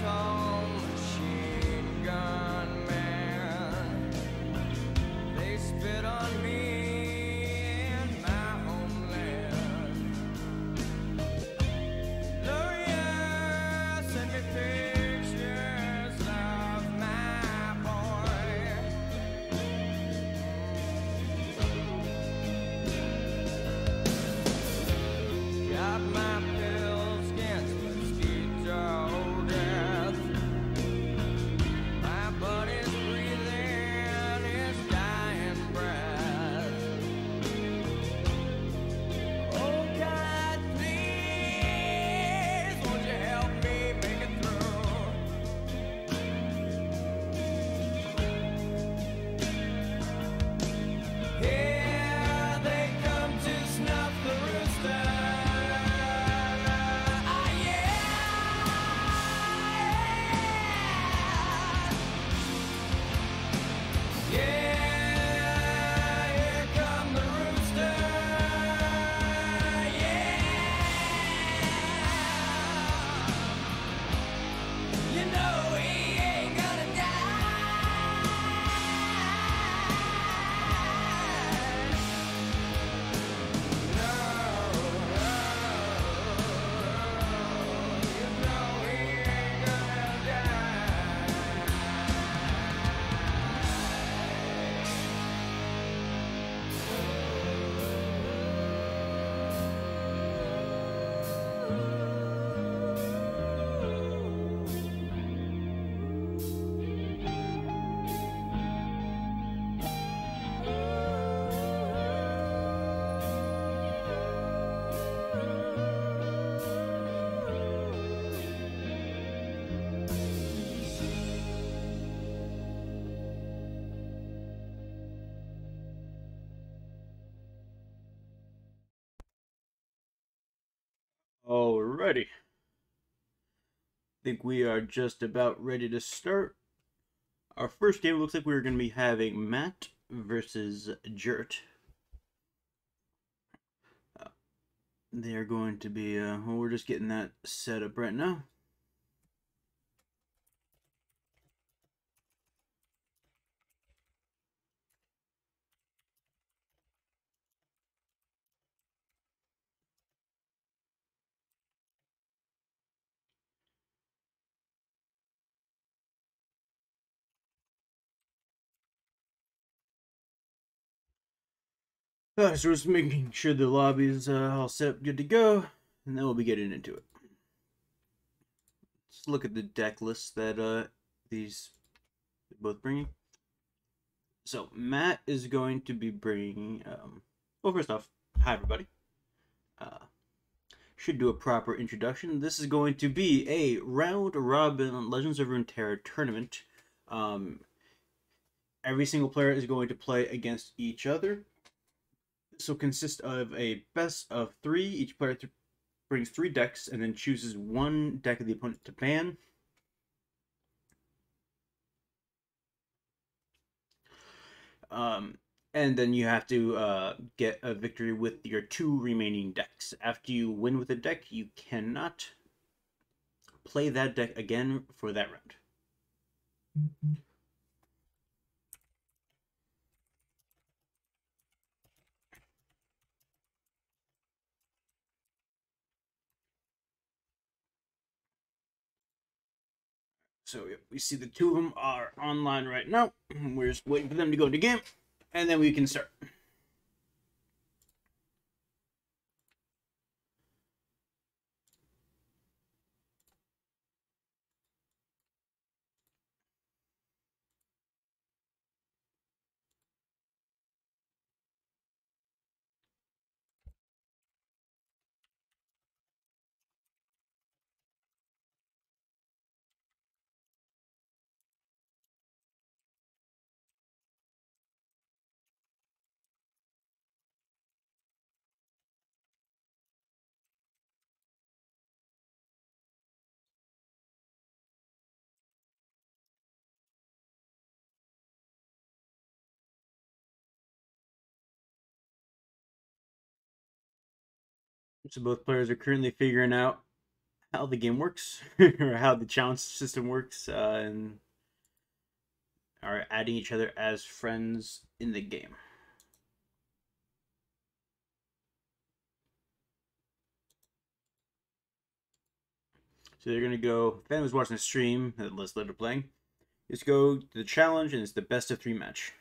tall machine gun man. They spit on me in my homeland. Lawyer, send me pictures of my boy. Got my pills against mosquito death. My buddy's breathing his dying breath. Oh God, please, won't you help me make it through? Here they come to snuff the rooster. Ah, yeah. Yeah, here come the rooster. Yeah. You know he ain't gonna die. No, you know he ain't gonna die. Alrighty. Think we are just about ready to start. Our first game looks like we're going to be having Matt versus Jert. They are going to be, well, we're just getting that set up right now. So we're just making sure the lobby's all set up, good to go, and then we'll be getting into it. Let's look at the deck list that these are both bringing. So Matt is going to be bringing. Well, first off, hi everybody. Should do a proper introduction. This is going to be a round robin Legends of Runeterra tournament. Every single player is going to play against each other. This will consist of a best of 3. Each player brings 3 decks and then chooses one deck of the opponent to ban. And then you have to get a victory with your 2 remaining decks. After you win with a deck, you cannot play that deck again for that round. So we see the 2 of them are online right now. We're just waiting for them to go into game, and then we can start. So both players are currently figuring out how the game works or how the challenge system works, and are adding each other as friends in the game. So they're gonna go. If anyone's watching the stream, let's let it playing. Just go to the challenge, and it's the best of 3 match.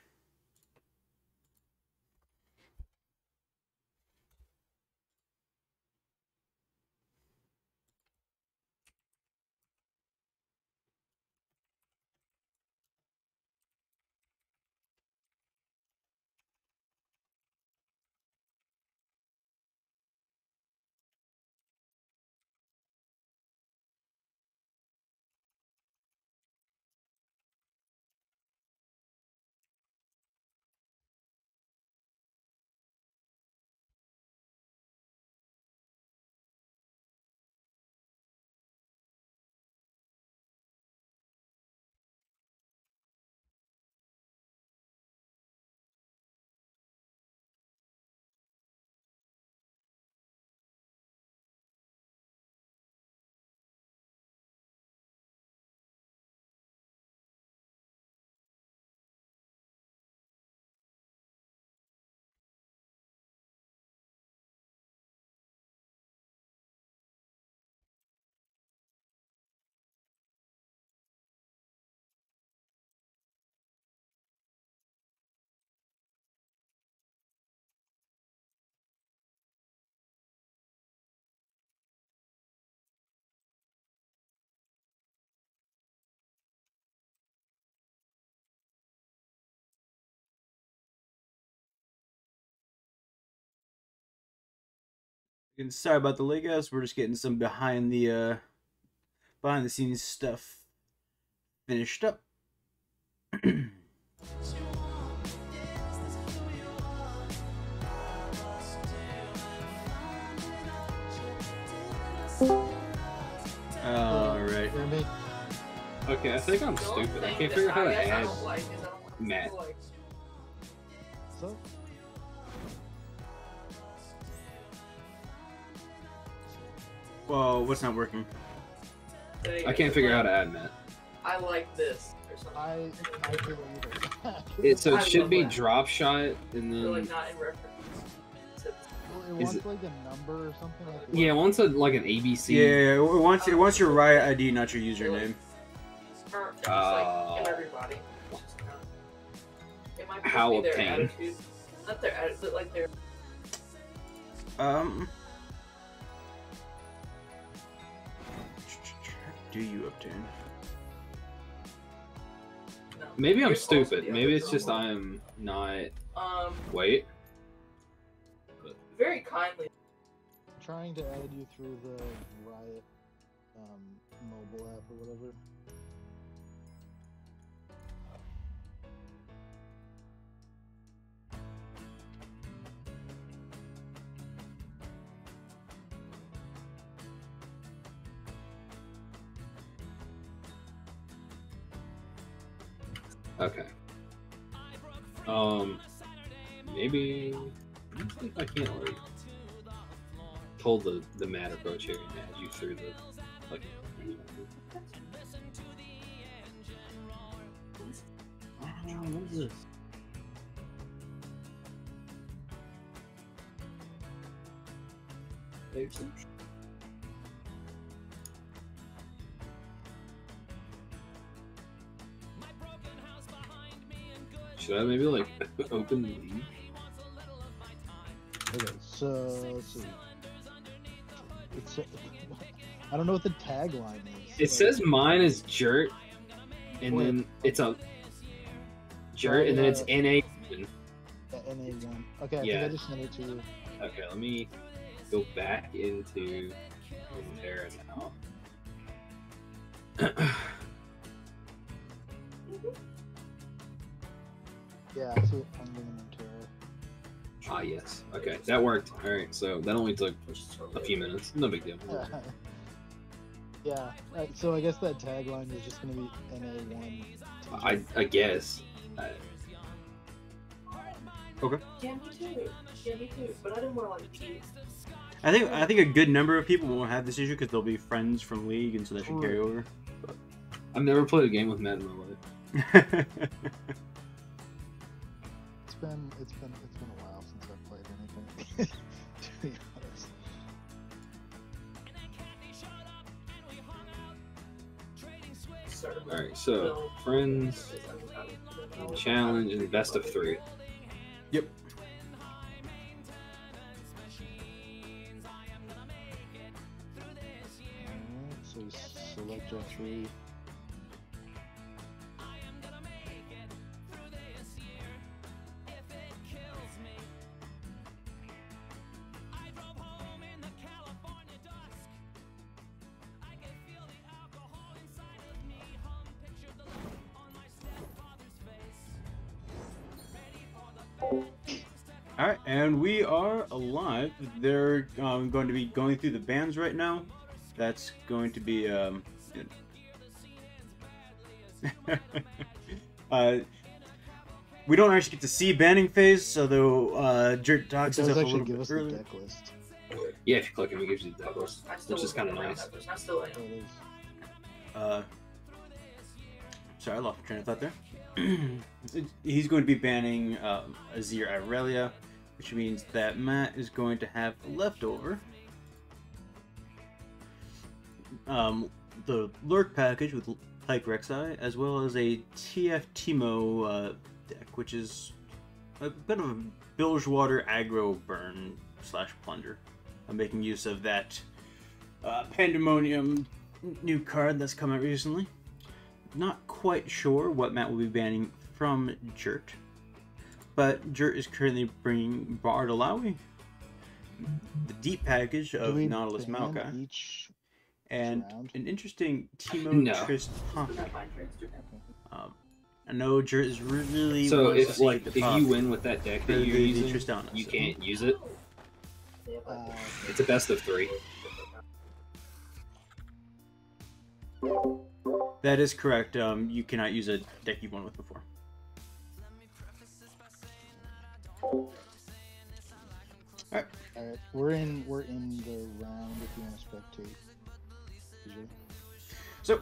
And sorry about the late, guys. We're just getting some behind the scenes stuff finished up. All right. Okay, I think I'm stupid. I can't figure out how to add Matt. So, Well, what's not working? I can't figure out how to add Matt. I like this or something. I feel either. So I it should love be that. drop shot and They're then like not in reference. to- Well, it Is wants it- like a number or something like that. yeah, once like an ABC. Yeah, once your Riot ID, not your username. Or just like in everybody. It's just not- It might How be their obtained? attitude. Not their attitude, but like their. Do you obtain? No. Maybe I'm Here's also stupid. the Maybe other it's just drama. I'm not. Um, Wait. very kindly. Trying to add you through the Riot mobile app or whatever. Okay. Maybe. I don't think I can't like pull the Matt approach here and add you through the like. What is this? Should I maybe like open the lead? Okay, so let's see. It's I don't know what the tagline is. It says mine is Jert, and Wait. then it's a Jert, and then it's NA. NA1. Okay, I Yeah. think I just sent it to you. Okay, let me go back into there now. Yeah, I see it. I'm giving them to Ah, yes. Okay, that worked. All right, so that only took a few minutes. No big deal. her. Yeah, right, so I guess that tagline is just gonna be NA1. I guess. Okay. Yeah, me too. Yeah, me too. But I didn't want to like cheat. I think a good number of people won't have this issue because they'll be friends from League, and so that should carry over. I've never played a game with Matt in my life. It's been a while since I've played anything. To be honest. Alright, so friends, challenge, and best of 3. Yep. Alright, so we select our 3. Alright, and we are alive. They're going to be going through the bans right now. That's going to be we don't actually get to see banning phase, so though Jert talks It does us up a actually little give bit us the earlier. deck list. Yeah, if you click him, it gives you the deck list, I still which is kind of look at nice. that. I still am. Oh, it is. Sorry, I lost my train of thought there. He's going to be banning Azir Irelia, which means that Matt is going to have leftover the Lurk package with Pike Rek'Sai, as well as a TF Teemo deck, which is a bit of a Bilgewater aggro burn / plunder. I'm making use of that Pandemonium new card that's come out recently. Not quite sure what Matt will be banning from Jert, but Jert is currently bringing Bard Alawi, the deep package Do of we Nautilus ban Maokai, each and round? an interesting Teemo No. Trist Poppy. Not my trades, too. I know Jert is really So wants to if see like the if Poppy. you win with that deck that The- you're the using, Tristana, you so. can't use it. Uh, It's a best of 3. That is correct. You cannot use a deck you won with before. Alright. Alright, we're in the round if you want to spectate. Usually. So,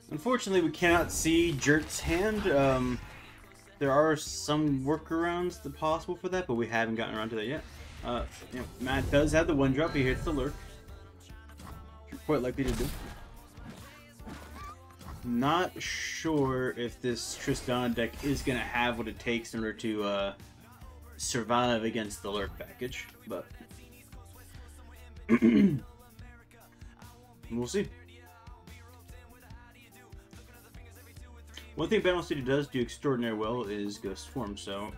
unfortunately, we cannot see Jert's hand. There are some workarounds that possible for that, but we haven't gotten around to that yet. Matt does have the 1-drop. He hits the lurk. You're quite likely to do. Not sure if this Tristana deck is going to have what it takes in order to survive against the lurk package, but we'll see. One thing Battle City does do extraordinarily well is Ghost Form, so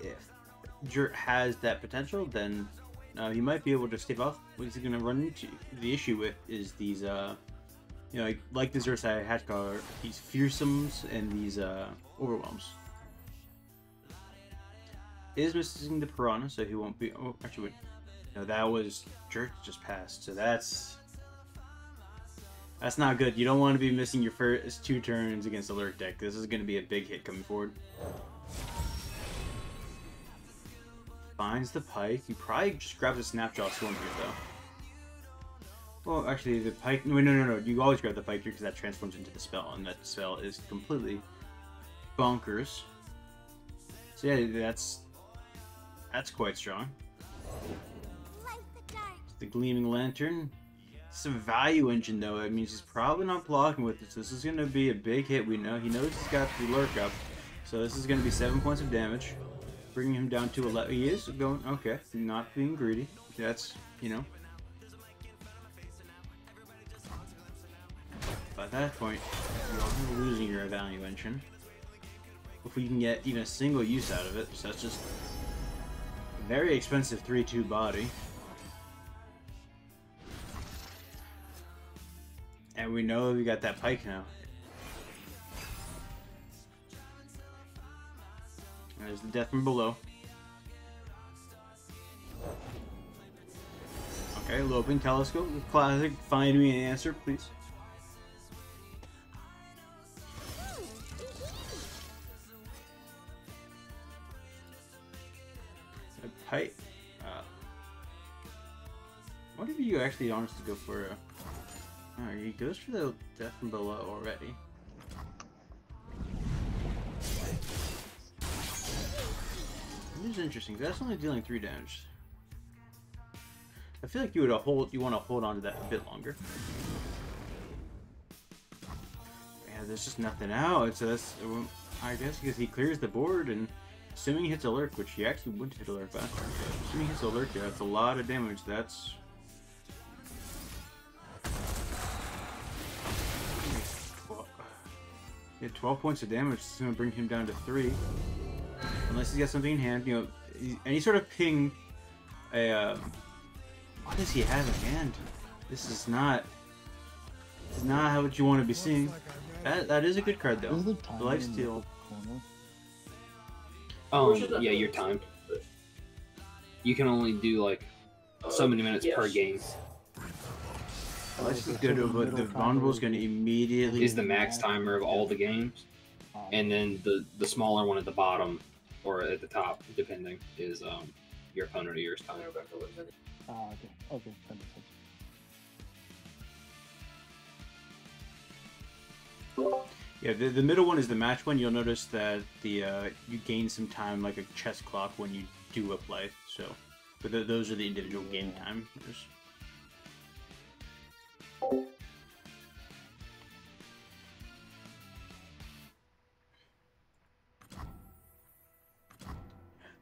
if Jert has that potential, then he might be able to stave off what he's going to run into. The issue with is these, like the Zursai Hatchcar, these fearsomes and these overwhelms. Is missing the Piranha, so he won't be. Oh, actually, wait. No, that was Jert just passed, so that's not good. You don't want to be missing your first 2 turns against a lurk deck. This is going to be a big hit coming forward. Finds the Pike. He probably just grabs a Snapjaw Storm here, though. Well, actually, the Pike... No. You always grab the Pike here because that transforms into the spell, and that spell is completely bonkers. So yeah, that's quite strong. The Gleaming Lantern. It's a value engine, though. That means he's probably not blocking with it. So this is going to be a big hit. We know he knows he's got the lurk up. So this is going to be 7 points of damage, bringing him down to 11. He is going okay, not being greedy. That's By that point, you're losing your value engine. If we can get even a single use out of it, so that's just a very expensive 3/2 body. And we know we got that Pike now. And there's the death from below. Okay, Loping Telescope, classic. Find me an answer, please. What if you actually honestly go for a... Oh, he goes for the death from below already. This is interesting. That's only dealing 3 damage. I feel like you want to hold on to that a bit longer. Yeah, there's just nothing out. So that's, I guess, because he clears the board and assuming he hits a lurk, which he actually would hit a lurk back. Assuming he hits a lurk, yeah, that's a lot of damage. That's... Yeah, 12 points of damage. It's going to bring him down to 3. Unless he's got something in hand, you know, any sort of ping. What does he have in hand? This is not what you want to be seeing. That is a good card though. The lifesteal. Yeah, you're timed. You can only do like so many minutes per game. Lifesteal's good, but the vulnerable's going to immediately Is the max timer of all the games, and then the smaller one at the bottom or at the top, depending, is your opponent or yours time. Okay. Okay, that makes sense. Yeah, the middle one is the match one. You'll notice that you gain some time, like a chess clock, when you do up life. So, but those are the individual game timers.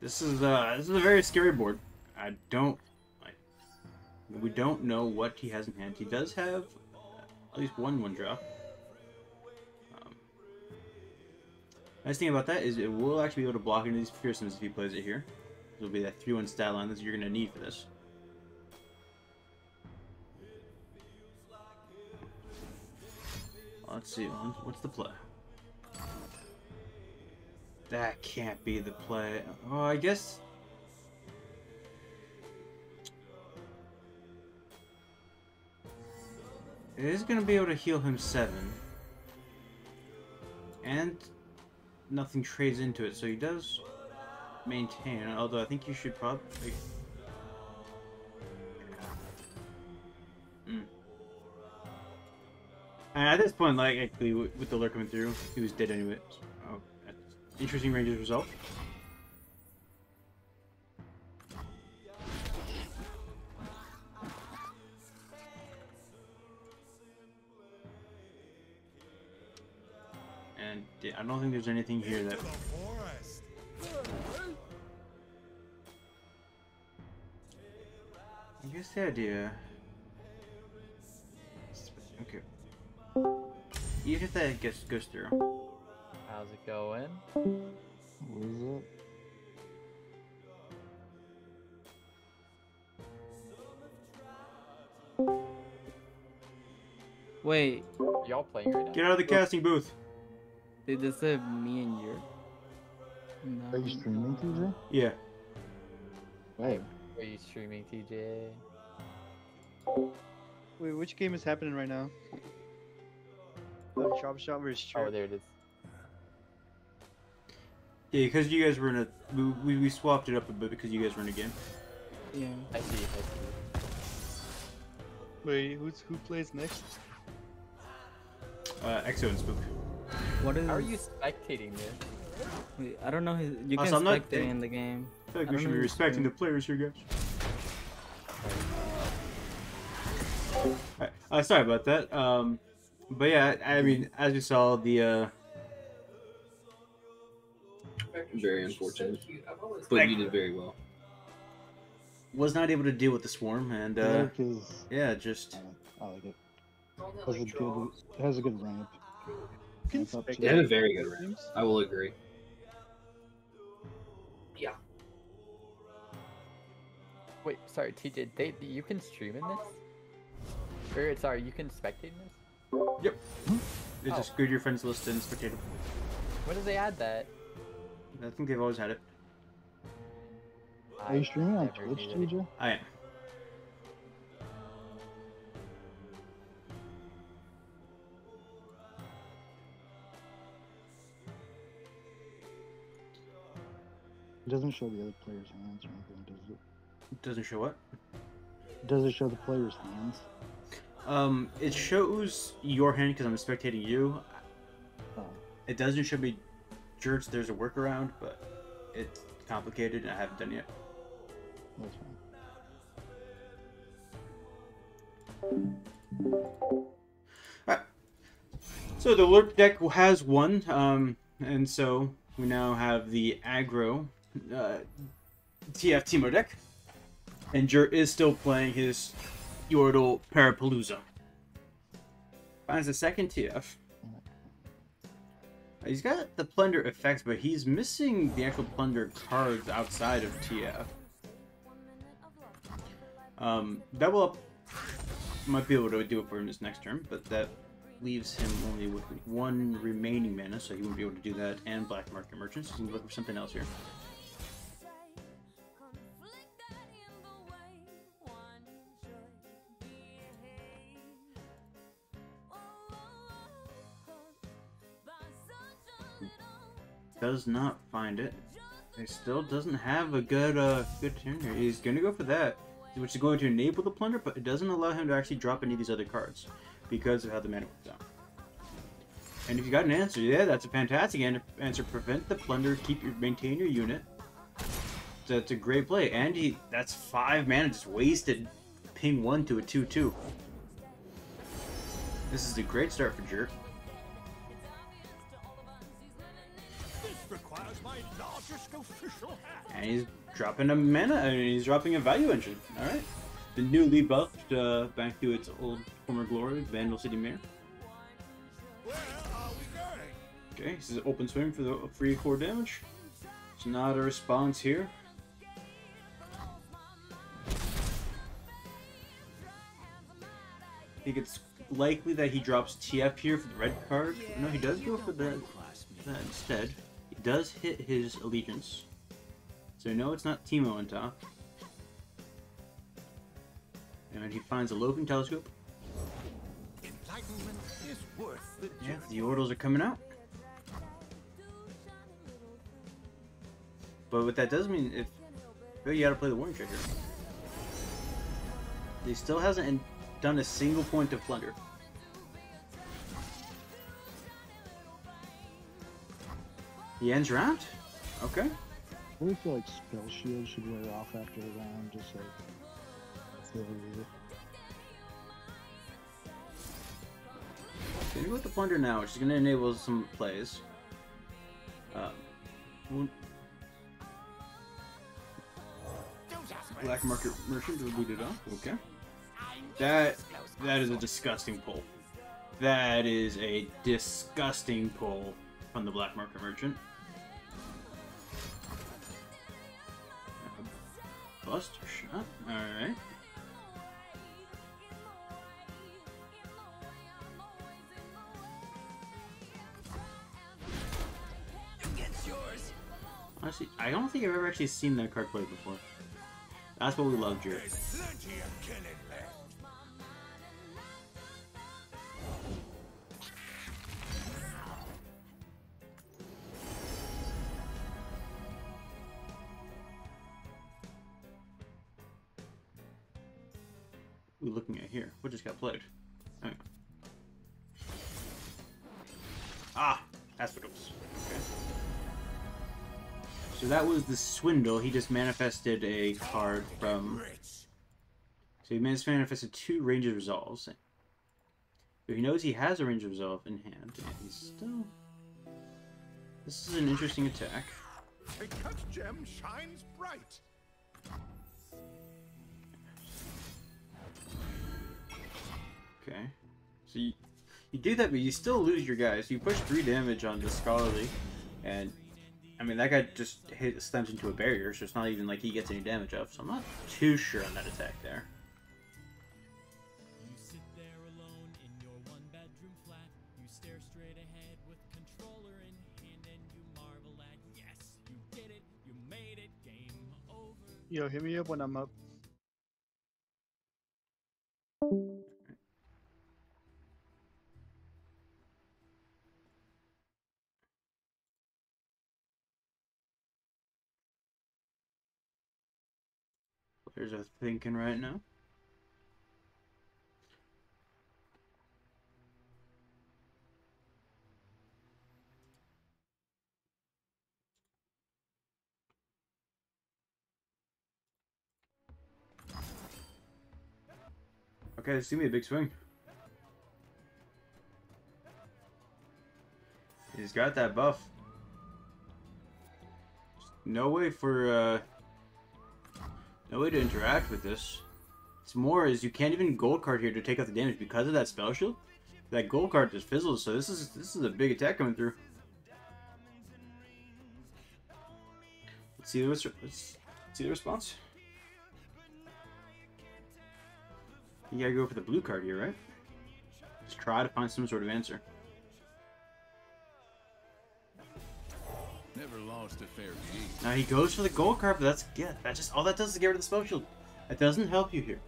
This is a very scary board. We don't know what he has in hand. He does have at least one draw. Nice thing about that is it will actually be able to block into these fearsomes if he plays it here. It'll be that 3-1 stat line that you're going to need for this. Let's see, what's the play? That can't be the play. Oh, I guess... It is going to be able to heal him 7. And nothing trades into it, so he does maintain, although I think you should probably... And at this point, like, actually, with the lurk coming through, he was dead anyway. Oh, interesting ranges result. And yeah, I don't think there's anything here that... I guess the idea... Okay. Even if that goes through. How's it going? What is it? Wait, Y'all playing right now? Get out of the casting booth! did this have me and you? Are you streaming, TJ? Yeah. Wait. Are you streaming, TJ? Wait, which game is happening right now? Chop Shop versus Oh, Trip. there it is. Yeah, because you guys were in a... We swapped it up a bit because you guys were in a game. Yeah. I see. Wait, who plays next? Exo and Spook. What is? How are you spectating this? Wait, I don't know. You Also, can I'm not- spectate in the game. I feel like I we don't should be know respecting the who's players here, guys. Alright, sorry about that. But yeah, I mean, as you saw, the Very unfortunate. But you did very well. was not able to deal with the swarm, and Derek is... yeah, just I like it. It has a good ramp. Can Ramp up to They have a it. very good ramp. I will agree. Yeah. Wait, sorry, TJ. You can stream in this? Or sorry, you can spectate in this? yep. It's Oh. just go to your friends list and spectate them. When did they add that? I think they've always had it. Are you streaming on Never Twitch, did. TJ? I am. It doesn't show the other players' hands or anything, does it? It doesn't show what? It Does it show the player's hands? It shows your hand because I'm spectating you. Oh, It doesn't show me Jerks. There's a workaround, but it's complicated and I haven't done it yet. that's fine. Alright. So the alert deck has won, and so we now have the aggro TF Teemo deck. And Jert is still playing his Yordle Parapalooza. Finds the second TF. He's got the Plunder effects, but he's missing the actual Plunder cards outside of TF. Double up might be able to do it for him this next turn, but that leaves him only with one remaining mana, so he won't be able to do that, and Black Market Merchants. So he's going to look for something else here. Does not find it. He still doesn't have a good turn here. He's gonna go for that, which is going to enable the Plunder, but it doesn't allow him to actually drop any of these other cards because of how the mana works out. And if you got an answer, yeah, that's a fantastic answer. Prevent the Plunder, maintain your unit. That's a great play, and that's 5 mana just wasted. Ping 1 to a 2/2. This is a great start for Jerk. And he's dropping a mana, and he's dropping a value engine. Alright. The newly buffed back to its old former glory, Vandal City Mare. Okay, this is open swing for the free core damage. It's not a response here. I think it's likely that he drops TF here for the red card. No, he does go for that instead. He does hit his allegiance. So no, it's not Teemo on top. And he finds a Loafing Telescope. Yeah, the Yordles are coming out. But what that does mean, you gotta play the Warning Trigger. He still hasn't done a single point of Plunder. He ends round? Okay. I really feel like Spell Shield should wear off after the round, just like. Gonna go with the Plunder now, which is gonna enable some plays. Black Market Merchant to lead it off. Okay. That is a disgusting pull. That is a disgusting pull from the Black Market Merchant. Buster shot. Alright. Honestly, I don't think I've ever actually seen that card played before. That's what we love, Jared. What are we looking at here? What just got played? Hang on. Ah! That's what it was. Okay. So that was the Swindle. He just manifested a card from... So he manifested 2 Range of Resolves. So he knows he has a Range of Resolve in hand, and he's still... This is an interesting attack. A cut gem shines bright. Okay. So you do that, but you still lose your guy. So you push 3 damage on the Scholarly, and... I mean, that guy just stunts into a barrier, so it's not even like he gets any damage up, so I'm not too sure on that attack there. You sit there alone in your one-bedroom flat. You stare straight ahead with controller in hand and you marvel at, yes, you did it, you made it, game over. Yo, hit me up when I'm up. Players are thinking right now. Okay, this is gonna be a big swing. He's got that buff. No way for no way to interact with this. It's more is you can't even gold card here to take out the damage because of that spell shield. That gold card just fizzles, so this is a big attack coming through. Let's see the response. You gotta go for the blue card here, right? Just try to find some sort of answer. Never lost a fair game. Now he goes for the gold card, but that's just all that does is get rid of the spell shield. That doesn't help you here.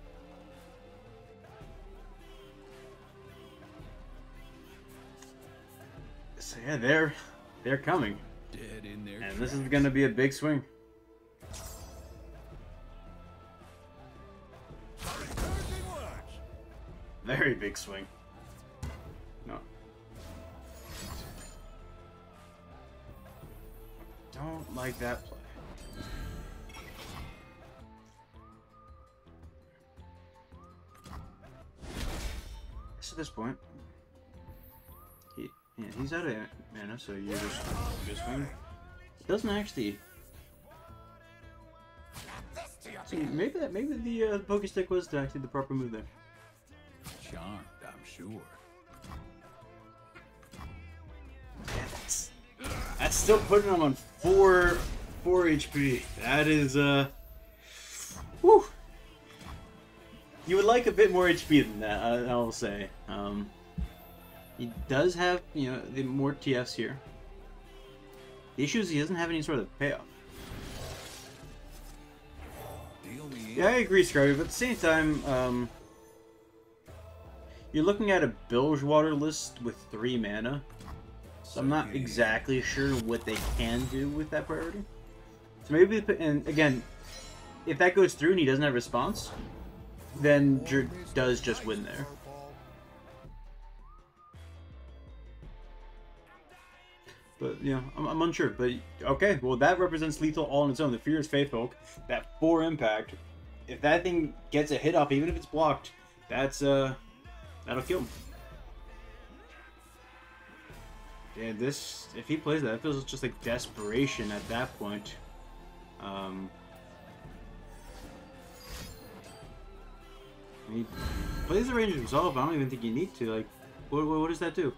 So yeah, they're coming. Dead in their And this is gonna be a big swing. Very big swing. No. Don't like that play. So at this point, he's out of mana, so you just swing. It doesn't actually. See, maybe the Poké Stick was actually the proper move there. Charmed, I'm sure. Yeah, that's still putting him on 4 HP. That is whew. You would like a bit more HP than that, I will say. He does have, the more TFs here. The issue is he doesn't have any sort of payoff. Yeah, I agree, Scrubby, but at the same time, you're looking at a Bilgewater list with 3 mana. So I'm not exactly sure what they can do with that priority. So maybe, and again, if that goes through and he doesn't have response, then Jurt does just win there. But, I'm unsure. But, okay, well, that represents lethal all on its own. The Furious Faithfolk, that 4 impact, if that thing gets a hit off, even if it's blocked, that's, that'll kill him. Yeah, if he plays that, it feels just like desperation at that point. He plays the Range of Resolve, I don't even think you need to. Like, what does that do?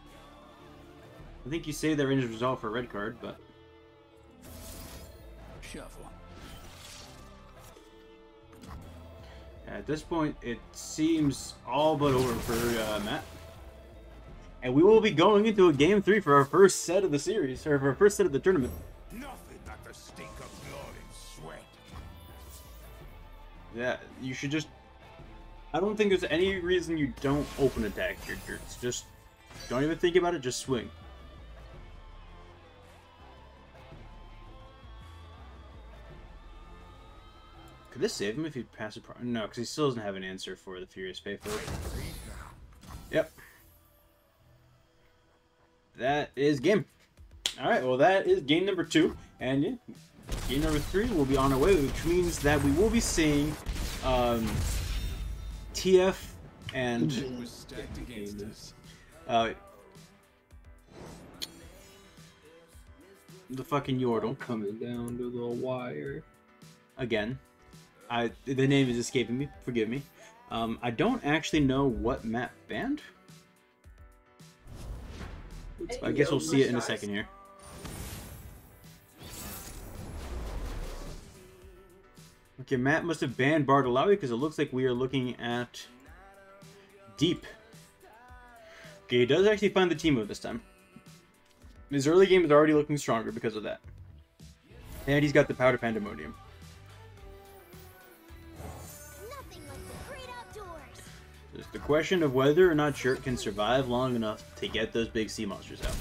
I think you save that Range of Resolve for a red card, but... Shuffle. At this point, it seems all but over for Matt. And we will be going into a Game 3 for our first set of the series, or for our first set of the tournament. Nothing like the stink of blood and sweat. Yeah, you should just... I don't think there's any reason you don't open attack here. Just don't even think about it, just swing. Could this save him if he passes? No, because he still doesn't have an answer for the Furious Faithful. Yep. That is game. Alright, well that is game number 2. And yeah, game number 3 will be on our way, which means that we will be seeing TF and the fucking Yordle coming down to the wire. Again. The name is escaping me, forgive me. I don't actually know what map banned. I guess we'll see it in a second here. Okay, Matt must have banned Bartolawi because it looks like we are looking at Deep. Okay, he does actually find the team move this time. His early game is already looking stronger because of that. And he's got the Powder Pandemonium. It's the question of whether or not Jurt can survive long enough to get those big sea monsters out.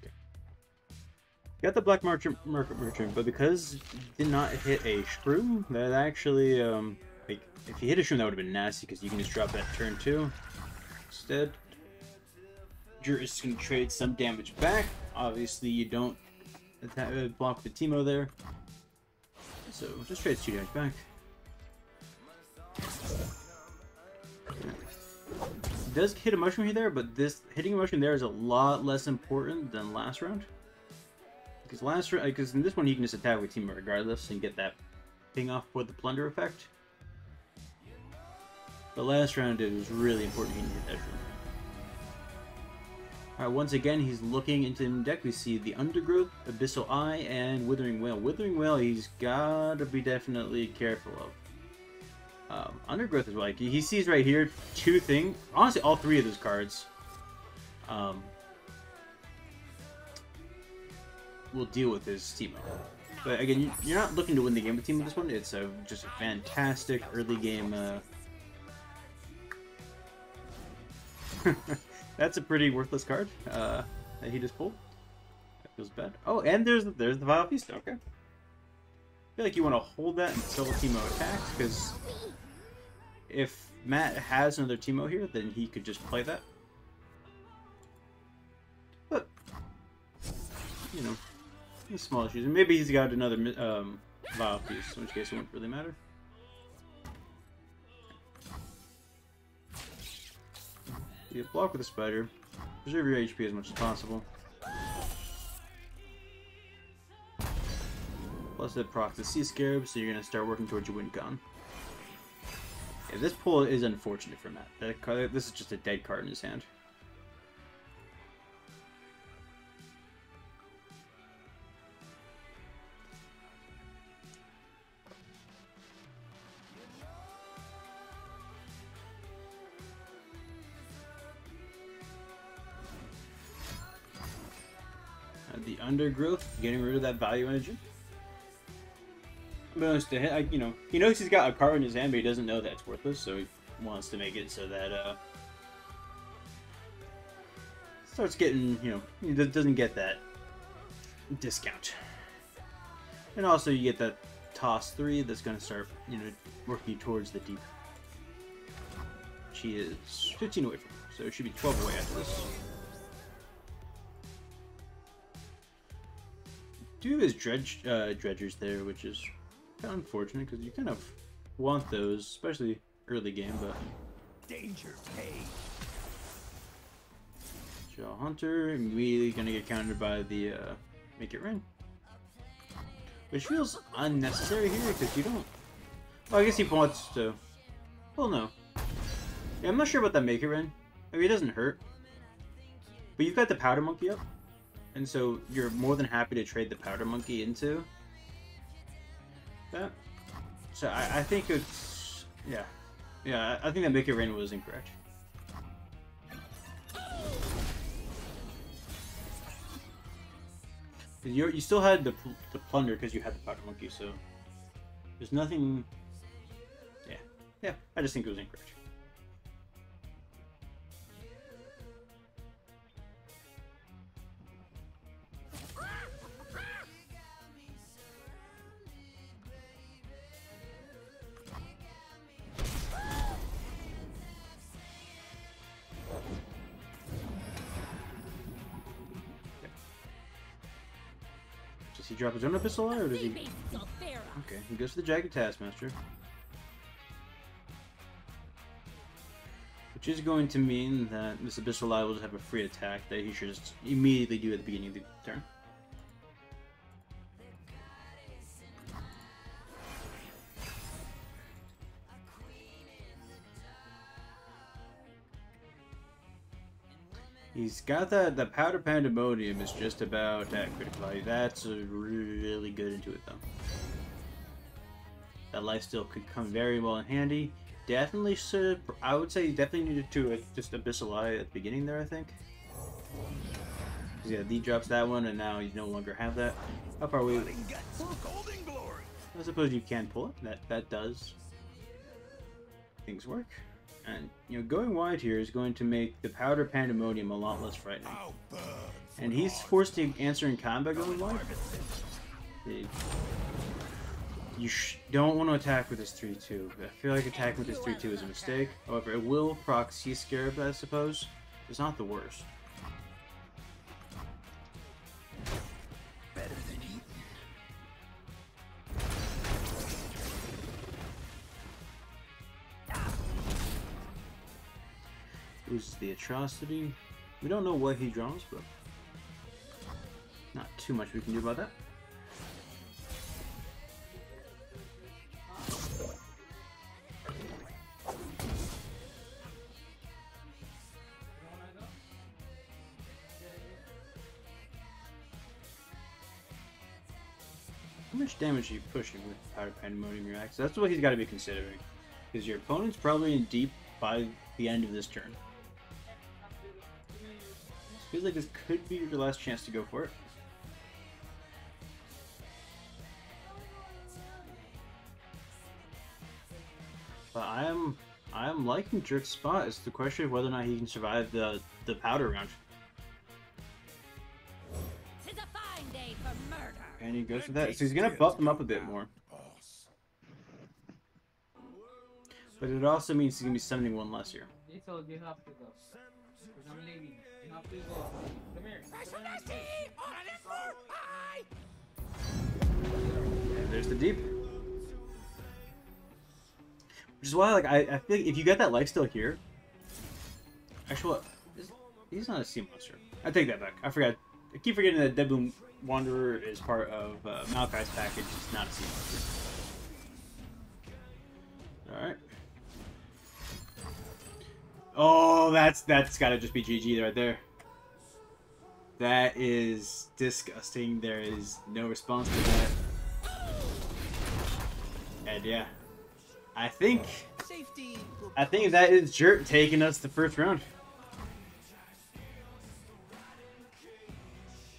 Okay. Got the Black Merchant, but because he did not hit a Shroom, that actually, like, if he hit a Shroom, that would have been nasty because you can just drop that turn 2 instead. Jurt is going to trade some damage back. Obviously, you don't block the Teemo there. So, just trades 2 damage back. He does hit a mushroom here there, but this hitting a mushroom there is a lot less important than last round. Because in this one he can just attack with Teemo regardless and get that ping off for the plunder effect. But last round it was really important he hit that shroom. Alright, once again he's looking into the deck. We see the Undergrowth, Abyssal Eye, and Withering Wail. Withering Wail he's gotta be definitely careful of. Undergrowth is like, he sees right here 2 things, honestly all 3 of those cards will deal with his Teemo. But again, you're not looking to win the game with Teemo with this one, it's just a fantastic early game. That's a pretty worthless card that he just pulled. That feels bad. Oh, and there's the Vile Feast, okay. I feel like you want to hold that until Teemo attacks, because if Matt has another Teemo here, then he could just play that. But, you know, small issues. And maybe he's got another Vile Feast, in which case it wouldn't really matter. You block with a spider. Preserve your HP as much as possible. Plus it procs the Sea Scarab, so you're going to start working towards your win con. Yeah, this pull is unfortunate for Matt. This is just a dead card in his hand. The Undergrowth, getting rid of that value energy. To be honest, you know, he knows he's got a card in his hand, but he doesn't know that it's worthless, so he wants to make it so that starts getting, you know, he doesn't get that discount. And also you get that toss 3 that's going to start, you know, working towards the deep. She is 15 away from her, so it should be 12 away after this. Do his dredgers there, which is kind of unfortunate because you kind of want those, especially early game. But Danger paid. Shaw Hunter immediately gonna get countered by the Make It Rain, which feels unnecessary here because you don't. Well, I guess he wants to. Well, no. Yeah, I'm not sure about that Make It Rain. I mean, it doesn't hurt, but you've got the Powder Monkey up. And so you're more than happy to trade the Powder Monkey into that. So I think it's... Yeah, I think that Make It Rain was incorrect. You still had the Plunder because you had the Powder Monkey, so... There's nothing... Yeah, I just think it was incorrect. Does he drop his own Abyssal Eye, or does he... Okay, he goes to the Jagged Taskmaster. Which is going to mean that this Abyssal Eye will just have a free attack that he should just immediately do at the beginning of the turn. He's got that. The Powder Pandemonium is just about that critical value. That's a really good into it though. That lifesteal could come very well in handy. Definitely should. I would say you definitely needed to just Abyssal Eye at the beginning there. I think. Yeah, D drops that one, and now you no longer have that. How far are we? I suppose you can pull it. That does things work. And, you know, going wide here is going to make the Powder Pandemonium a lot less frightening. And he's forced to answer in combat going wide. You don't want to attack with his 3-2. I feel like attacking with his 3-2 is a mistake. However, it will proc Sea Scarab, I suppose. It's not the worst. Loses the atrocity. We don't know what he draws, but not too much we can do about that. How much damage are you pushing with Powder Pandemonium Reacts? That's what he's got to be considering. Because your opponent's probably in deep by the end of this turn. Feels like this could be your last chance to go for it. But I am liking Jerk's spot. It's the question of whether or not he can survive the powder round. And he goes for that. So he's gonna buff them up a bit more. But it also means he's gonna be summoning one less here. You have to go. I'm leaving. You have to go. Come here. And there's the deep. Which is why, like, I feel like if you got that lifesteal here, actually, he's not a sea monster. I take that back. I forgot. I keep forgetting that Deadbloom Wanderer is part of Malachi's package. It's not a sea monster. All right. Oh, that's got to just be GG right there. That is disgusting. There is no response to that. And yeah, I think that is Jert taking us the first round.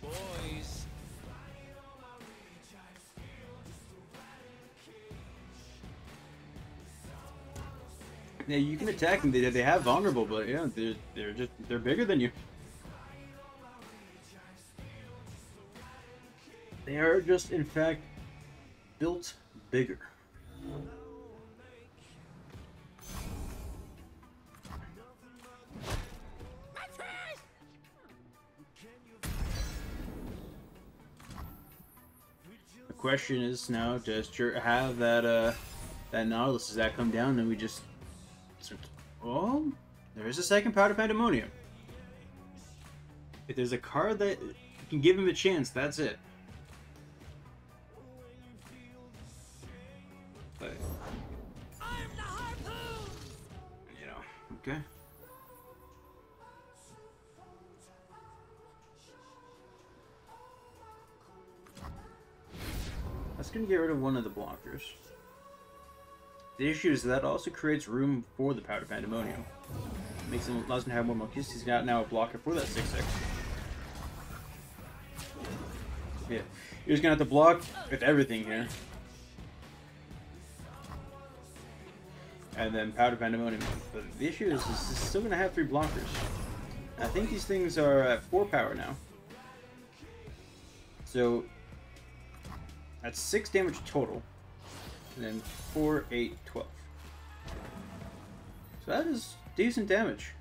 Boys. Yeah, you can attack them. They have vulnerable, but yeah, they're bigger than you. They are just, in fact, built bigger. The question is now, does Jert have that that Nautilus? Does that come down and we just... Oh, there is a second Powder Pandemonium. If there's a card that can give him a chance, that's it. But, you know, okay. That's gonna get rid of one of the blockers. The issue is that also creates room for the Powder Pandemonium. Makes him, allows him to have more monkeys. He's got now a blocker for that 6/6. Yeah, you're just gonna have to block with everything here. And then Powder Pandemonium. But the issue is it's still gonna have 3 blockers. I think these things are at 4 power now. So that's 6 damage total. And then 4, 8, 12. So that is decent damage.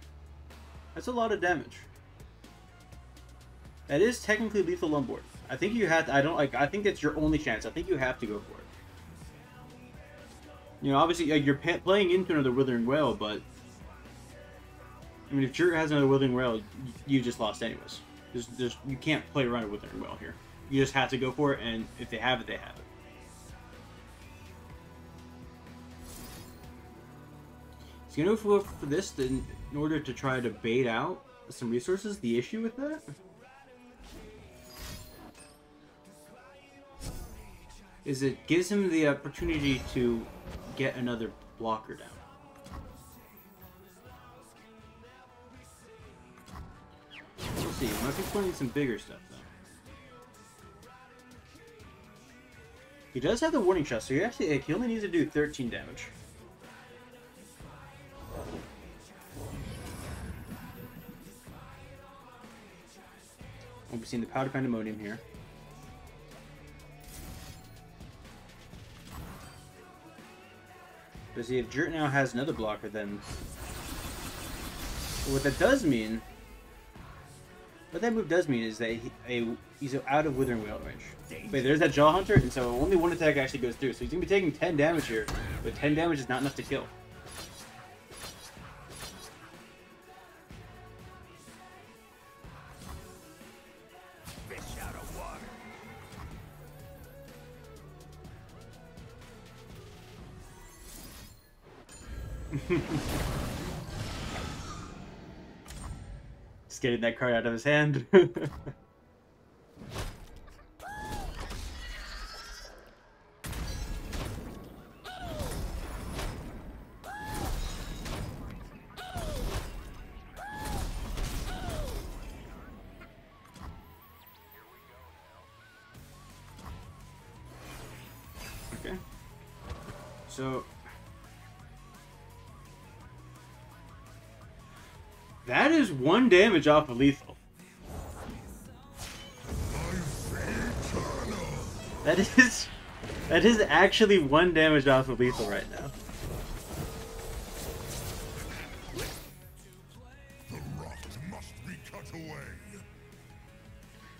That's a lot of damage. That is technically lethal on board. I think you have to, I think that's your only chance. I think you have to go for it. You know, obviously, like, you're playing into another Withering Wail, but I mean, if Jert has another Withering Wail, you just lost anyways. You can't play around a Withering Wail here. You just have to go for it, and if they have it, they have it. He's gonna go for this in order to try to bait out some resources. The issue with that is it gives him the opportunity to get another blocker down. We'll see. He might be playing some bigger stuff though. He does have the warning shot, so he only needs to do 13 damage. We'll be seeing the Powder Pandemonium here. But see, if Jert now has another blocker, then what that does mean, what that move does mean is that he's out of Withering Wail range. Wait, there's that Jaw Hunter, and so only one attack actually goes through. So he's gonna be taking 10 damage here, but 10 damage is not enough to kill. Just getting that card out of his hand. Okay. So that is 1 damage off of lethal. That is actually 1 damage off of lethal right now.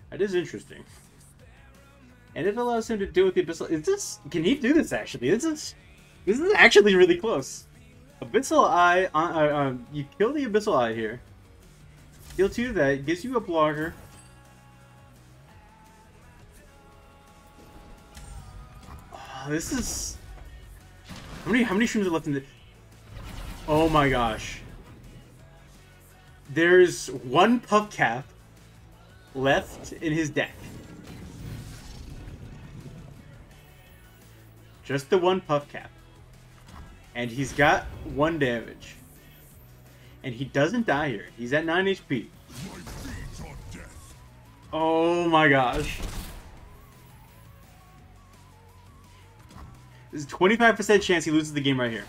That is interesting. And it allows him to deal with the abyssal. Is this? Can he do this actually? This is actually really close. Abyssal Eye. You kill the Abyssal Eye here. Deal 2 that gives you a blocker. Oh, this is. How many streams are left in the? Oh my gosh. There's 1 puff cap left in his deck. Just the 1 puff cap. And he's got 1 damage. And he doesn't die here. He's at 9 HP. Oh my gosh. There's a 25% chance he loses the game right here.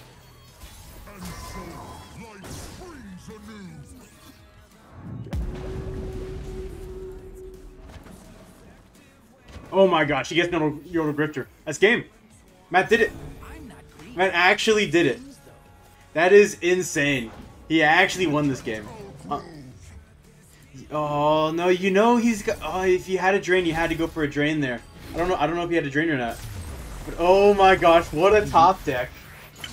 Oh my gosh, he gets no Yoda Grifter. That's game. Matt did it. Matt actually did it. That is insane. He actually won this game. Oh no, you know he's got. Oh, if you had a drain, you had to go for a drain there. I don't know if he had a drain or not. But oh my gosh, what a top deck,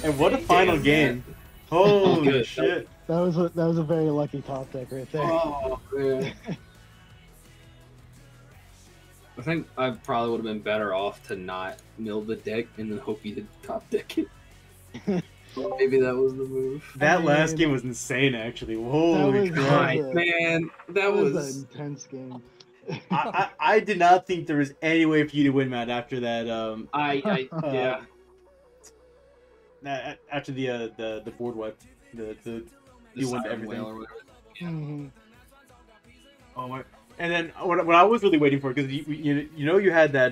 and what a final game. Holy shit. That was a very lucky top deck right there. Oh man. I think I probably would have been better off to not mill the deck and then hope he did top deck it. Maybe that was the move. That last game was insane, actually. Holy crap. Man, that was an intense game. I did not think there was any way for you to win, Matt, after that. Yeah. After the board wipe, you won everything. Oh my! And then what I was really waiting for, because you know you had that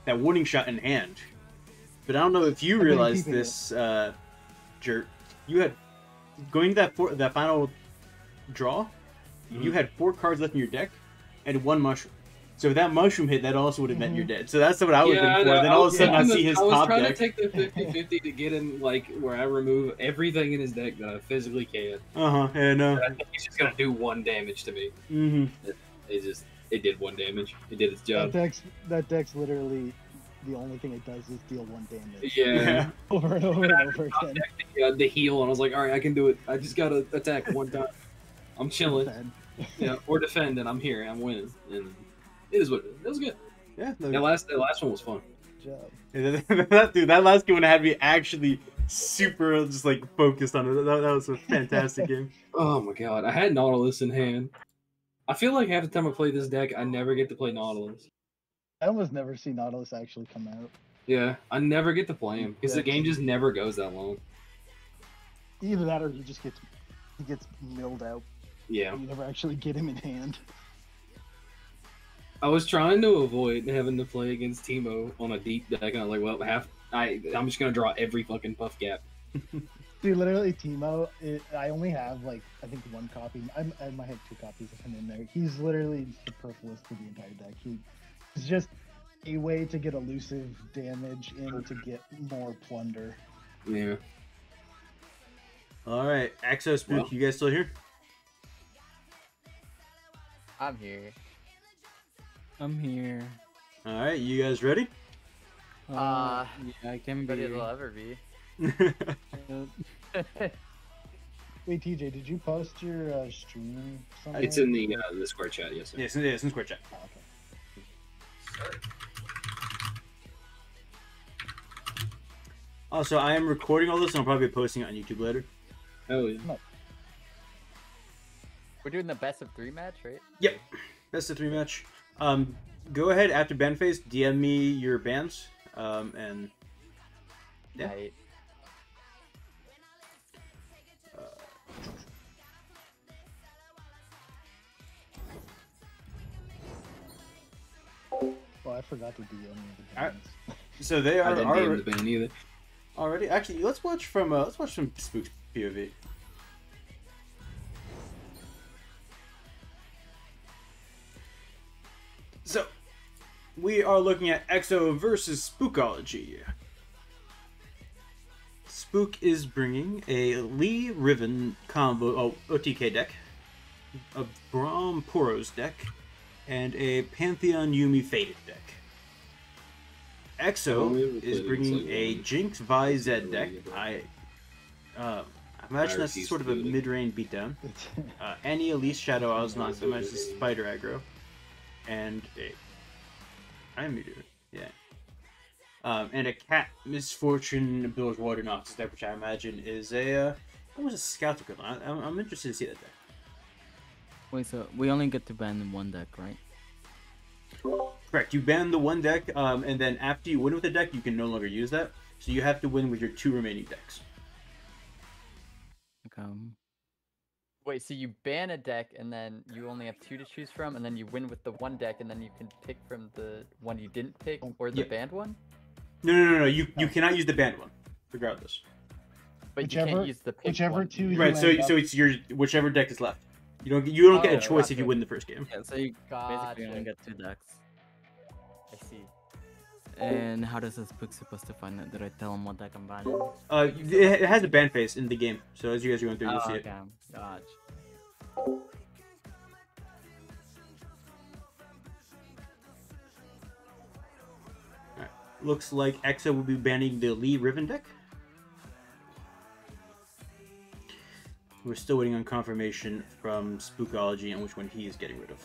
that warning shot in hand, but I don't know if you realized this, Jerk. You had going to that final draw. You had 4 cards left in your deck, and 1 mushroom. So if that mushroom hit, that also would have meant you're dead. So that's what I was looking for. Then all of a sudden I see his top deck. I was trying to take the 50-50 to get in, like, where I remove everything in his deck that I physically can. Yeah, no. I think he's just gonna do 1 damage to me. It did 1 damage. It did its job. That deck's literally the only thing it does is deal 1 damage. Yeah. Over and over and over again. The heal, and I was like, all right, I can do it. I just gotta attack 1 time. I'm chilling. Yeah, or defend, and I'm here, and I'm winning. And it is what it is. It was good. Yeah. That last one was fun. Good job. That last game had me actually super just like focused on it. That was a fantastic game. Oh my god, I had Nautilus in hand. I feel like half the time I play this deck, I never get to play Nautilus. I almost never see Nautilus actually come out. Yeah, I never get to play him because the game just never goes that long. Either that, or he gets milled out. Yeah. You never actually get him in hand. I was trying to avoid having to play against Teemo on a deep deck, and I was like, well, I'm just gonna draw every fucking puff gap. Dude, literally Teemo, I only have like I think 1 copy. I might have 2 copies of him in there. He's literally superfluous to the entire deck. He's just a way to get elusive damage in to get more plunder. Yeah. All right, Axo Spook, you guys still here? I'm here. I'm here. All right, you guys ready? Yeah, I can be. But it'll ever be. Wait, TJ, did you post your stream somewhere? It's in the Discord chat, yes. Yes, it's in Discord chat. Oh, okay. Also, I am recording all this and I'll probably be posting it on YouTube later. Hell yeah. We're doing the best of 3 match, right? Yep. Best of 3 match. Go ahead after ban phase, DM me your bans. And yeah. Right. Oh, I forgot to DM you the Alright. bans. So they I are didn't name the band either. already. Actually, let's watch some Spook's POV. So, we are looking at EXO versus Spookology. Spook is bringing a Lee Riven combo OTK deck, a Braum Poros deck, and a Pantheon Yumi Faded deck. EXO is bringing a Jinx Vi Zed deck. I imagine that's sort of a mid-range beatdown. Any Elise Shadow Owls Nox, I imagine Spider Aggro. And a... I muted it, yeah. And a Cat Misfortune Bilgewater Nox deck, which I imagine is a... almost a Scout equivalent. I'm interested to see that deck. Wait, so we only get to ban one deck, right? Correct. You ban the one deck, and then after you win with the deck, you can no longer use that. So you have to win with your 2 remaining decks. Okay. Wait, so you ban a deck and then you only have 2 to choose from, and then you win with the one deck, and then you can pick from the one you didn't pick or the banned one? No. You cannot use the banned one, regardless. But you can't use the picked whichever one. 2 you Right. So end up- it's your whichever deck is left. You don't get a Oh, choice if you gotcha. win the first game. Yeah, so you basically only Gotcha. get 2 decks. I see. And how does this book supposed to find it? Did I tell him what deck I'm banning? It has a ban phase in the game, so as you guys are going through, you'll see it. Okay, gotcha. Alright. Looks like EXO will be banning the Lee Riven deck. We're still waiting on confirmation from Spookology on which one he is getting rid of.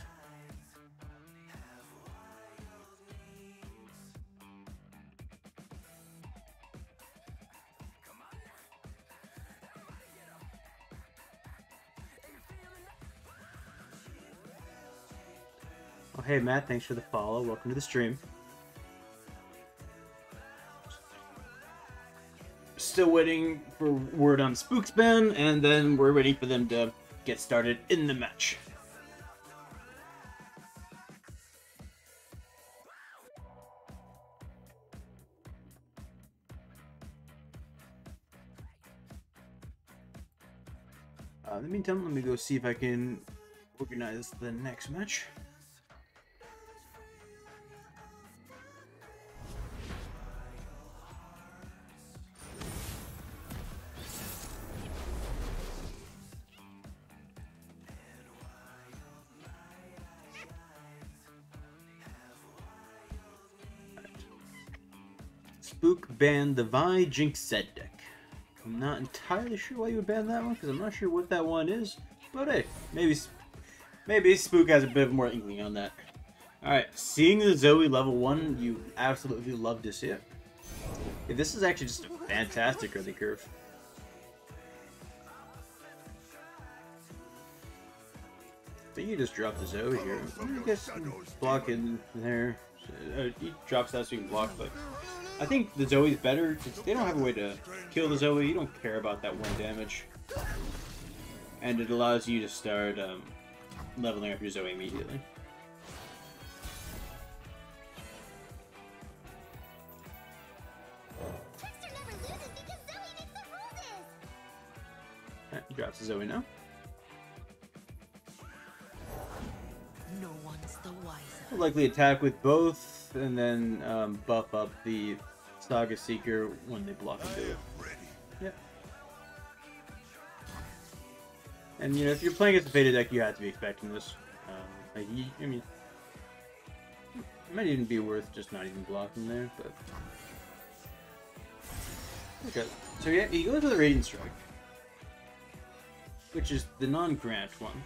Oh, hey Matt, thanks for the follow. Welcome to the stream. Still waiting for word on Spook's ban, and then we're waiting for them to get started in the match. In the meantime, let me go see if I can organize the next match. Spook banned the Vi Jinx Zed deck. I'm not entirely sure why you would ban that one, because I'm not sure what that one is. But hey, maybe Spook has a bit more inkling on that. Alright, seeing the Zoe level 1, you absolutely love to see it. Yeah, this is actually just a fantastic early curve. I think you just drop the Zoe here. You guys block in there. He drops that so you can block, but I think the Zoe's better because they don't have a way to kill the Zoe. You don't care about that 1 damage. And it allows you to start leveling up your Zoe immediately. Alright, he drops the Zoe now. No one's the wiser. We'll likely attack with both, and then buff up the Saga Seeker when they block into it. Yep. And you know, if you're playing against a Faded deck, you have to be expecting this. I mean, it might even be worth just not even blocking there, but okay. So yeah, he goes with the Radiant Strike, which is the non-grant one.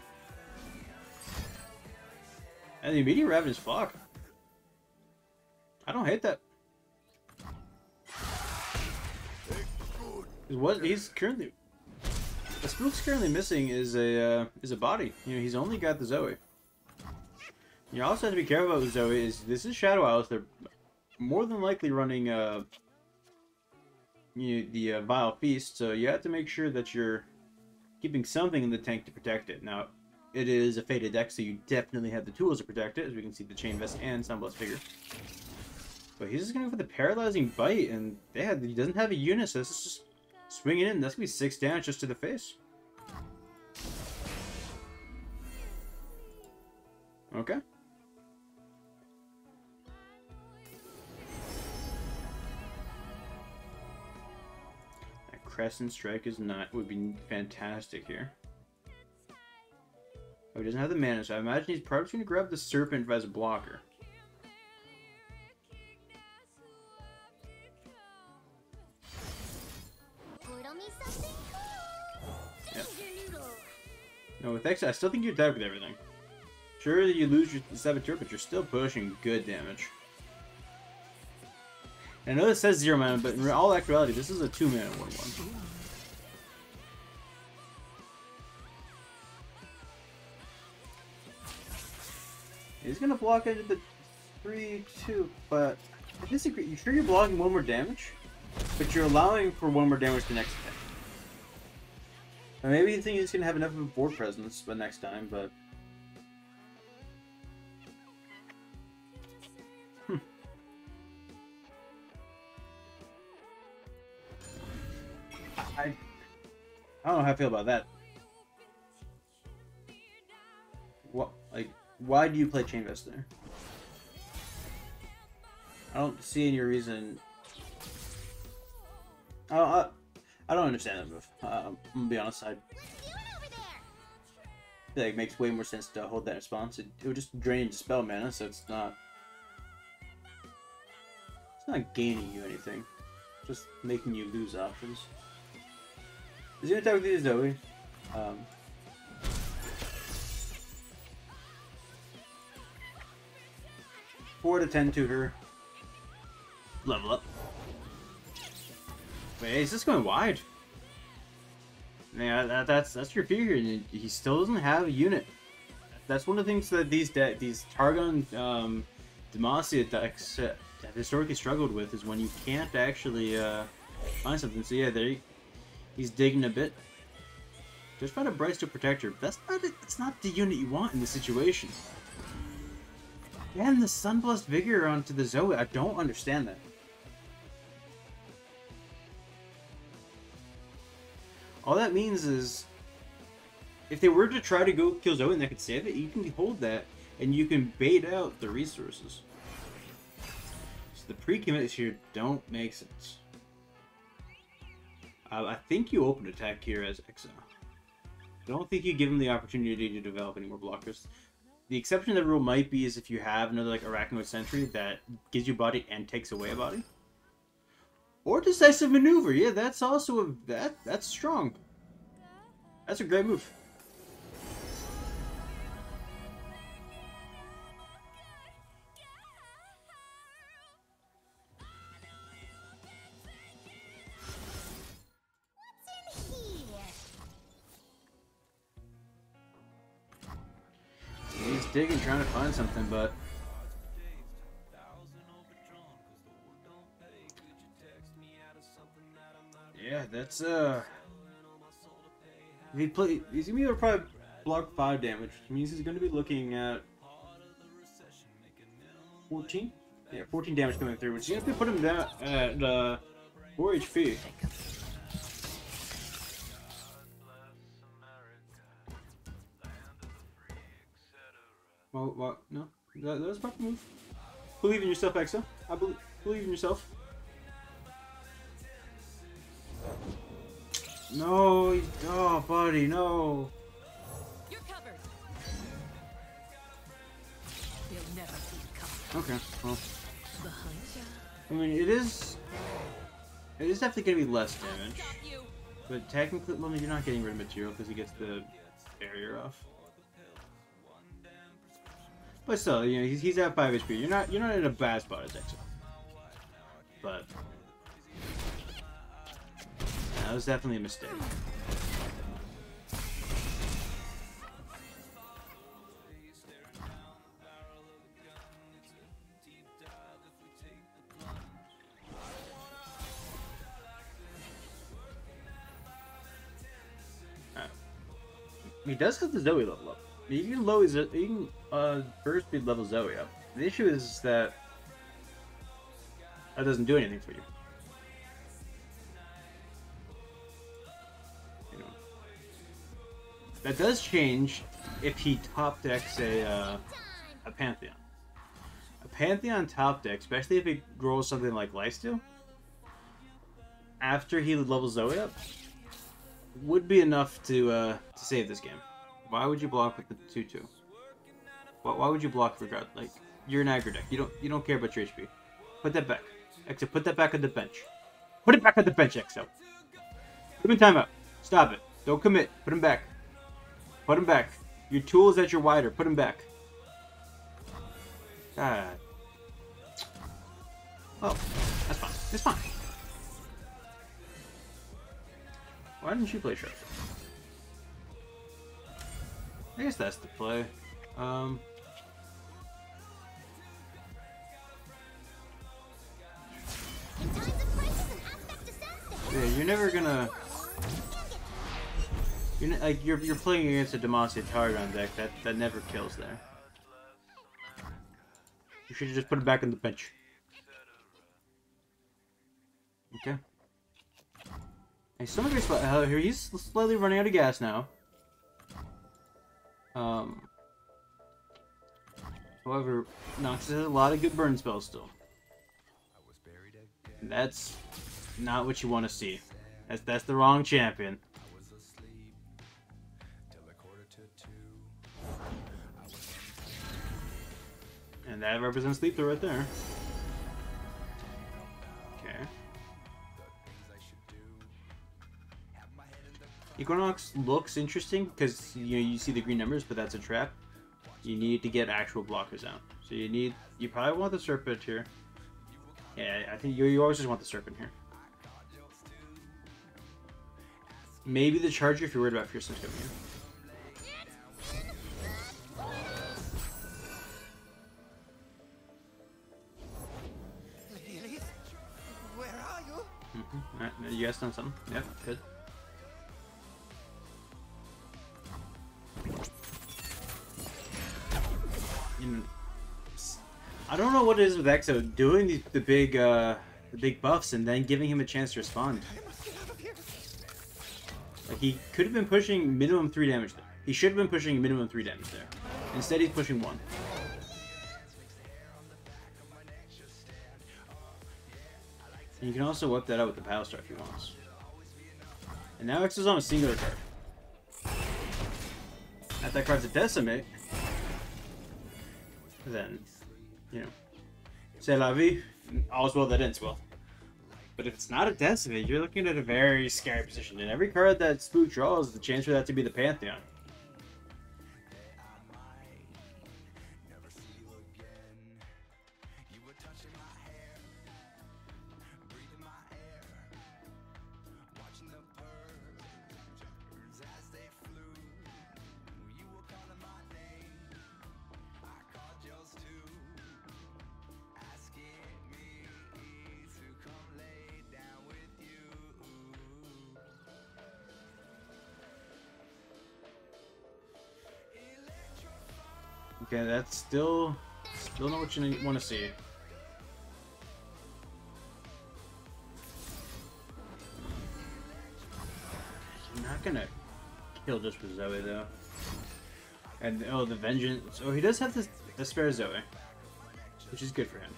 And the immediate Ravenous Flock. I don't hate that. What he's currently, the Spook's currently missing is a body. You know, he's only got the Zoe. You also have to be careful about with Zoe. This is Shadow Isles. They're more than likely running the Vile Feast, so you have to make sure that you're keeping something in the tank to protect it. Now, it is a faded deck, so you definitely have the tools to protect it, as we can see the Chain Vest and Sunblast figure. But he's just going to go for the Paralyzing Bite, and he doesn't have a unit, so this is just swinging in. That's going to be 6 damage just to the face. Okay. That Crescent Strike would be fantastic here. Oh, he doesn't have the mana, so I imagine he's probably going to grab the Serpent as a blocker. Yep. No, with X, I still think you're dead with everything. Sure, you lose your Saboteur, but you're still pushing good damage. And I know it says 0 mana, but in all actuality, this is a 2 mana 1/1. He's gonna block into the 3/2, but I disagree. You sure you're blocking 1 more damage? But you're allowing for 1 more damage the next attack. Or maybe you think he's gonna have enough of a board presence by next time, but I don't know how I feel about that. What, like, why do you play Chain Vest there? I don't see any reason. I don't understand that move. I'm gonna be honest. I feel like it makes way more sense to hold that response. It would just drain your spell mana, so it's not gaining you anything. Just making you lose options. He's gonna attack with these Zoe. 4 to 10 to her. Level up. Wait, is this going wide? Yeah, that's your fear here. He still doesn't have a unit. That's one of the things that these Targon Demacia decks have historically struggled with, is when you can't actually find something. So yeah, he's digging a bit. Just find a Bryce to protect her. That's not it. That's not the unit you want in this situation. And the Sunblast Vigor onto the Zoe. I don't understand that. All that means is, if they were to try to go kill Zoe and they could save it, you can hold that, and you can bait out the resources. So the pre-commits here don't make sense. I think you open attack here as Exo. I don't think you give him the opportunity to develop any more blockers. The exception to the rule might be is if you have another like Arachnoid Sentry that gives you body and takes away a body. Or Decisive Maneuver, yeah, that's also that's strong. That's a great move. He's digging, trying to find something, but yeah, that's he's gonna be able to probably block 5 damage, which means he's gonna be looking at 14? Yeah, 14 damage coming through, which is gonna put him down at 4 HP. Well, what? No, that was a proper move. Believe in yourself, Exo. I believe in yourself. No, oh, buddy, no. You're covered. They'll never see you come. Okay, well, Behind ya. I mean, it is definitely gonna be less damage, but technically, well, you're not getting rid of material because he gets the barrier off. But still, you know, he's at 5 HP. You're not in a bad spot as Exo. But That was definitely a mistake. He does have the Zoe level up. You can burst speed level Zoe up. The issue is that doesn't do anything for you. You know. That does change if he top decks a Pantheon. A Pantheon top deck, especially if he rolls something like Lifesteal, after he levels Zoe up, would be enough to save this game. Why would you block with the 2/2? Why would you block regard? Like, you're an aggro deck. You don't care about your HP. Put that back. Exo, put that back on the bench. Put it back on the bench, Exo. Put him in timeout. Stop it. Don't commit. Put him back. Put him back. Your tool is at your wider. Put him back. God. Oh, that's fine. It's fine. Why didn't you play Sharp? I guess that's the play. Yeah, you're never gonna. You're playing against a Demacia Targon deck that never kills there. You should have just put it back on the bench. Okay. Hey, some of here he's slightly running out of gas now. However, Noxus has a lot of good burn spells still. And that's not what you want to see. That's the wrong champion. And that represents Sleep Through right there. Okay. Equinox looks interesting because you see the green numbers, but that's a trap. You need to get actual blockers out. So you probably want the Serpent here. Yeah, I think you always just want the Serpent here. Maybe the Charger if you're worried about Fierceness coming in. Where are you? Alright, you guys done something? Yep, good. I don't know what it is with Exo doing the big buffs and then giving him a chance to respond. Like, he could have been pushing minimum 3 damage there. He should have been pushing minimum 3 damage there. Instead, he's pushing 1. And you can also whip that out with the Battle Star if he wants. And now Exo's on a singular card. If that card's a Decimate, then, c'est la vie, all's well that ends well. But if it's not a Decimate, you're looking at a very scary position. And every card that Spook draws, the chance for that to be the Pantheon. Okay, that's still not what you want to see. You're not gonna kill just for Zoe though. And oh, the Vengeance. Oh, he does have the spare Zoe, which is good for him.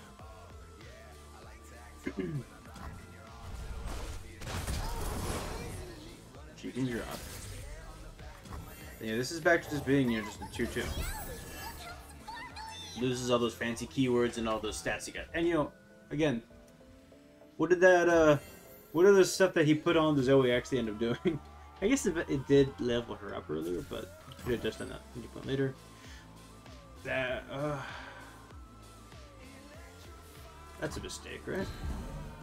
She can drop. Yeah, this is back to just being just a 2/2. Loses all those fancy keywords and all those stats he got. And again, what did the stuff that he put on the Zoe actually end up doing? I guess it did level her up earlier, but could have just done that 20 later. That's a mistake, right?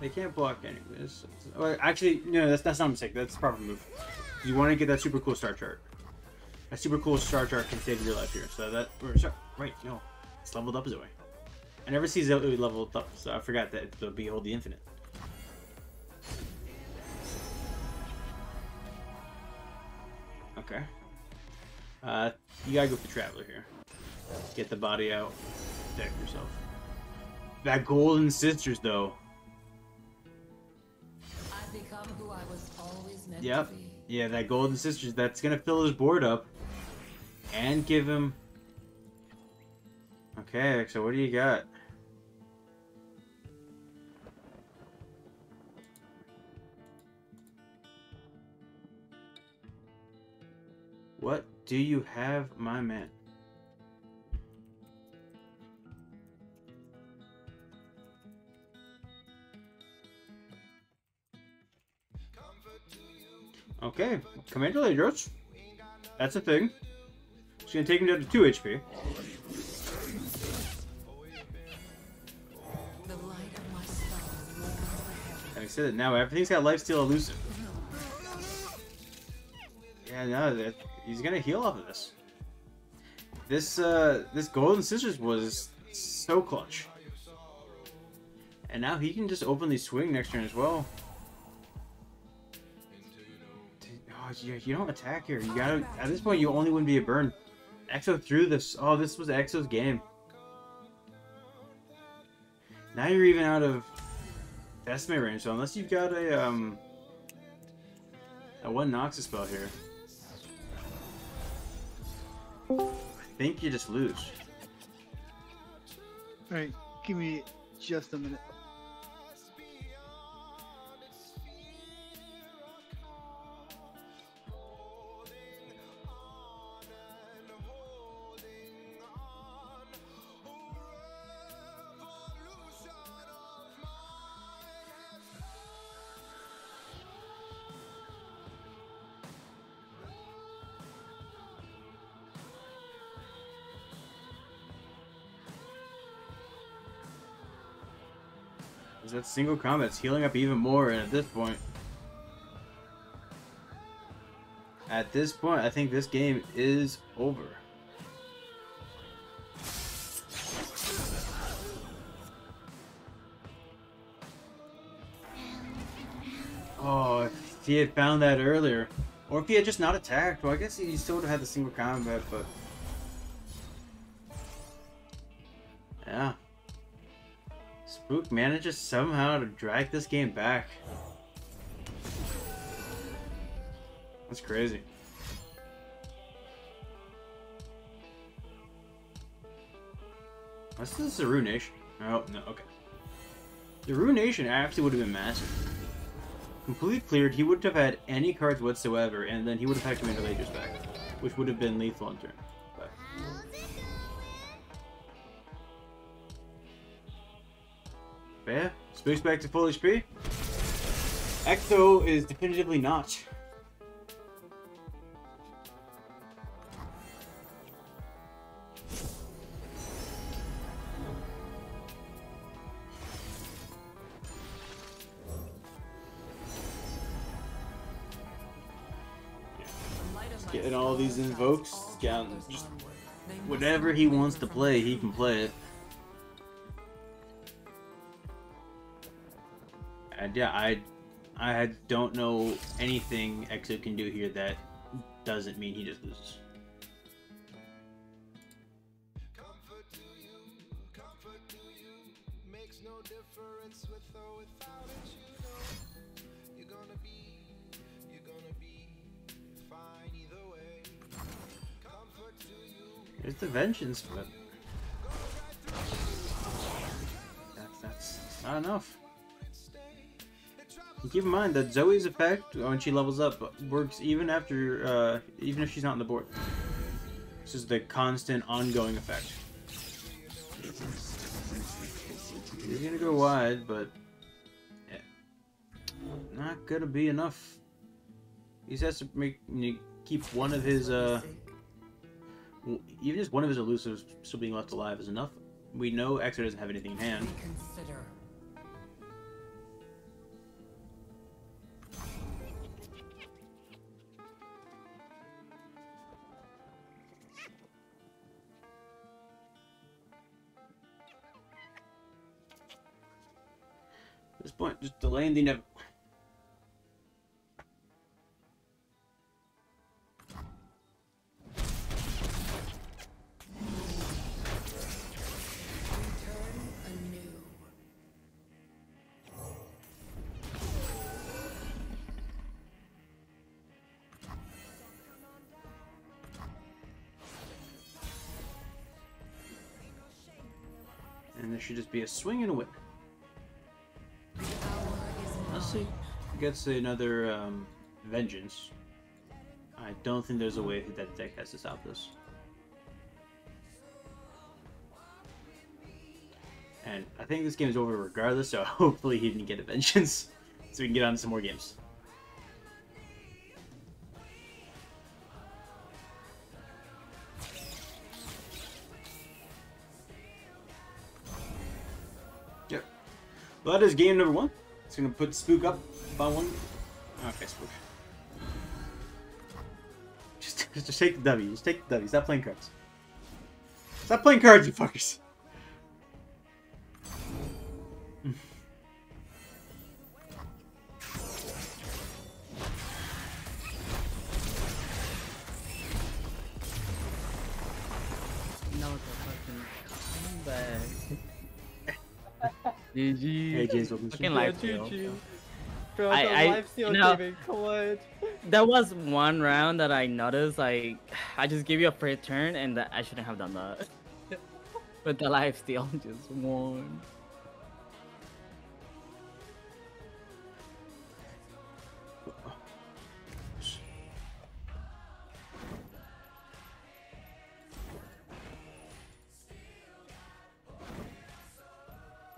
They can't block anyways. Well, actually, no, that's not a mistake. That's the proper move. You want to get that super cool star chart. A super cool star chart can save your life here. So that, right, no, it's leveled up Zoe. I never see Zoe leveled up, so I forgot that it'll Behold the Infinite. Okay. You gotta go for Traveler here. Get the body out. Protect yourself. That Golden Sisters, though. I've become who I was always meant Yep. to be. Yeah, that Golden Sisters, that's gonna fill his board up. And give him... Okay, so what do you got? What do you have, my man? Okay, Commander Ladros. That's a thing. She's gonna take him down to 2 HP. The light of my star warms the heavens. Having said that, now everything's got lifesteal elusive. Yeah, no, he's gonna heal off of this. This Golden Sisters was so clutch. And now he can just openly swing next turn as well. Oh, yeah, you don't attack here. You gotta. At this point, you only win via burn. Exo threw this. Oh, this was Exo's game. Now you're even out of estimate range. So unless you've got a one Noxus spell here, I think you just lose. Alright, give me just a minute. That single combat's healing up even more, and at this point, I think this game is over. Oh, if he had found that earlier, or if he had just not attacked, well, I guess he still would have had the single combat, but yeah. Spook manages somehow to drag this game back. That's crazy. What's this, the Ruination? Oh, no, okay. The Ruination actually would have been massive. Completely cleared, he wouldn't have had any cards whatsoever, and then he would have had Commander Ladros back, which would have been lethal on turn. But yeah, Spook's back to full HP. Exo is definitively not. Getting all these invokes, getting just whatever he wants to play, he can play it. And yeah, I don't know anything Exo can do here that doesn't mean he just loses. There's the Vengeance, but that's not enough. And keep in mind that Zoe's effect, when she levels up, works even after, even if she's not on the board. This is the constant, ongoing effect. He's gonna go wide, but yeah, not gonna be enough. He just has to keep one of his, even just one of his elusives still being left alive is enough. We know Exo doesn't have anything in hand. this point, just delaying the inevitable. And there should just be a swing and a win. Let's see. Gets another vengeance. I don't think there's a way that deck has to stop this. And I think this game is over regardless, so hopefully he didn't get a vengeance. So we can get on to some more games. Yep. Well, that is game number 1. It's going to put Spook up by 1. Okay, Spook. Just take the W. Just take the W. Stop playing cards. Stop playing cards, you fuckers. No, fucking back. GG. Hey, James, welcome to Fucking the live stream. steal. Bro, live steal you know, gaming, come on. There was one round that I noticed, like, I just gave you a free turn and I shouldn't have done that. But the life steal just won.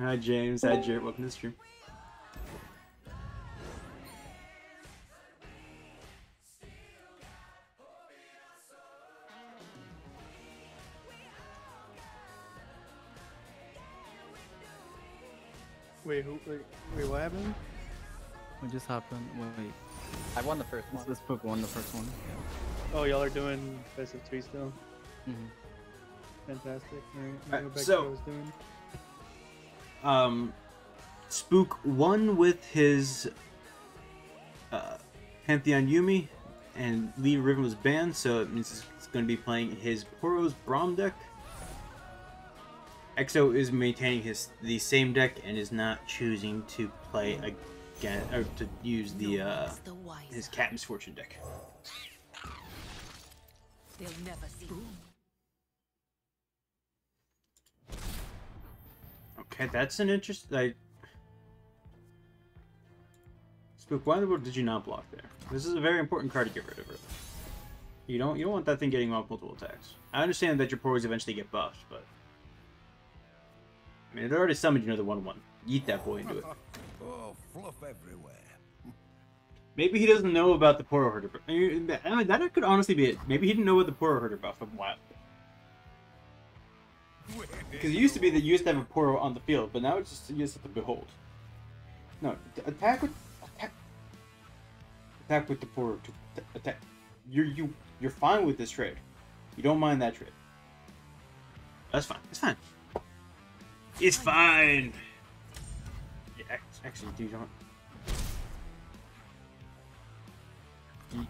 Hi, James. Hi, Jared. Welcome to the stream. Wait, what happened? What just happened? Wait. I won the first one. This book won the first one. Oh, y'all are doing best of 3 still? Yeah. Fantastic. Alright, Go back so- to what I was doing. Spook won with his Pantheon Yumi, and Lee Riven was banned, so it means it's going to be playing his Poros Braum deck. EXO is maintaining the same deck and is not choosing to play again or to use the his Cat Misfortune deck. They'll never see. Okay, that's an interesting. Spook, why in the world did you not block there? This is a very important card to get rid of. Really. You don't want that thing getting off multiple attacks. I understand that your Poros eventually get buffed, but I mean, it already summoned you another 1/1. Eat that boy into it. Oh, fluff everywhere. Maybe he doesn't know about the Poro Herder buff. I mean, that could honestly be it. Maybe he didn't know about the Poro Herder buff from a while. Because it used to be that you used to have a Poro on the field, but now it's just you just have to behold. No, attack with the Poro. Attack. You're fine with this trade. You don't mind that trade. That's fine. It's fine. It's fine. Yeah, actually, do you don't.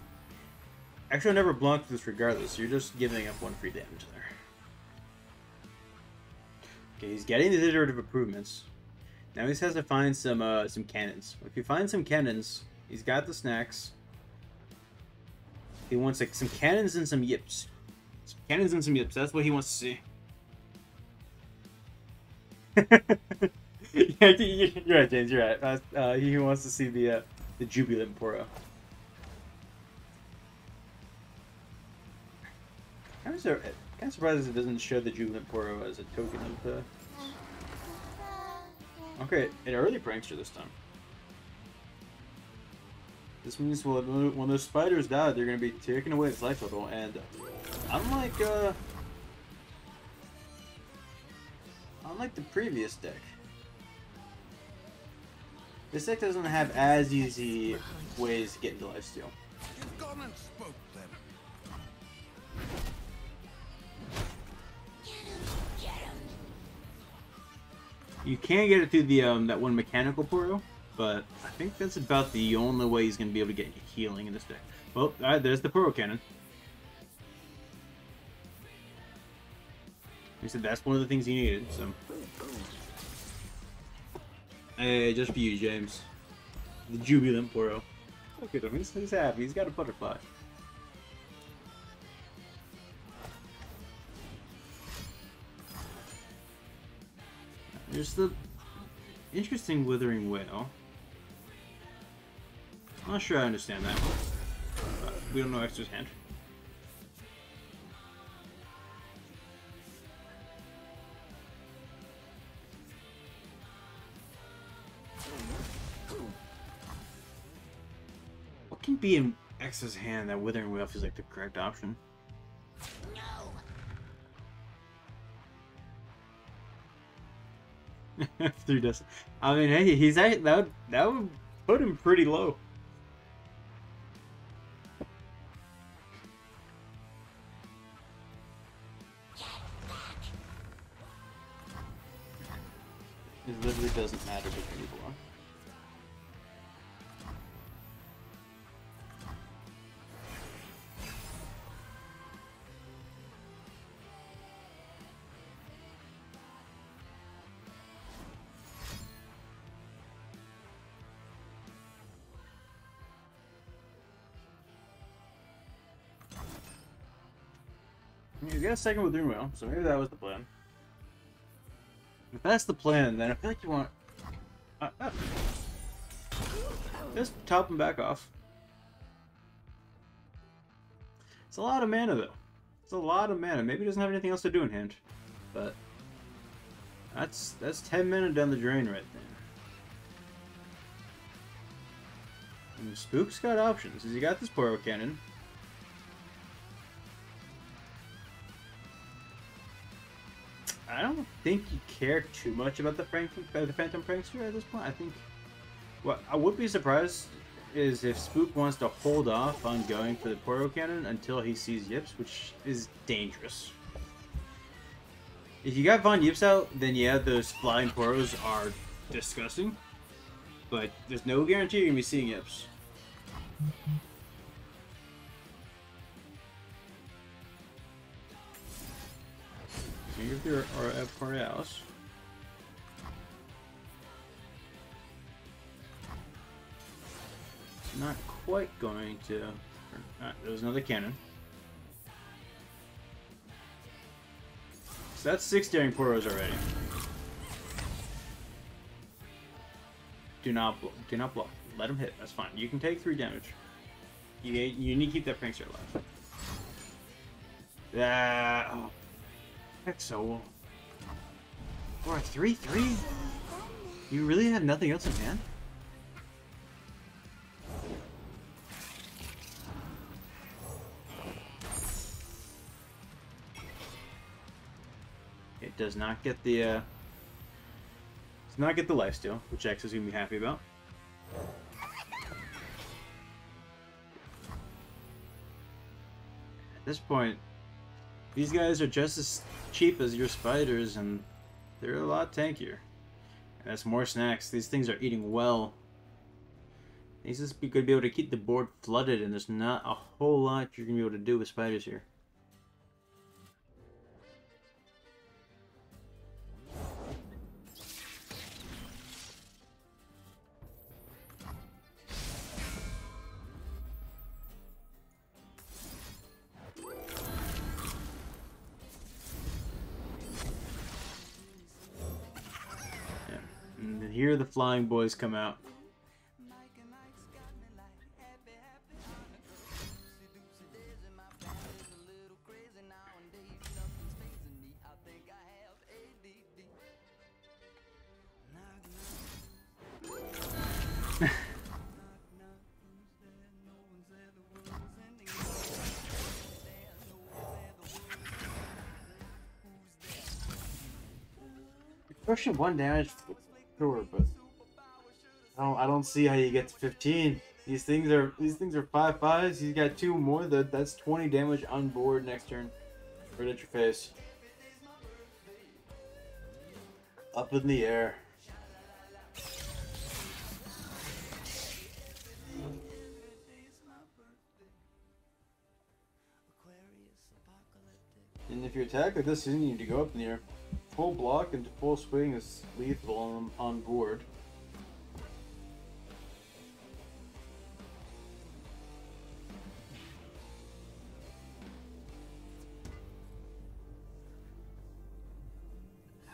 Actually, I never blocked this regardless. You're just giving up 1 free damage there. Okay, he's getting the iterative improvements. Now he has to find some cannons. If you find some cannons, he's got the snacks. He wants like some cannons and some yips. Some cannons and some yips. That's what he wants to see. Yeah, you're right, James. You're right. He wants to see the Jubilant Poro. I'm kind of surprised it doesn't show the Jubilant Poro as a token of the. Okay, an early prankster this time. This means when those spiders die, they're going to be taking away its life total, and unlike the previous deck, this deck doesn't have as easy ways to get into lifesteal. You've gone and spoke them. You can get it through the that one mechanical Poro, but I think that's about the only way he's going to be able to get healing in this deck. Well, alright, there's the Poro Cannon. He said that's one of the things he needed, so... Hey, just for you, James. The jubilant Poro. Look at him, he's happy, he's got a butterfly. There's the interesting Withering Whale. I'm not sure I understand that one. But we don't know Extra's hand. What can be in X's hand that Withering Whale feels like the correct option? No. 3 does. I mean, hey, he's that would put him pretty low. It literally doesn't matter which people are. You got a second with Withering Whale, so maybe that was the plan. If that's the plan, then I feel like you want... just top him back off. It's a lot of mana, though. It's a lot of mana. Maybe he doesn't have anything else to do in hand. But... That's 10 mana down the drain right there. And Spook's got options. He's got this Poro Cannon. I don't think you care too much about the Phantom Prankster at this point. I think what I would be surprised is if Spook wants to hold off on going for the Poro Cannon until he sees Yips, which is dangerous. If you got Von Yips out, then yeah, those flying Poros are disgusting. But there's no guarantee you're going to be seeing Yips. If there are Borealis. Not quite going to... there's another cannon. So that's 6 Daring Poros already. Do not block. Do not block. Let him hit. That's fine. You can take 3 damage. You need to keep that prankster alive. Oh. So, for a 3/3, you really have nothing else in hand? It does not get the does not get the lifesteal, which X is gonna be happy about. At this point, these guys are just as cheap as your spiders, and they're a lot tankier. And that's more snacks. These things are eating well. These is going to be able to keep the board flooded, and there's not a whole lot you're going to be able to do with spiders here. And here the flying boys come out. Pushing 1 damage. Sure, but I don't see how you get to 15. These things are 5/5s. He's got 2 more. That's 20 damage on board next turn. Right at your face. Up in the air. And if you attack like this, you need to go up in the air. Full block into full swing is lethal on board.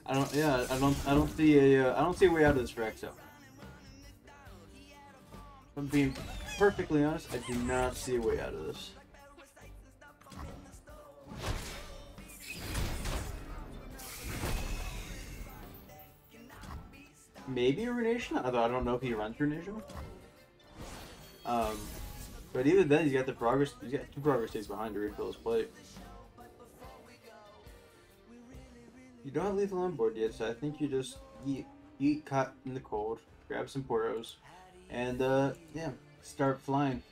I don't see a way out of this for Exo. If I'm being perfectly honest, I do not see a way out of this. Maybe a Ruination, although I don't know if he runs Ruination. But even then, he's got 2 progress states behind to refill his plate. You don't have lethal on board yet, so I think you just eat caught in the cold, grab some Poros, and yeah, start flying.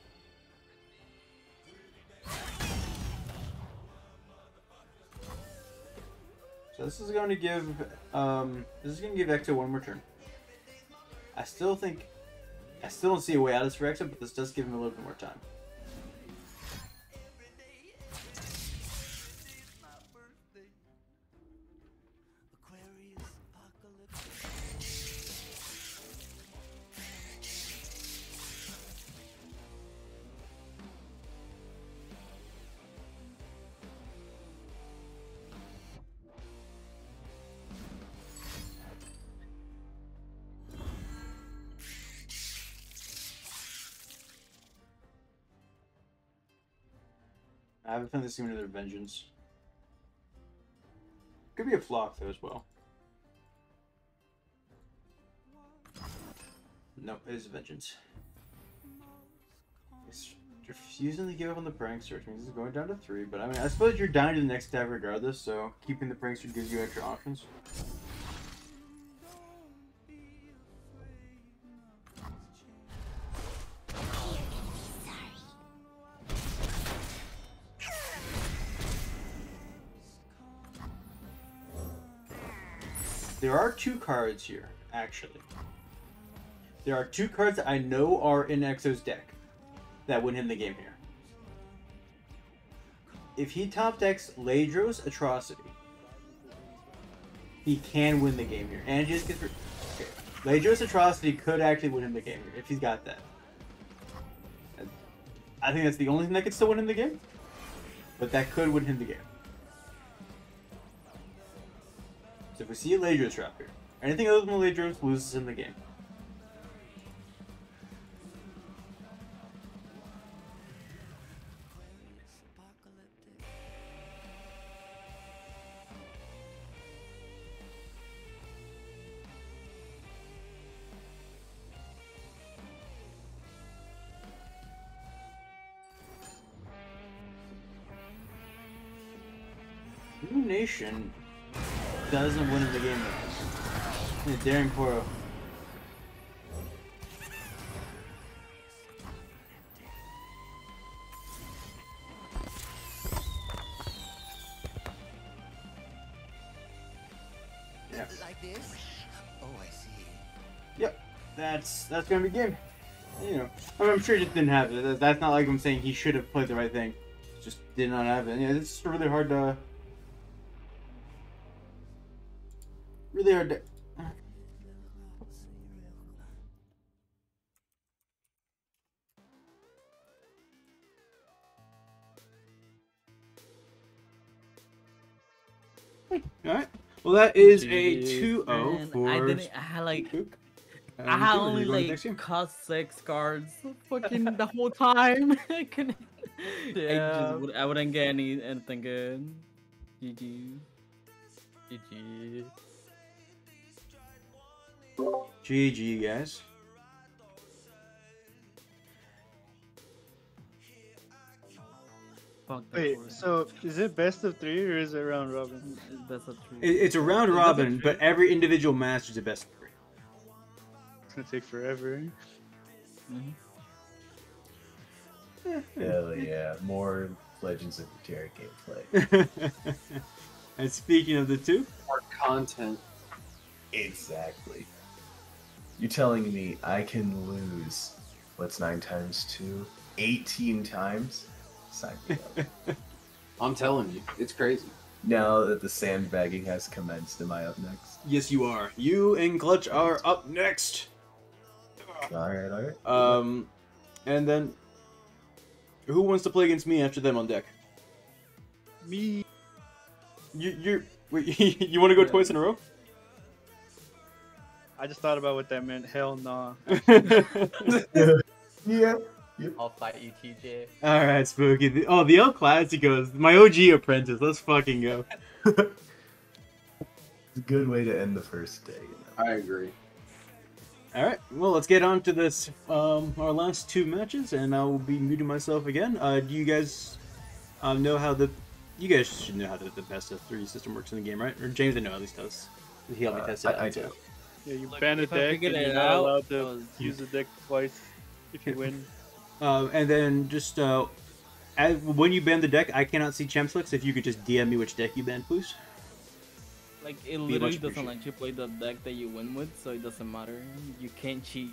So this is going to give Exo one more turn. I still don't see a way out of this for Exo, but this does give him a little bit more time. I have a feeling this is going to be another Vengeance. Could be a Flock, though, as well. No, it is a Vengeance. It's refusing to give up on the Prankster, which means it's going down to 3, but I mean, I suppose you're down to the next tab regardless, so keeping the Prankster gives you extra options. There are 2 cards here, actually. There are 2 cards that I know are in Exo's deck that win him the game here. If he top decks Ladros Atrocity, he can win the game here. And just gets... Okay. Ladros Atrocity could actually win him the game here, if he's got that. I think that's the only thing that could still win him the game. But that could win him the game. So if we see a Ladros trap here, anything other than the Ladros loses in the game. Ruination doesn't win in the game though. Yeah, Daring Poro. Yeah. Like this? Oh, I see. Yep. That's gonna be game. You know, I mean, I'm sure he just didn't have it. That's not like I'm saying he should have played the right thing. Just did not have it. Yeah, it's just really hard to. Really hard to. Alright. Well, that is a 2-0 for. I had only like cost 6 cards fucking the whole time. I couldn't. Yeah. I wouldn't get anything good. GG. GG. GG, guys. Wait, so is it best of 3 or is it round robin? Best of 3. It's a round robin, but every individual match is a best of 3. It's gonna take forever. Hell yeah, more Legends of Terra gameplay. And speaking of the 2, More content. Exactly. You're telling me I can lose, what's 9 times 2? 18 times? Sign me up. I'm telling you, it's crazy. Now that the sandbagging has commenced, am I up next? Yes, you are. You and Clutch are up next. Alright. And then who wants to play against me after them on deck? Me. Wait, you want to go twice in a row? I just thought about what that meant. Hell nah. Yeah. I'll fight you, TJ. All right, Spooky. The El Clasico, my OG apprentice. Let's fucking go. It's a good way to end the first day. You know? I agree. All right, well, let's get on to this. Our last 2 matches, and I will be muting myself again. Do you guys know how the? You guys should know how the best of 3 system works in the game, right? Or James, I know at least does. He helped me test it out. I do. Yeah, you Look, ban a if I deck and figured you're it not out, allowed that to was- use the deck twice if you win. And then just when you ban the deck, I cannot see champ selects. If you could just DM me which deck you banned, please. Like, it much literally doesn't appreciated. let you play the deck that you win with, so it doesn't matter. You can't cheat.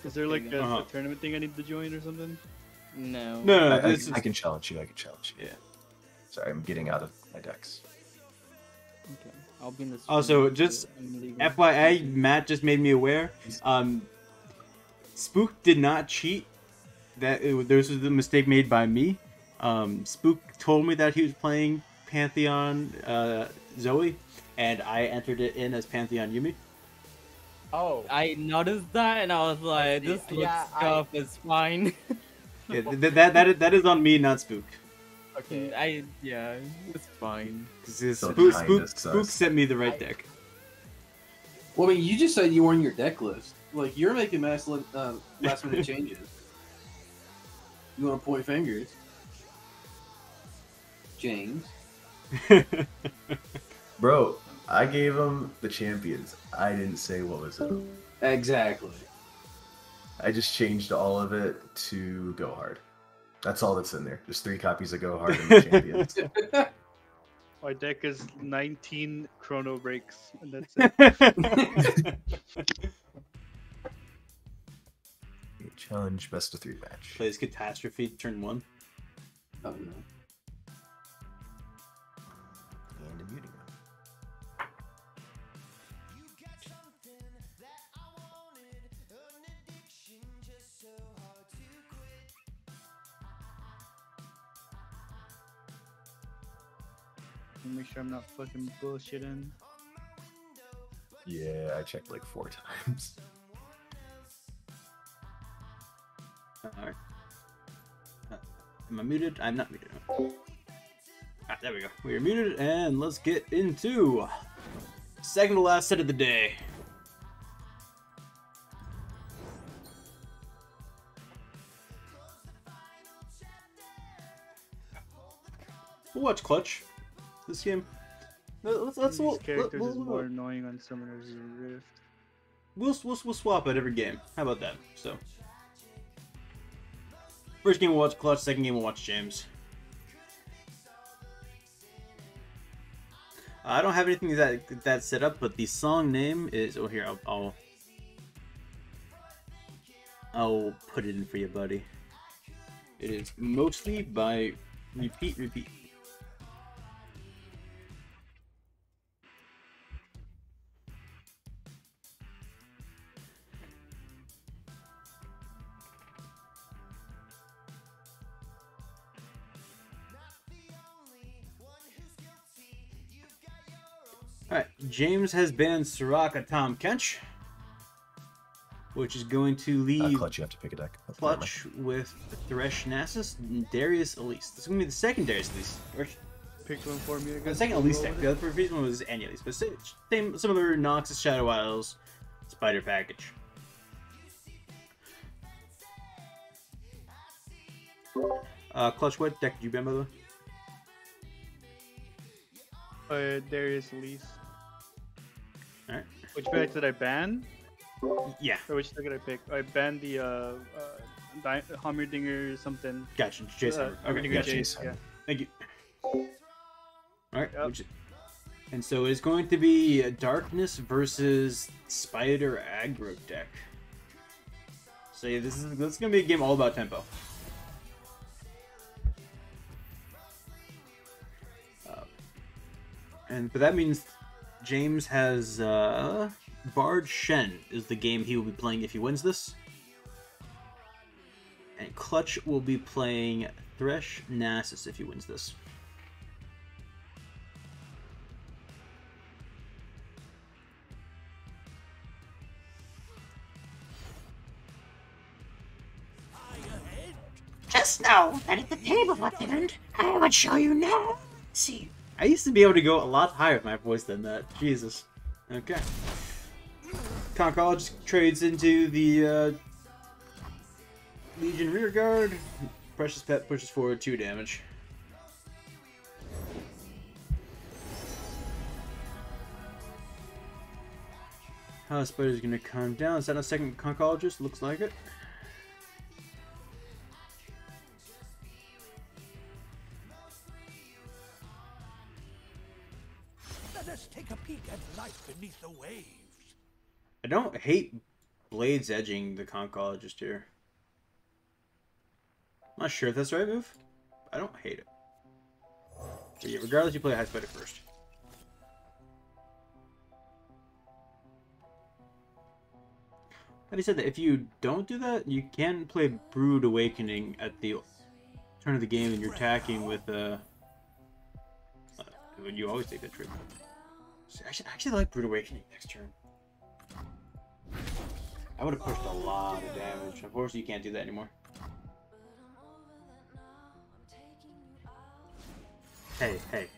Is there like a, Uh-huh. a tournament thing I need to join or something? No. No, I this is can challenge you. yeah. Sorry, I'm getting out of my decks. Okay. I'll be in this. Also, just FYI, Matt just made me aware. Spook did not cheat. This was the mistake made by me. Spook told me that he was playing Pantheon Zoe, and I entered it in as Pantheon Yumi. Oh. I noticed that, and I was like, "This looks Yeah, tough. It's fine." Yeah, that is on me, not Spook. Okay. Yeah, it's fine. Spook sent me the right deck. Well, I mean, you just said you were on your deck list. Like, you're making last minute changes. You want to point fingers? James. Bro, I gave him the champions. I didn't say what was it. Exactly. I just changed all of it to Go Hard. That's all that's in there. Just 3 copies of Go Hard and the champions. My deck is 19 chrono breaks, and that's it. Challenge best of 3 match. Plays Catastrophe turn 1. Oh, no. And a muting. Make sure I'm not fucking bullshitting. Yeah, I checked like 4 times. Alright. Am I muted? I'm not muted. There we go. We are muted, and let's get into second to last set of the day. We'll watch Clutch. This game. Let's These characters is more annoying on Summoners Rift. We'll swap at every game. How about that? So, first game we'll watch Clutch. Second game we'll watch James. I don't have anything that's set up, but the song name is. Oh, here I'll put it in for you, buddy. It is Mostly by Repeat. Alright, James has banned Soraka Tom Kench, which is going to leave Clutch, you have to pick a deck. Clutch with Thresh Nasus and Darius Elise. This is going to be the second Darius Elise. Pick one for me. The second Elise deck. The other previous one was Anya Elise. But same similar Noxus, Shadow Isles, Spider package. Clutch, what deck did you ban, by the way? Darius Elise. Alright. Which deck did I ban? Yeah. Or which deck did I pick? I banned the Hummerdinger something. Gotcha. Jason. Okay, Hummerdinger gotcha. Jace, yeah. Thank you. Alright. Yep. And so it's going to be Darkness versus Spider Aggro deck. So yeah, this is going to be a game all about tempo. But that means James has Bard Shen is the game he will be playing if he wins this. And Clutch will be playing Thresh Nasus if he wins this. Just know that at the table at the end, I would show you now. See. I used to be able to go a lot higher with my voice than that. Jesus. Okay. Concologist trades into the Legion Rearguard. Precious Pet pushes forward 2 damage. Spider's gonna come down. Is that a second Concologist? Looks like it. Let us take a peek at life beneath the waves. I don't hate Blades edging the Concologist here. I'm not sure if that's the right move. I don't hate it. But yeah, regardless, you play High Spider first. Like I said, that if you don't do that, you can play Brood Awakening at the turn of the game, and you're attacking with you always take that trade. So I actually like Brood Awakening next turn. I would have pushed a lot of damage. Unfortunately, you can't do that anymore. Hey.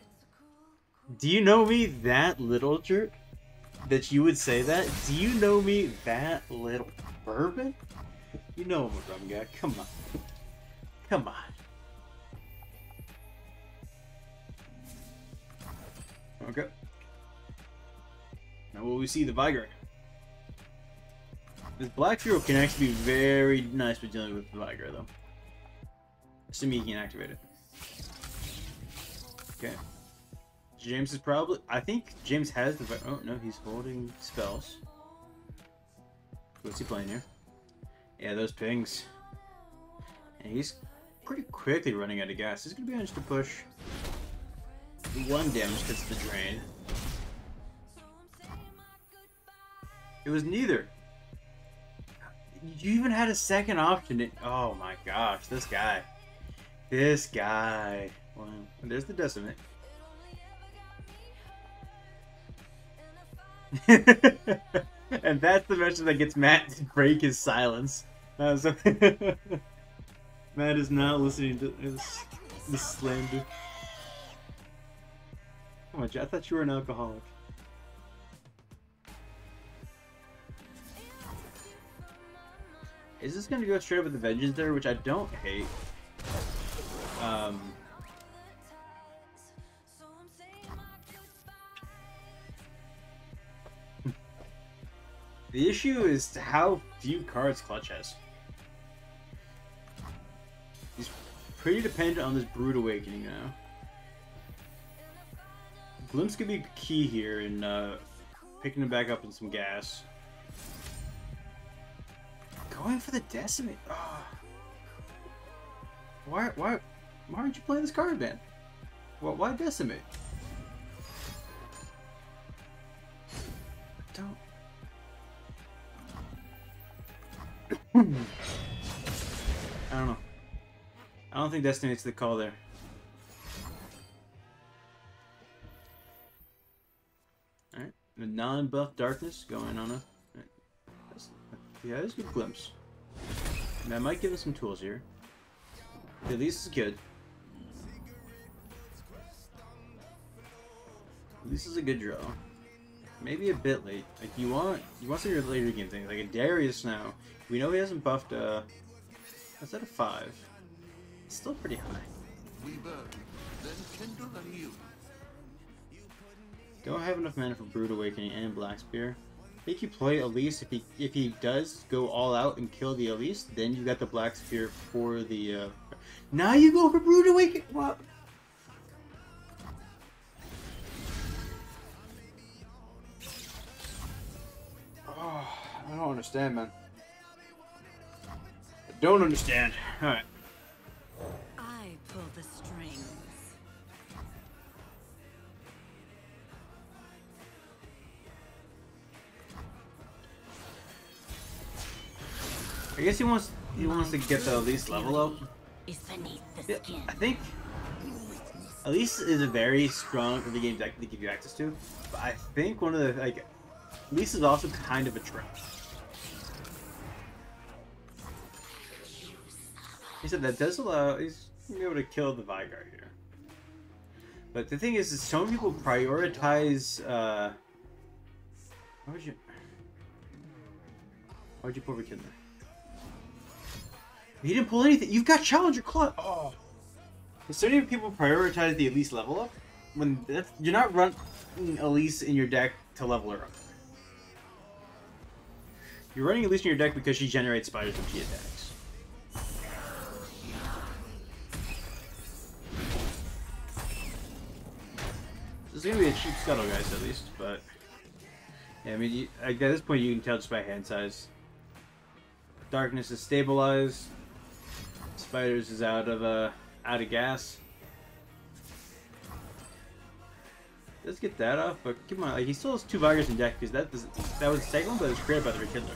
Do you know me that little, jerk? That you would say that? Do you know me that little? Bourbon? You know I'm a rum guy. Come on. Come on. Okay. Now will we see the Vigor? This Black Hero can actually be very nice with dealing with the Vigor, though. Assuming you can activate it. Okay. James is probably... I think James has the... Oh, no, he's holding spells. What's he playing here? Yeah, those pings. And he's pretty quickly running out of gas. He's going to be managed to push 1 damage because of the drain. It was neither. You even had a second option. Oh my gosh, this guy. This guy. Wow. And there's the Decimate. And that's the message that gets Matt to break his silence. Matt is not listening to this slander. Come on, I thought you were an alcoholic. Is this gonna go straight up with the Vengeance there, which I don't hate? The issue is how few cards Clutch has. He's pretty dependent on this Brood Awakening now. Glimpse could be key here in picking him back up in some gas. Going for the Decimate. Oh. Why aren't you playing this card, man? Well, why Decimate? Don't. I don't know. I don't think Decimate's the call there. Alright. The non-buff Darkness going on a... Yeah, that's a good glimpse. That might give us some tools here. At least it's good. This is a good draw. Maybe a bit late. Like you want some of your later game things. Like a Darius now. We know he hasn't buffed that's at a 5. It's still pretty high. We burn, then kindle anew. Don't have enough mana for Brood Awakening and Black Spear. I think you play Elise if he does go all out and kill the Elise, then you got the Black Spear for the now you go for Brood Awakening. What? understand, man. I don't understand. Alright. I pull the strings. I guess he wants to get the Elise level up. Is beneath the skin. I think Elise is a very strong early game deck to give you access to. But I think one of the Elise is also kind of a trap. He said that does allow he's gonna be able to kill the Vigard here. But the thing is so many people prioritize why'd you pull over Kindler? He didn't pull anything. You've got Challenger Club. Oh. So many people prioritize the Elise level up when you're not running Elise in your deck to level her up. You're running Elise in your deck because she generates spiders when she attacks. This is gonna be a cheap scuttle, guys, at least. But yeah, I mean, at this point, you can tell just by hand size. Darkness is stabilized. Spiders is out of gas. Let's get that off, but come on, he still has 2 Vigors in deck because that was the second one, but it was created by the Rekindler.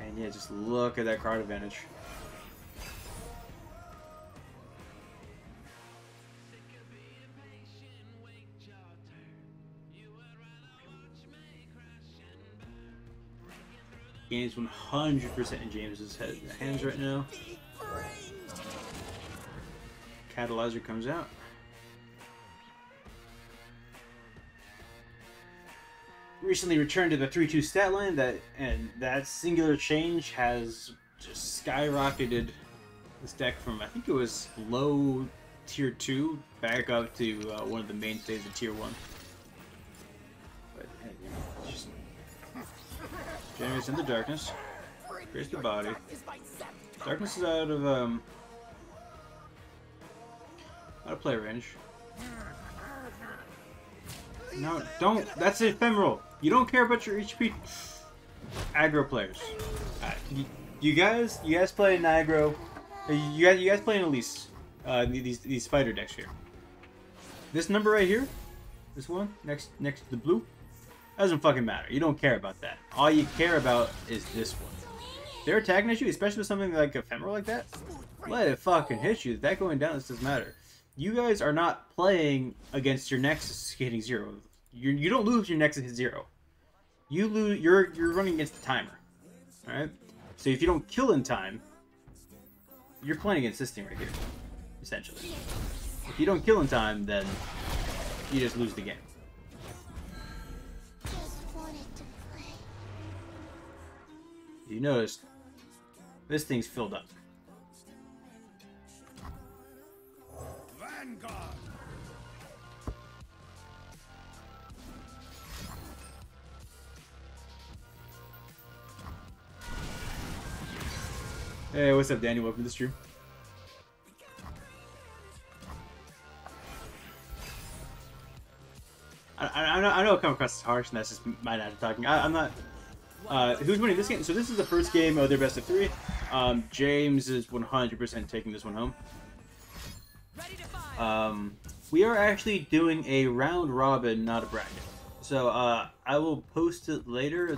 And yeah, just look at that card advantage. Game's 100% in James's hands right now. Catalyzer comes out. Recently returned to the 3/2 stat line, and that singular change has just skyrocketed this deck from, I think it was low tier 2 back up to one of the mainstays of tier 1. But just generates in the darkness. Creates the body. Darkness is out of play range. No, don't. That's ephemeral. You don't care about your HP. Aggro players. You guys play an aggro. You guys play an Elise. These fighter decks here. This number right here, this one next to the blue, doesn't fucking matter. You don't care about that. All you care about is this one. They're attacking at you, especially with something like ephemeral like that. Let it fucking hit you. That going down, this doesn't matter. You guys are not playing against your Nexus hitting 0. You don't lose your Nexus hit 0. You lose. You're running against the timer. All right. So if you don't kill in time, you're playing against this thing right here, essentially. If you don't kill in time, then you just lose the game. You notice this thing's filled up. Vanguard. Hey, what's up, Danny? Welcome to the stream. I know it comes across as harsh, and that's just my dad talking. I'm not. Who's winning this game? So this is the first game of their best of 3. James is 100% taking this one home. We are actually doing a round robin, not a bracket. So I will post it later.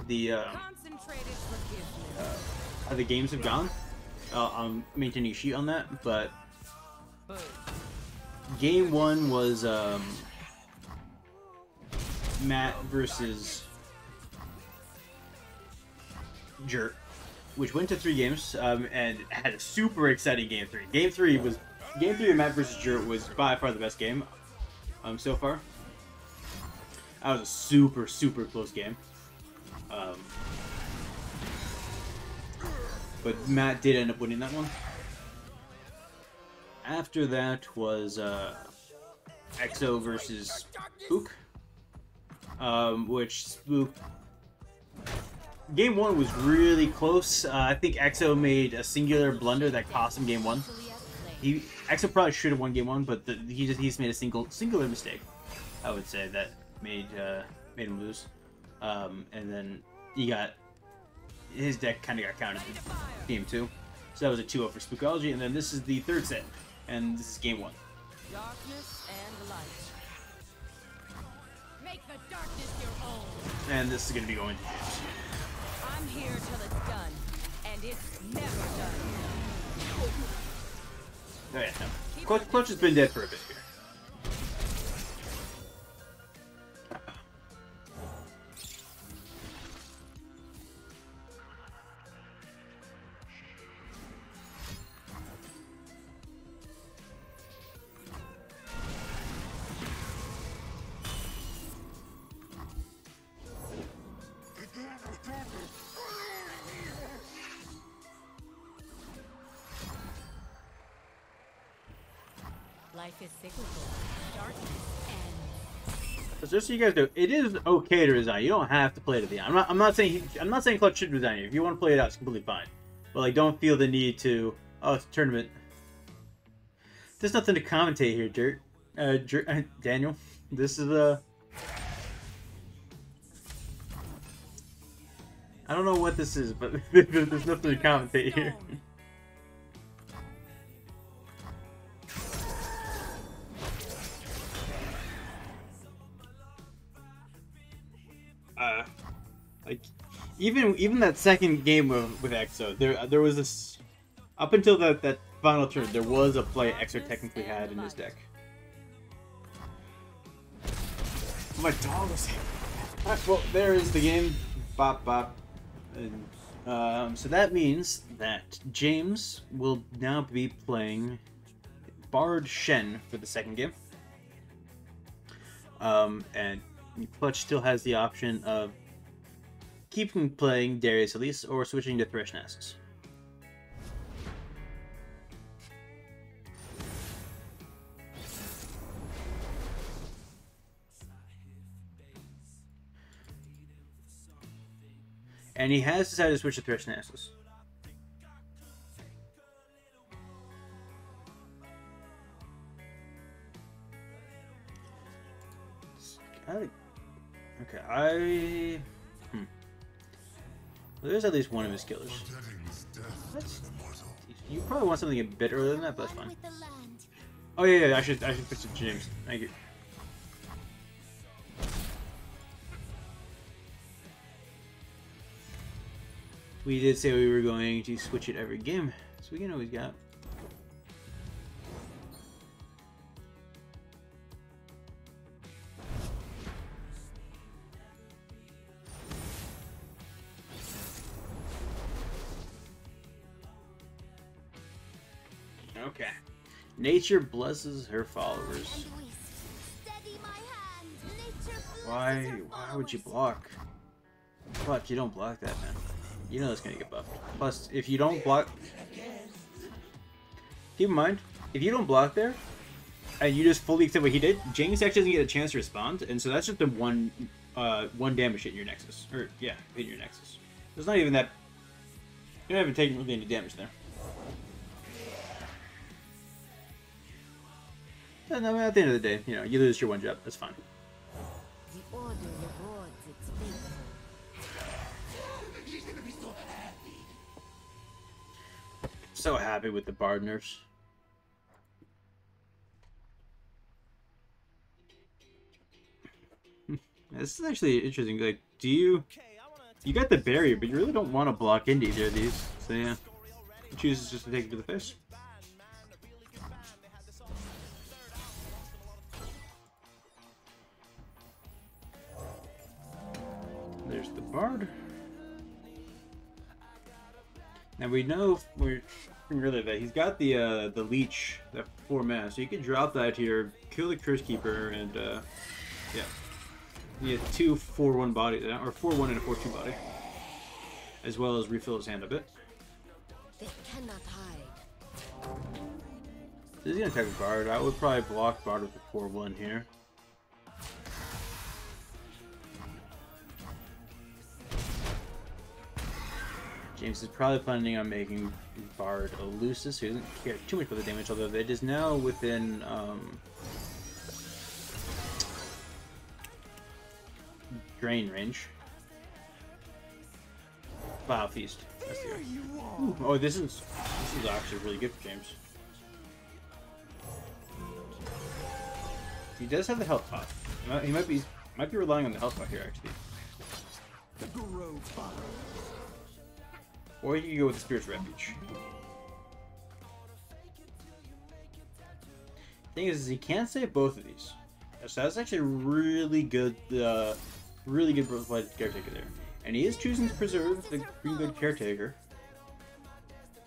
How the games have gone. I'm maintaining a sheet on that, but game 1 was Matt versus Jert, which went to 3 games and had a super exciting game 3. Game 3 of Matt versus Jert was by far the best game so far. That was a super close game. But Matt did end up winning that one. After that was EXO versus Spook, which Spook... Game 1 was really close. I think EXO made a singular blunder that cost him game 1. EXO probably should have won game 1, but he just made a singular mistake. I would say that made him lose. And then he got his deck kind of got counted in game 2. So that was a 2-0 for Spookology, and then this is the third set, and this is game 1. Darkness and light. Make the darkness your own. And this is going to be going to James. I'm here till it's done, and it's never done. Oh yeah, no. Clutch has been dead for a bit here. Life is cyclical. Darkness ends. So just so you guys know, it is okay to resign. You don't have to play to the end. I'm not saying Clutch should resign you. If you want to play it out, it's completely fine. But like, don't feel the need to. Oh, it's a tournament. There's nothing to commentate here, Daniel. This is I don't know what this is, but there's nothing to commentate here. Like, even that second game with Exo, there was this, up until that final turn, there was a play Exo technically had in his deck. My dog was here. Alright, well, there is the game. Bop bop. And, so that means that James will now be playing Bard Shen for the second game. And Clutch still has the option of keeping playing Darius Elise or switching to Thresh Nasus. And he has decided to switch to Thresh Nasus. Okay, well, there's at least one of his killers. You probably want something a bit earlier than that, but that's fine. Oh yeah, I should fix it to James. Thank you. We did say we were going to switch it every game, so we can always get. Okay. Nature blesses her followers. Why would you block? But you don't block that, man. You know that's gonna get buffed. Plus, if you don't block, keep in mind, if you don't block there, and you just fully accept what he did, James actually doesn't get a chance to respond, and so that's just the one damage hit in your Nexus, or yeah, hit your Nexus. It's not even that. You're not even taking really any damage there. And I mean, at the end of the day, you know, you lose your one job. That's fine. The order rewards its faithful. So happy with the Bard nerfs. This is actually interesting. Like, you got the barrier, but you really don't want to block into either of these. So yeah, he chooses just to take it to the face. There's the Bard. Now we know we're really that he's got the leech, that 4 mana, so you can drop that here, kill the Curse Keeper, and yeah, you get 2 4/1 bodies, or 4/1 and a 4/2 body, as well as refill his hand a bit. They cannot hide. This is gonna attack with Bard. I would probably block Bard with the 4/1 here. James is probably planning on making Bard elusive, so he doesn't care too much about the damage, although it is now within drain range. Wow, feast. That's the Ooh, oh, this is actually really good for James. He does have the health buff. He might be relying on the health buff here actually. Or you can go with the Spirit's Refuge. Thing is he can't save both of these. So that's actually really good blood caretaker there. And he is choosing to preserve the green blood caretaker.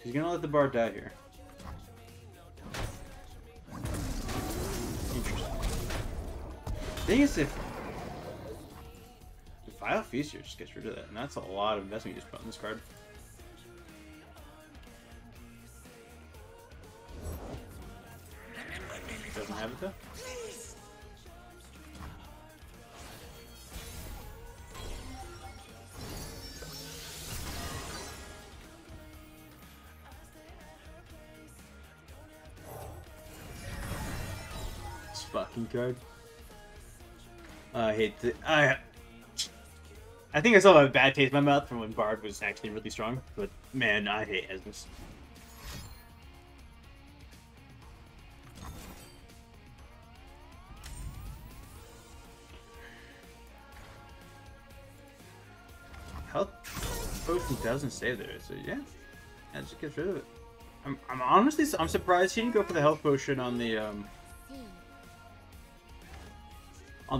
He's gonna let the bard die here. Interesting. Thing is, if Vile Feast here just gets rid of that, and that's a lot of investment you just put on this card. Doesn't have it though. This fucking card. I hate the. I think I still have a bad taste in my mouth from when Bard was actually really strong, but man, I hate Esmus. Health potion doesn't save there, so yeah, just gets rid of it. I'm honestly surprised he didn't go for the health potion on the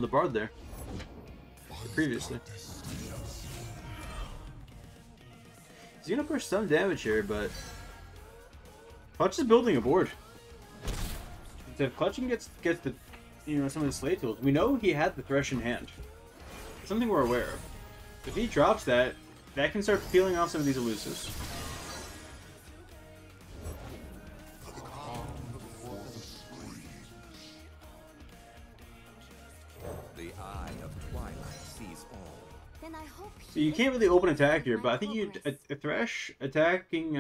bard there previously. He's gonna push some damage here, but Clutch is building a board. If Clutching gets the some of the slay tools, we know he had the Thresh in hand. It's something we're aware of. If he drops that, that can start peeling off some of these elusives. The eye of twilight sees all. Then I hope So you can't really open attack here, but I think you a Thresh attacking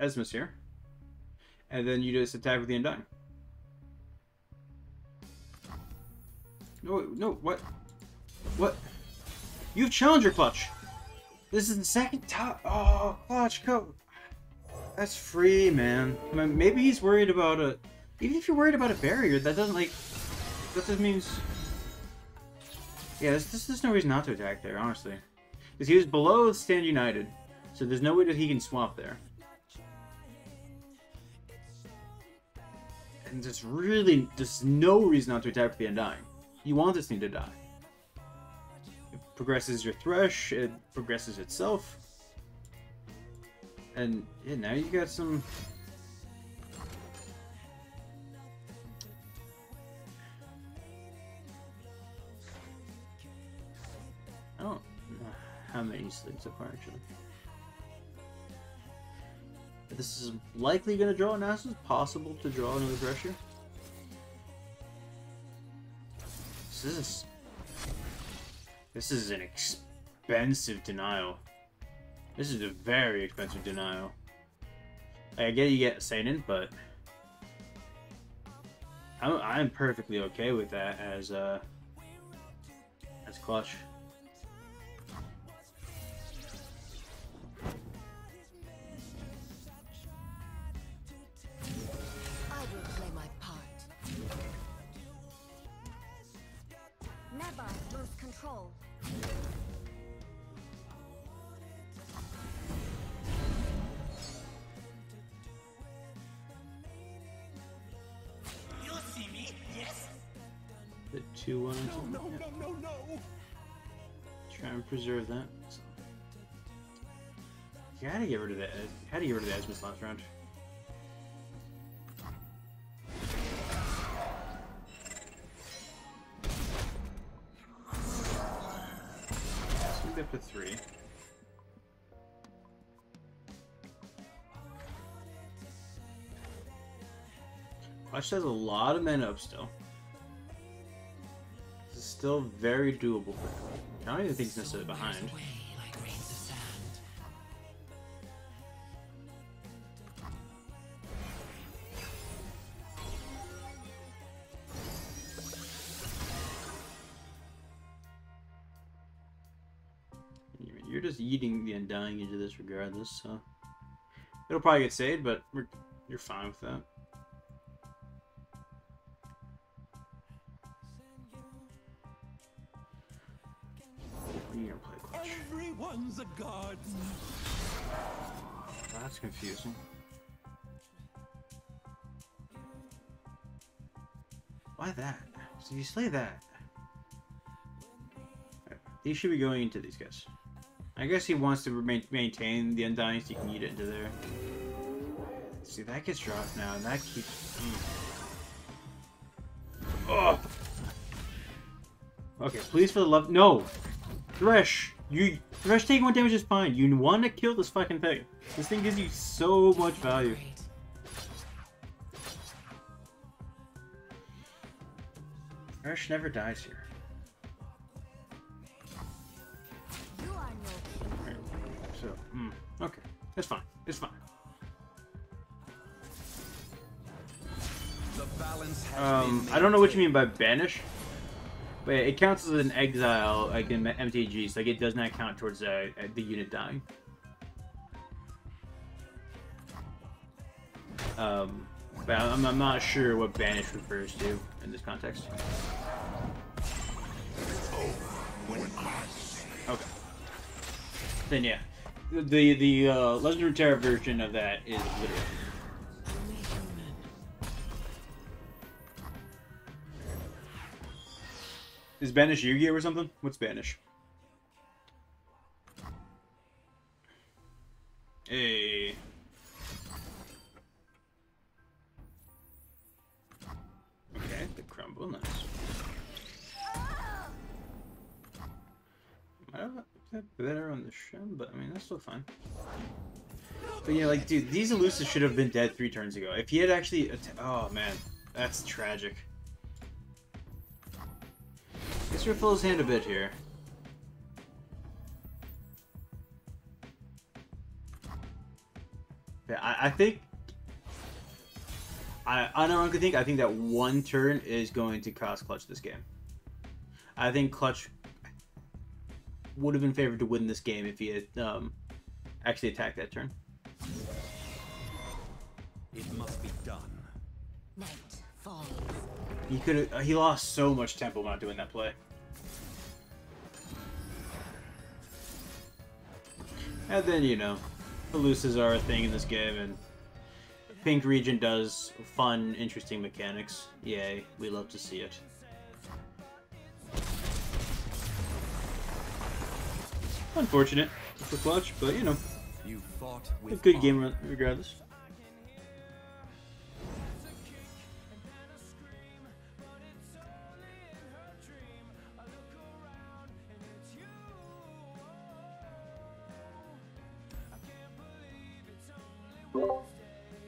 Esmus here, and then you just attack with the Undying. No, what? What? You've challenged your Clutch. This is the second top. Oh, Clutch, go. That's free, man. I mean, maybe he's worried about a. Even if you're worried about a barrier, that doesn't like. That just means. Yeah, there's no reason not to attack there, honestly. Because he was below Stand United, so there's no way that he can swap there. And there's no reason not to attack with the Undying. You want this thing to die. It progresses your Thresh, it progresses itself. And yeah, now you got some... I don't know how many sleeps so far, actually. But this is likely going to draw, now it's possible to draw another Thresh here. This is an expensive denial. This is a very expensive denial. I get you get Satan, but I'm perfectly okay with that as Clutch. I will play my part. Never lose control. You'll see me, yes? The 2-1. No. Try and preserve that. So. You gotta get rid of that. How do you get rid of the Esmus last round? Up to 3. Clutch has a lot of mana up still. This is still very doable for him. I don't even think he's necessarily behind. just eating the Undying into this regardless, so it'll probably get saved, but you're fine with that. You're gonna play Clutch. Everyone's a garden. That's confusing. Why that? So you slay that. He should be going into these guys. I guess he wants to maintain the Undying so you can eat it into there. See, that gets dropped now, and that keeps... Oh! Okay, please for the love... No! Thresh! Thresh taking 1 damage is fine. You want to kill this fucking thing. This thing gives you so much value. Thresh never dies here. Right. So, okay. It's fine. It's fine. I don't know what you mean by banish, but it counts as an exile like in MTG, so like it does not count towards the unit dying. But I'm not sure what banish refers to in this context. Okay. Then yeah, the Legend of Terra version of that is literally. Is Banish Yu-Gi-Oh or something? What's Banish? Hey. Okay, the crumble, nice. Might have that better on the Shem, but I mean that's still fine. But yeah, like dude, these elusives should have been dead 3 turns ago. If he had actually, oh man, that's tragic. Let's refill his hand a bit here. Yeah, I think I unironically think that 1 turn is going to cost Clutch this game. I think Clutch would have been favored to win this game if he had actually attacked that turn. It must be done. Night falls. He lost so much tempo not doing that play. And then, you know, elusives are a thing in this game, and Pink Region does fun, interesting mechanics. Yay, we love to see it. Unfortunate for Clutch, but you know, You fought a with good game regardless.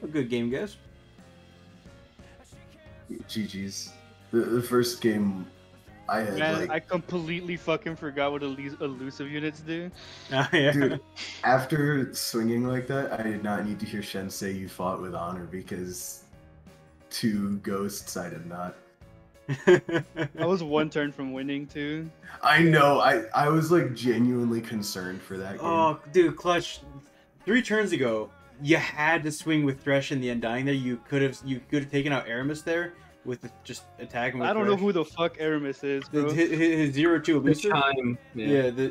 A good game, guys. GG's. The first game I had, Man, like... I completely fucking forgot what elusive units do. Yeah. Dude, after swinging like that, I did not need to hear Shen say you fought with honor, because 2 ghosts I did not. I was 1 turn from winning too. I know, I was like genuinely concerned for that game. Oh, dude, Clutch. 3 turns ago, you had to swing with Thresh and the Undying there. You could have taken out Aramis there with just attacking with I don't Thresh. know who the fuck Aramis is, bro. His 0-2 elusive. Yeah,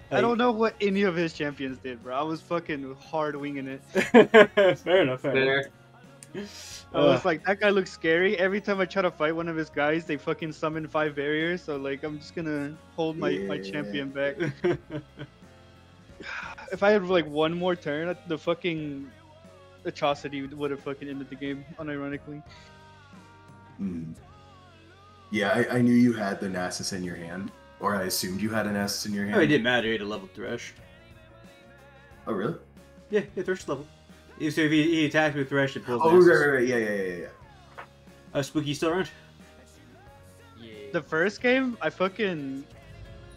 I don't know what any of his champions did, bro. I was fucking hard winging it. Fair enough. Fair enough. I was like, that guy looks scary. Every time I try to fight one of his guys, they fucking summon 5 barriers. So like, I'm just gonna hold my champion back. If I had like 1 more turn, the fucking atrocity would have fucking ended the game, unironically. Yeah, I knew you had the Nasus in your hand, or I assumed you had a Nasus in your hand. Oh, it didn't matter. He had a level Thresh. Oh, really? Yeah, Thresh level. So if he attacked with Thresh, it pulls. Oh, right, yeah. Spooky still around? The first game, I fucking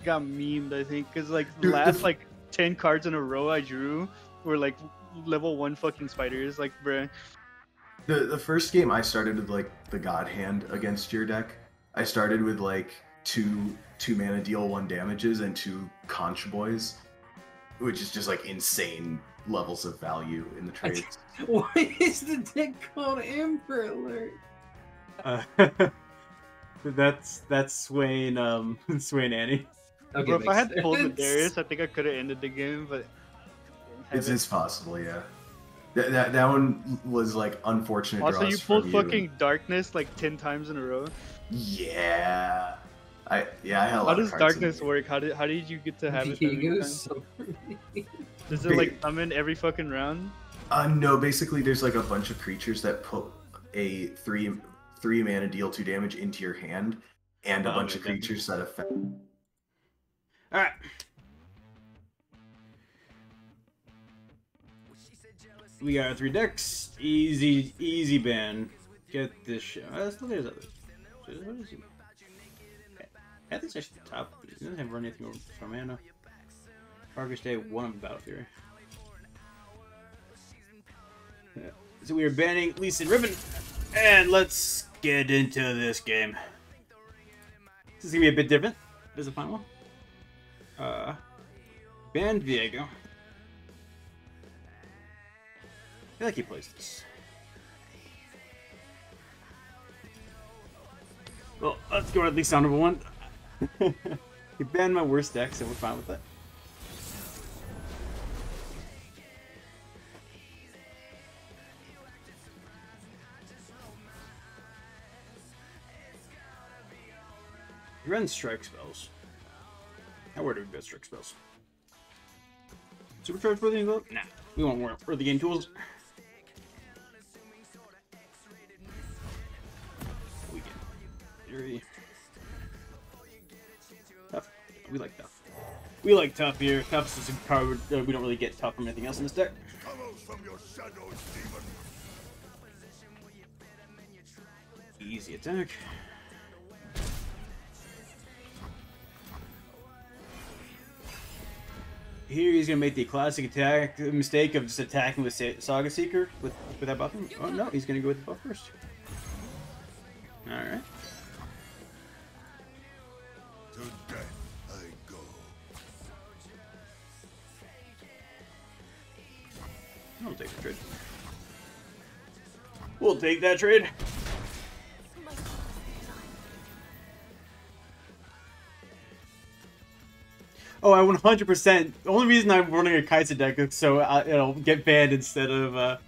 got memed, I think, because like Dude, last like 10 cards in a row I drew were like level 1 fucking spiders, like bruh. The first game I started with like the God Hand against your deck. I started with like two mana deal 1 damages and 2 Conch Boys. which is just like insane levels of value in the trades. Why is the deck called Amber Alert? That's Swain Swain Annie. Okay, Bro, if I makes had pulled sense. Darius, I think I could have ended the game, but It's possible, yeah. That one was like unfortunate. also draws you pulled from fucking Darkness like 10 times in a row. Yeah. I had a How lot does of cards in Darkness there. work? How did you get to have it? that many Diego's times? so Does it like summon every fucking round? No, basically there's like a bunch of creatures that put a three mana deal 2 damage into your hand, and a bunch of creatures that affect. Alright. We got our 3 decks. Easy ban. Get this shit. Let's look at his others. What is he? I think it's actually the top. He doesn't have run anything over from mana. Progress Day, 1 of the Battle Fury. Yeah. So we are banning Lisa and Ribbon. And let's get into this game. This is gonna be a bit different. There's a final one. Ban Diego. I feel like he plays this. Well, let's go at least on number 1. He banned my worst deck, so we're fine with that. He runs strike spells. How where do we go strike spells? Supercharge worthy vote? Nah, we want more early game tools. We get Fury. Tough. We like tough. We like tough here. Tough is a card we don't really get tough from anything else in this deck. Easy attack. Here he's gonna make the classic attack mistake of just attacking with Saga Seeker without buffing. Oh no, he's gonna go with the buff first. All right. To death I go. I'll take the trade. We'll take that trade. Oh, I 100%. The only reason I'm running a Kaisa deck is so it'll get banned instead of.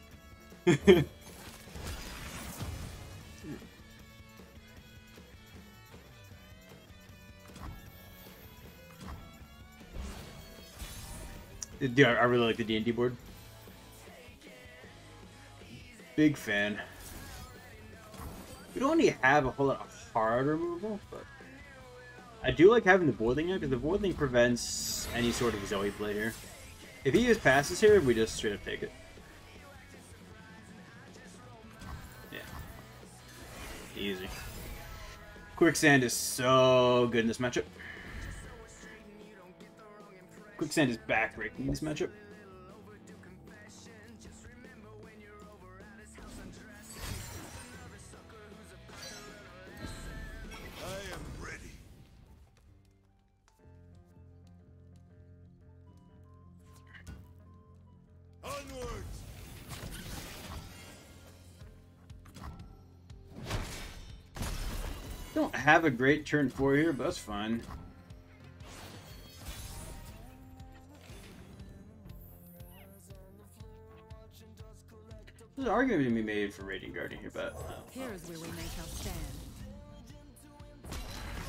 Dude, I really like the D&D board. Big fan. We don't really have a whole lot of hard removal, but I do like having the Voidling here because the Voidling prevents any sort of Zoe play here. If he just passes here, we just straight up take it. Yeah. Easy. Quicksand is so good in this matchup. Quicksand is backbreaking in this matchup. Don't have a great turn 4 here, but that's fine. There's an argument to be made for Radiant Guardian here, but Here is where we make our stand.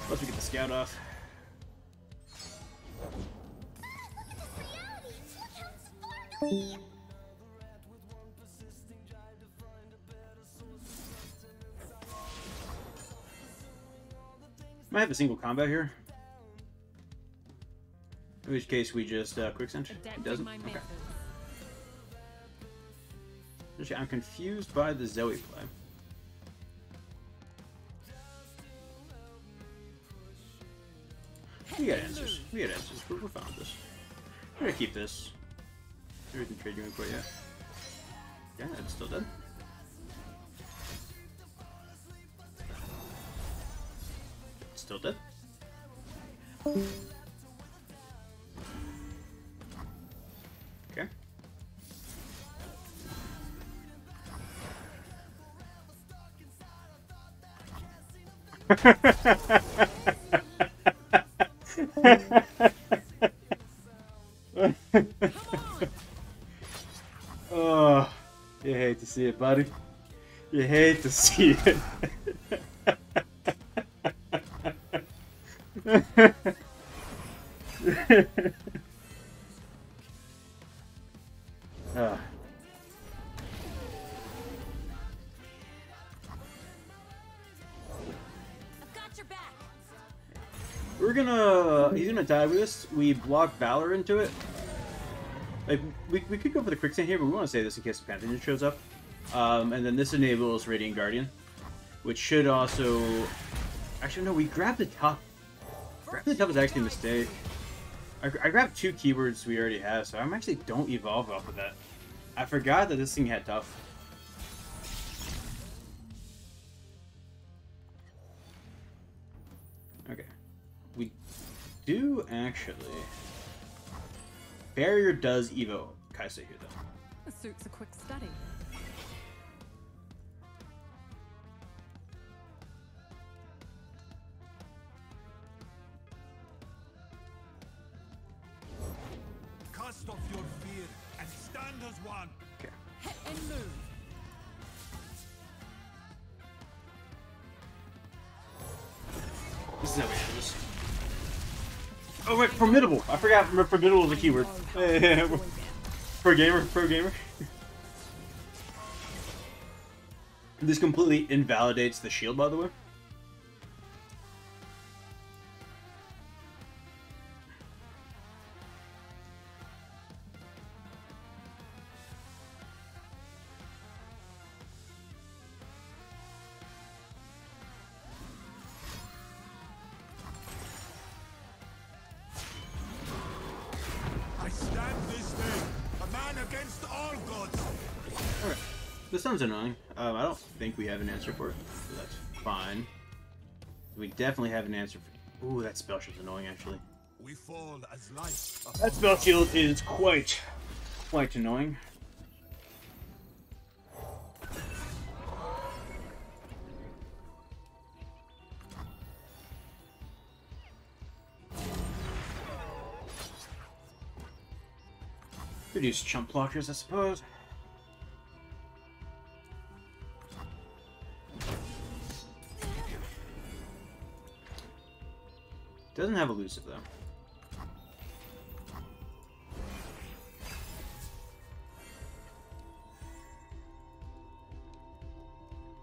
once we get the scout off. Might have a single combat here. In which case we just quicksand. It doesn't? Okay. Actually, I'm confused by the Zoe play. We got answers. We got answers. We're fine with this. We're gonna keep this. Maybe we can trade you in for it yet. Yeah, it's still dead. Still dead. Oh, you hate to see it, buddy. You hate to see it. He's gonna die with this. We block Valor into it. Like, we could go for the quicksand here, but we want to say this in case the Panther Ninja shows up. And then this enables Radiant Guardian, which should also... Actually, no, we grabbed the top. Grabbing the top is actually a mistake. I grabbed 2 keywords we already have, so I'm actually don't evolve off of that. I forgot that this thing had tough. Okay. We do actually... Barrier does evo Kai'Sa here, though. The suit's a quick study. Cast off your fear and stand as one. Okay. Hit and move. This is how we do this. Oh wait, formidable! I forgot formidable was a keyword. Pro gamer, pro gamer. This completely invalidates the shield, by the way. This sounds annoying. I don't think we have an answer for it. So that's fine. We definitely have an answer for... Ooh, that spell shield's annoying, actually. We fall as light. That spell shield is quite annoying. Could use chump blockers, I suppose. Doesn't have elusive though.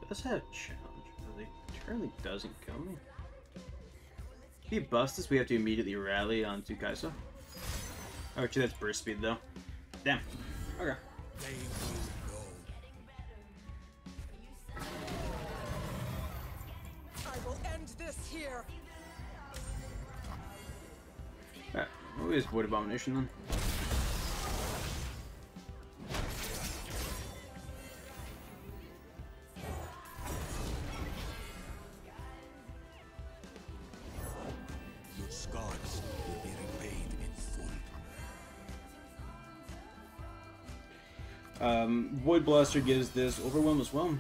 Does have challenge, really. Turley doesn't kill me. If he busts us, we have to immediately rally onto Kai'Sa. Oh, actually, that's burst speed though. Damn. Okay. I will end this here. Alright, what is Void Abomination then? Your scars will be repaid in full. Void Blaster gives this Overwhelm as well.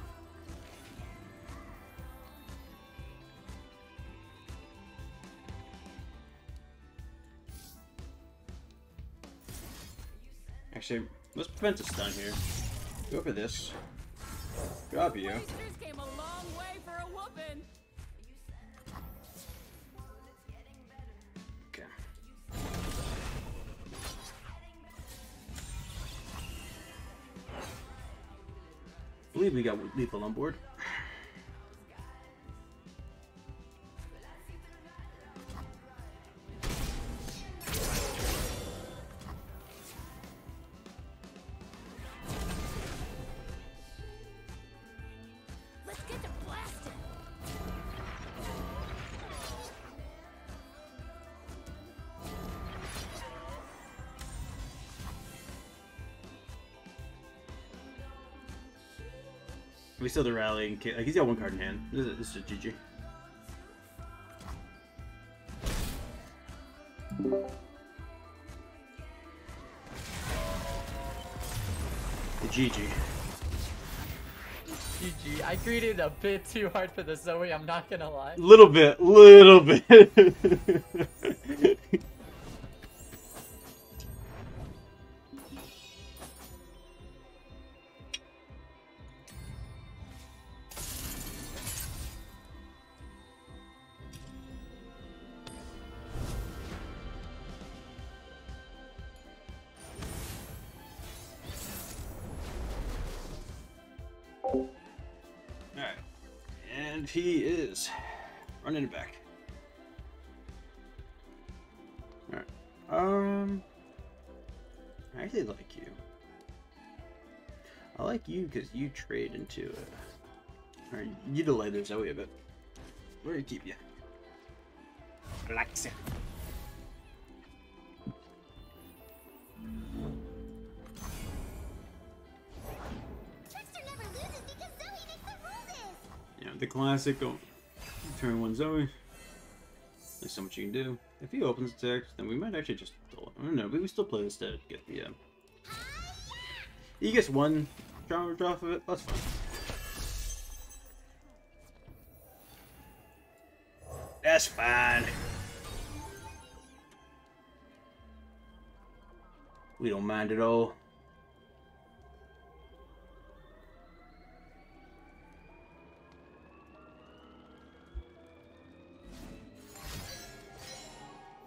Actually, let's prevent a stun here. Go for this. Drop you. Came a long way for a whooping. Okay. I believe we got lethal on board. We still have to rally in case, like, he's got 1 card in hand. This is GG. The GG. GG. I greeted a bit too hard for the Zoe, I'm not gonna lie. Little bit, little bit. Alright. And he is running it back. Alright. I actually like you. I like you because you trade into it. Or you delay the Zoe a bit. Where do you keep you? Relax it. Yeah, the classic turn one Zoe. There's so much you can do. If he opens attack, then we might actually just I don't know, but we still play this to get the he gets one charge off of it, that's fine. That's fine. We don't mind at all.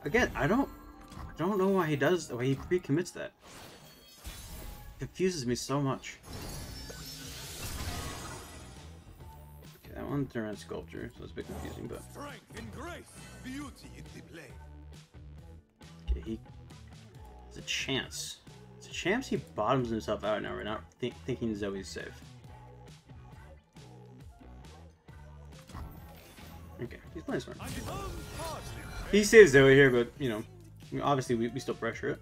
Again, I don't know why he does, why he pre-commits that. It confuses me so much. Okay, that one turned around sculpture, so it's a bit confusing, but. Strength and grace, beauty in the play. Okay, it's a chance. It's a chance he bottoms himself out now. We're not thinking Zoe's safe. Okay, he's playing smart. He saves Zoe here, but, you know, obviously we still pressure it.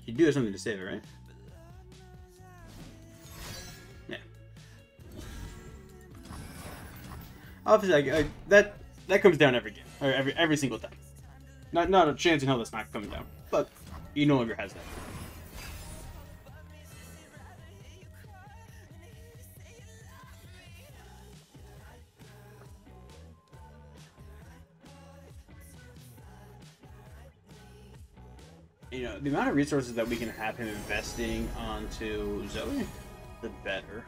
You do have something to save it, right? Yeah. Obviously, that comes down every game, or every single time. Not a chance in hell that's not coming down, but he no longer has that. You know, the amount of resources that we can have him investing onto Zoe, the better.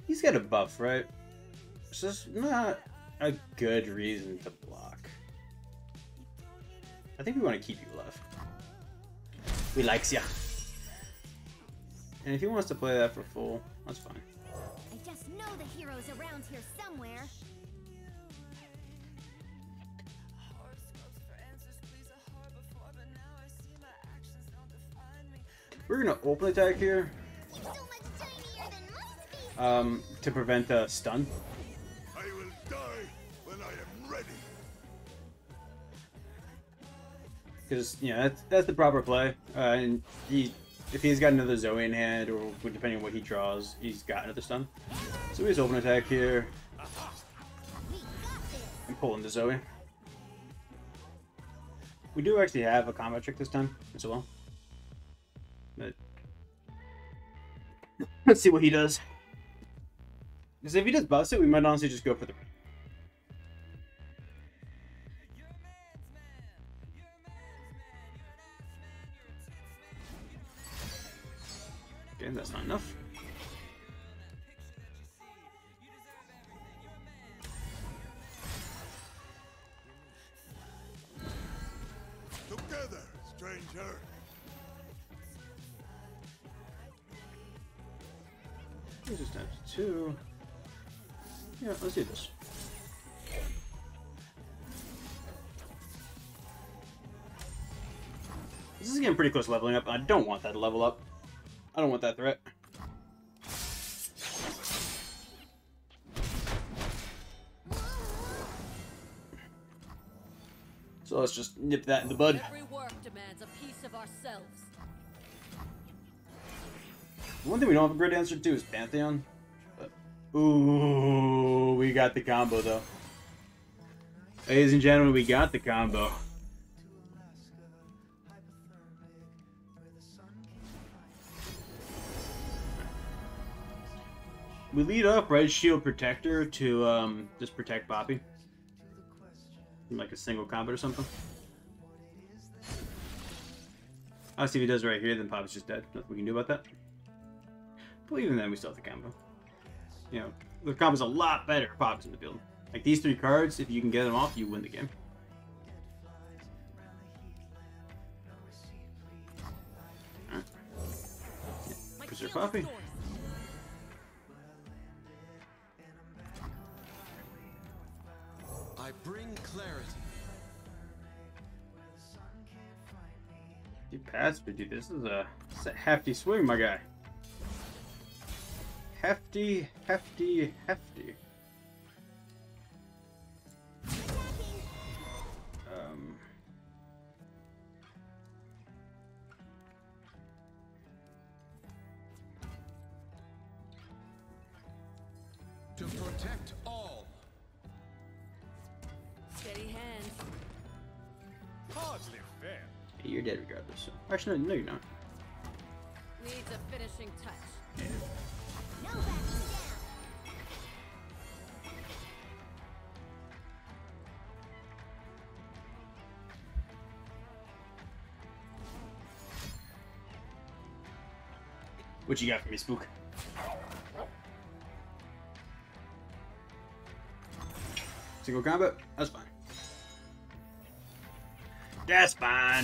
He's got a buff, right? It's just not a good reason to block. I think we want to keep you alive. We likes ya. And if he wants to play that for full, that's fine. I just know the hero's around here somewhere. We're gonna open attack here. To prevent a stun. I will die when I am ready. Because, you know, that's the proper play. And if he's got another Zoe in hand, or depending on what he draws, he's got another stun. So he's open attack here. And pull into Zoe. We do actually have a combat trick this time as well. But let's see what he does. Because if he does bust it, we might honestly just go for the... Okay, that's not enough. Together, stranger. He just have two. Yeah, let's do this. This is getting pretty close to leveling up. I don't want that to level up. I don't want that threat. So let's just nip that in the bud. Every work demands a piece of ourselves. One thing we don't have a great answer to is Pantheon. But, ooh, we got the combo though. Ladies and gentlemen, we got the combo. We lead up Red Shield Protector to just protect Poppy. Like a single combo or something. Obviously, if he does it right here, then Poppy's just dead. Nothing we can do about that. But even then, we still have the combo. You know, the combo's a lot better if Poppy's in the field. Like these 3 cards, if you can get them off, you win the game. Right. Yeah. Preserve Poppy. I bring clarity. You pass, but dude, this is a hefty swing, my guy. Hefty, hefty, hefty. To protect all. Steady hands. Hardly fair. Hey, you're dead regardless. So. Actually, no, you're not. Needs a finishing touch. No backing down. What you got for me, Spook? Single combat? That's fine. That's fine.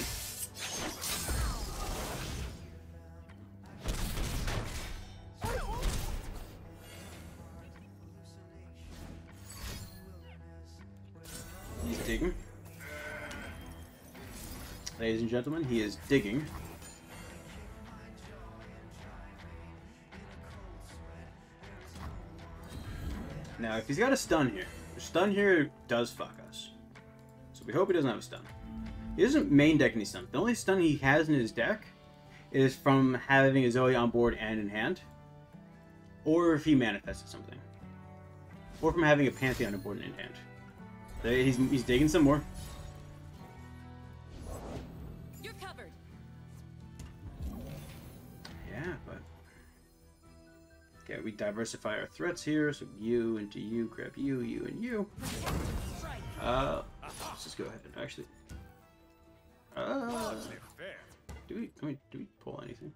He's digging. Ladies and gentlemen, he is digging. Now, if he's got a stun here, the stun here does fuck us. So we hope he doesn't have a stun. He doesn't main deck any stun. The only stun he has in his deck is from having a Zoe on board and in hand. Or if he manifested something. Or from having a Pantheon on board and in hand. He's digging some more. You're covered. Yeah, but... Okay, we diversify our threats here, so you into you, grab you, you, and you. Let's just go ahead and actually... do we pull anything?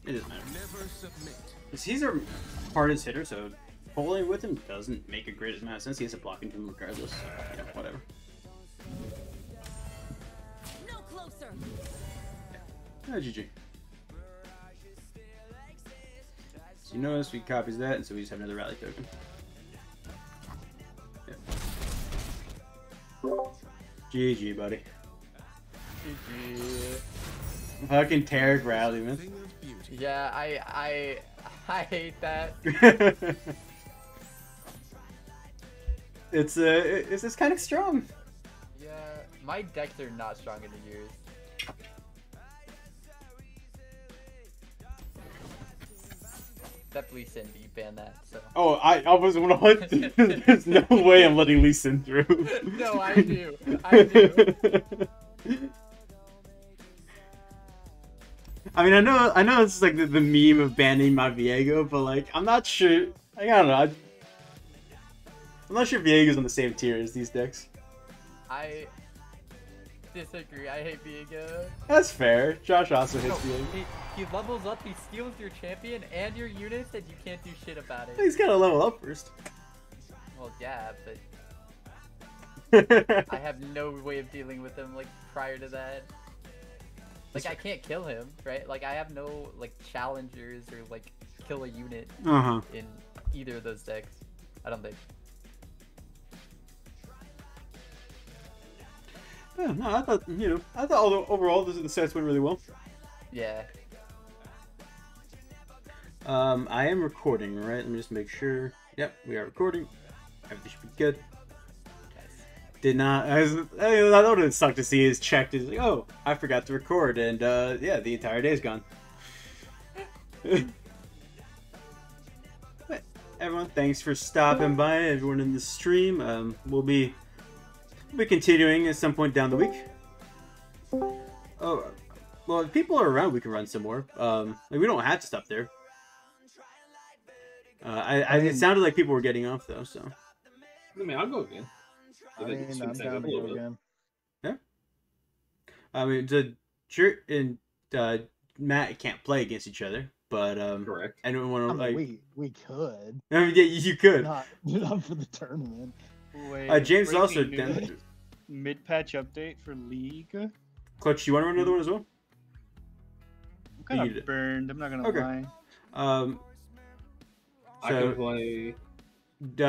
It doesn't matter. Never submit. Because he's our hardest hitter, so pulling with him doesn't make a great amount of sense. He has a blocking him regardless, so, you know, whatever. No closer. Oh, GG. So you notice we copies that, and so we just have another rally token. Yep. GG, buddy. GG. Fucking Tarek rally, man. Yeah, I hate that. It's kind of strong. Yeah, my decks are not strong into yours. Except Lee Sin, but you ban that, so. Oh, I was 100. There's no way I'm letting Lee Sin through. No, I do. I do. I mean, I know it's like the meme of banning my Viego, but like, I'm not sure. I don't know. I'm not sure Viego's on the same tier as these decks. I disagree. I hate Viego. That's fair. Josh also hits Viego. He levels up, he steals your champion and your units, and you can't do shit about it. He's gotta level up first. Well, yeah, but I have no way of dealing with him like prior to that. Like I can't kill him, right? Like I have no like challengers or like kill a unit in either of those decks. I don't think. Yeah, no, I thought overall the sets went really well. Yeah. I am recording, right? Let me just make sure. Yep, we are recording. Everything should be good. Did not. That would have sucked to see his checked. Is like, oh, I forgot to record, and yeah, the entire day's gone. But everyone, thanks for stopping by. Everyone in the stream, we'll be continuing at some point down the week. Oh, well, if people are around, we can run some more. Like, we don't have to stop there. It sounded like people were getting off though, so. I mean, I'll go again. I'm down to go again. Yeah. I mean, Jurt and Matt can't play against each other, but correct. Anyone want to like? We could. I mean, yeah, you could. Not for the tournament. Wait, James also mid-patch update for League. Clutch, you want to run another one as well? I'm kind of burned. I'm not gonna lie. I can play.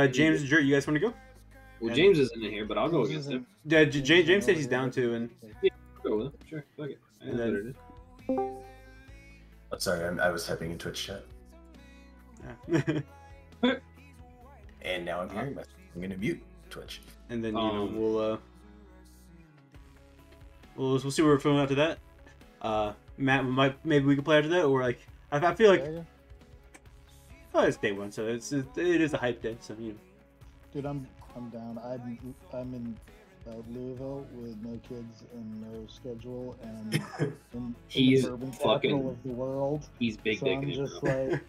James and Jurt, you guys want to go? Well, James isn't in here, but I'll go against him. Yeah, James said he's down to, and yeah, I'll go with him. Sure, fuck it. And then, oh, sorry, I was typing in Twitch chat. Yeah. And now I'm hearing myself. I'm gonna mute Twitch. And then we'll see where we're filming after that. Matt, maybe we can play after that, or like I feel like it's day one, so it is a hype day, so you know. Dude, I'm down. I'm in Louisville with no kids and no schedule, and in he's the urban fucking capital of the world. He's big so dick. I'm just like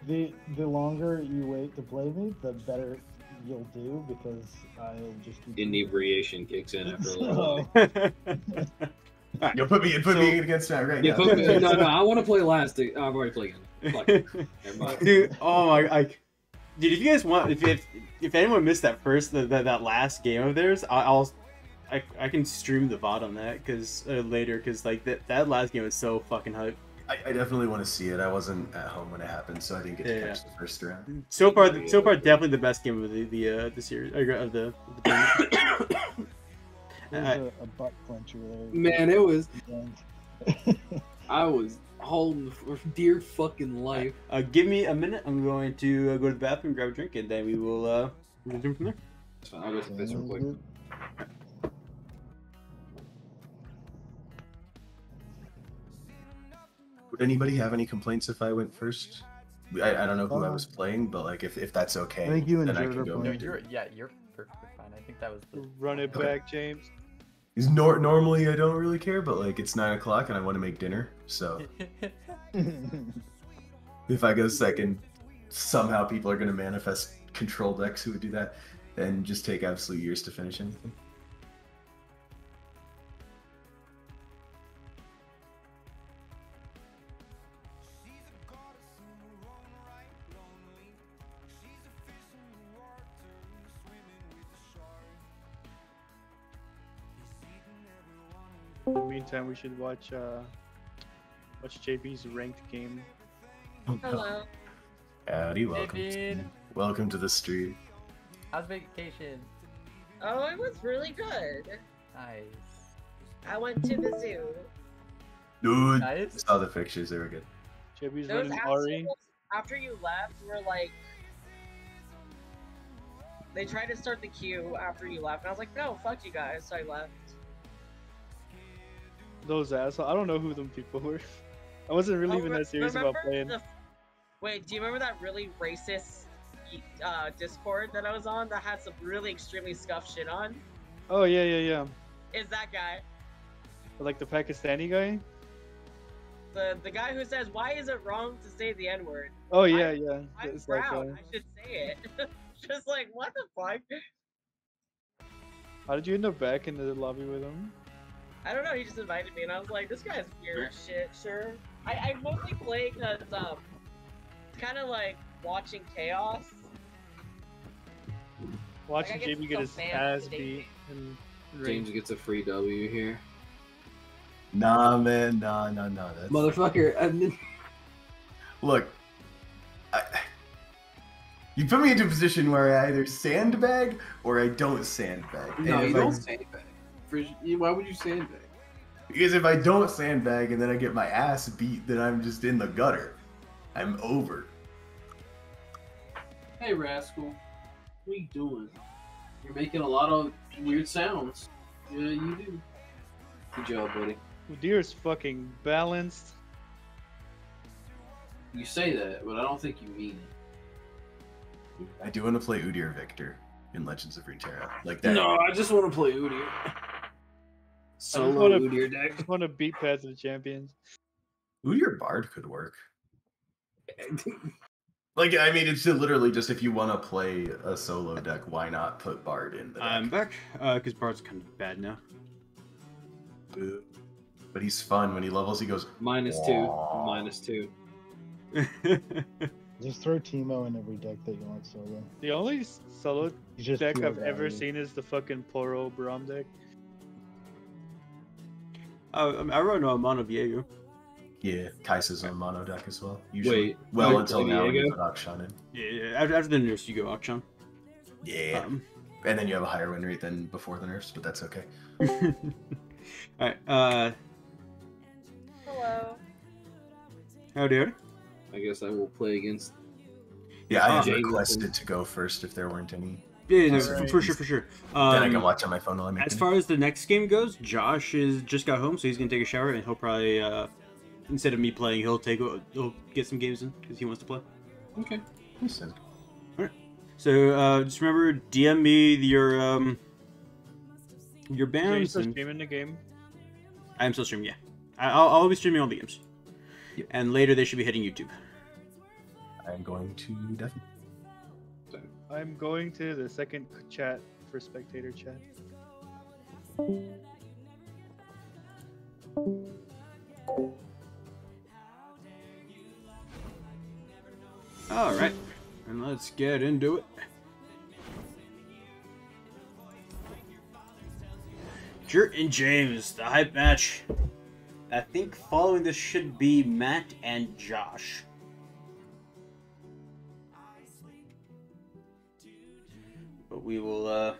the longer you wait to play me, the better you'll do, because I'll just keep inebriation kicks in after a little while. You'll put me against that right now. No, I want to play last. I've already played. Dude, oh my! Dude, if you guys want, if anyone missed that that last game of theirs, I can stream the VOD on that later, because like that last game was so fucking hype. I definitely want to see it. I wasn't at home when it happened, so I didn't get to catch the first round. So far, definitely the best game of the series of the There's a butt clencher there. Man, it was. I was holding for dear fucking life. Give me a minute. I'm going to go to the bathroom, grab a drink, and then we will resume from there. That's fine. I'll go to the real quick. Would anybody have any complaints if I went first? I don't know who I was playing, but like if that's okay, I think you and then I Jared can are go. playing. You're perfectly fine. I think that was the Run it back, James. Normally I don't really care, but like it's 9 o'clock and I want to make dinner, so if I go second, somehow people are gonna manifest control decks who would do that, and just take absolute years to finish anything. In the meantime, we should watch JB's ranked game. Hello. Howdy, welcome. Welcome to the stream. How's vacation? Oh, it was really good. Nice. I went to the zoo. Dude, Nice. I saw the pictures, they were good. JB's Those running Ari. assholes, after you left, were like, they tried to start the queue after you left, and I was like, no, fuck you guys, so I left. Those assholes. I don't know who them people were. I wasn't really even that serious about playing. Wait, do you remember that really racist Discord that I was on that had some really extremely scuffed shit on? Oh, yeah. Is that guy. Like the Pakistani guy? The guy who says, why is it wrong to say the N-word? Oh, yeah. I'm It's that brown, guy. I should say it. Just like, what the fuck? How did you end up back in the lobby with him? I don't know, he just invited me and I was like, this guy's weird as shit, sure. I mostly play because, it's kind of like watching chaos. Watching Like, I get JB get so his fan ass of the beat. And James gets a free W here. Nah, man, nah. That's... Motherfucker, Look, you put me into a position where I either sandbag or I don't sandbag. No, And you if don't sandbag. Why would you sandbag? Because if I don't sandbag and then I get my ass beat, then I'm just in the gutter. I'm over. Hey, Rascal. What are you doing? You're making a lot of weird sounds. Yeah, you do. Good job, buddy. Udir's fucking balanced. You say that, but I don't think you mean it. I do want to play Udyr Victor in Legends of Runeterra. Like that. No, I just want to play Udyr. Solo Udyr deck. I just want to beat Path of the Champions. Udyr Bard could work. Like, I mean, it's literally just if you want to play a solo deck, why not put Bard in the deck? I'm back, because Bard's kind of bad now. But he's fun. When he levels, he goes... -2. -2. Just throw Teemo in every deck that you want solo. The only solo just deck pure I've ever value. seen is the fucking Poro Braum deck. I run Mono Viego. Yeah, Kaisa's on mono deck as well. Usually. Wait, well, wait, until now when you Viego? put Akshan in. Yeah, after the nerfs, you go Akshan. Yeah. And then you have a higher win rate than before the nerfs, but that's okay. Alright, Hello. howdy. I guess I will play against. Yeah, I had Jameson. requested to go first if there weren't any. Yeah, no, for sure. Then I can watch on my phone while I'm making As far as the next game goes, Josh is just got home, so he's gonna take a shower, and he'll probably, instead of me playing, he'll get some games in because he wants to play. Okay. Listen. Alright. So just remember, DM me your Are you bands. still And streaming the game? I am still streaming. Yeah, I'll be streaming all the games, and later they should be hitting YouTube. I'm going to definitely. I'm going to the second chat for spectator chat. Alright, and let's get into it. Jurt and James, the hype match. I think following this should be Matt and Josh. But we will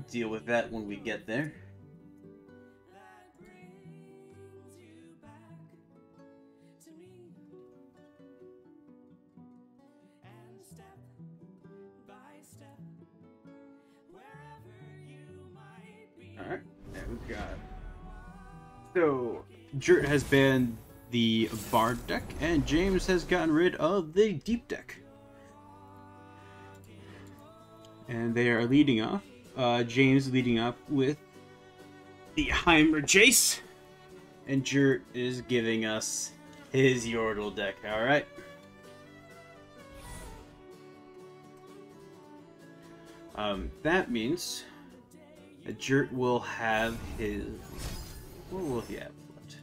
deal with that when we get there. Alright, there we got. So, Jurt has banned the Bard deck, and James has gotten rid of the Deep deck. And they are leading off. James leading up with the Heimer Jace. And Jurt is giving us his Yordle deck. Alright. That means that Jurt will have his... What will he have left?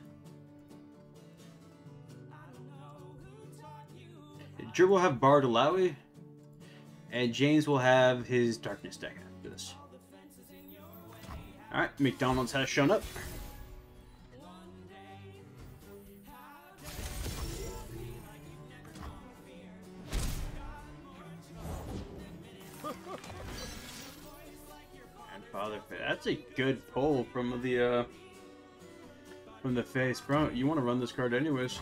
Jurt will have Bard Alawi. And James will have his Darkness deck after this. Alright, McDonald's has shown up. And Father Fate. That's a good pull from the face, bro. You want to run this card anyways.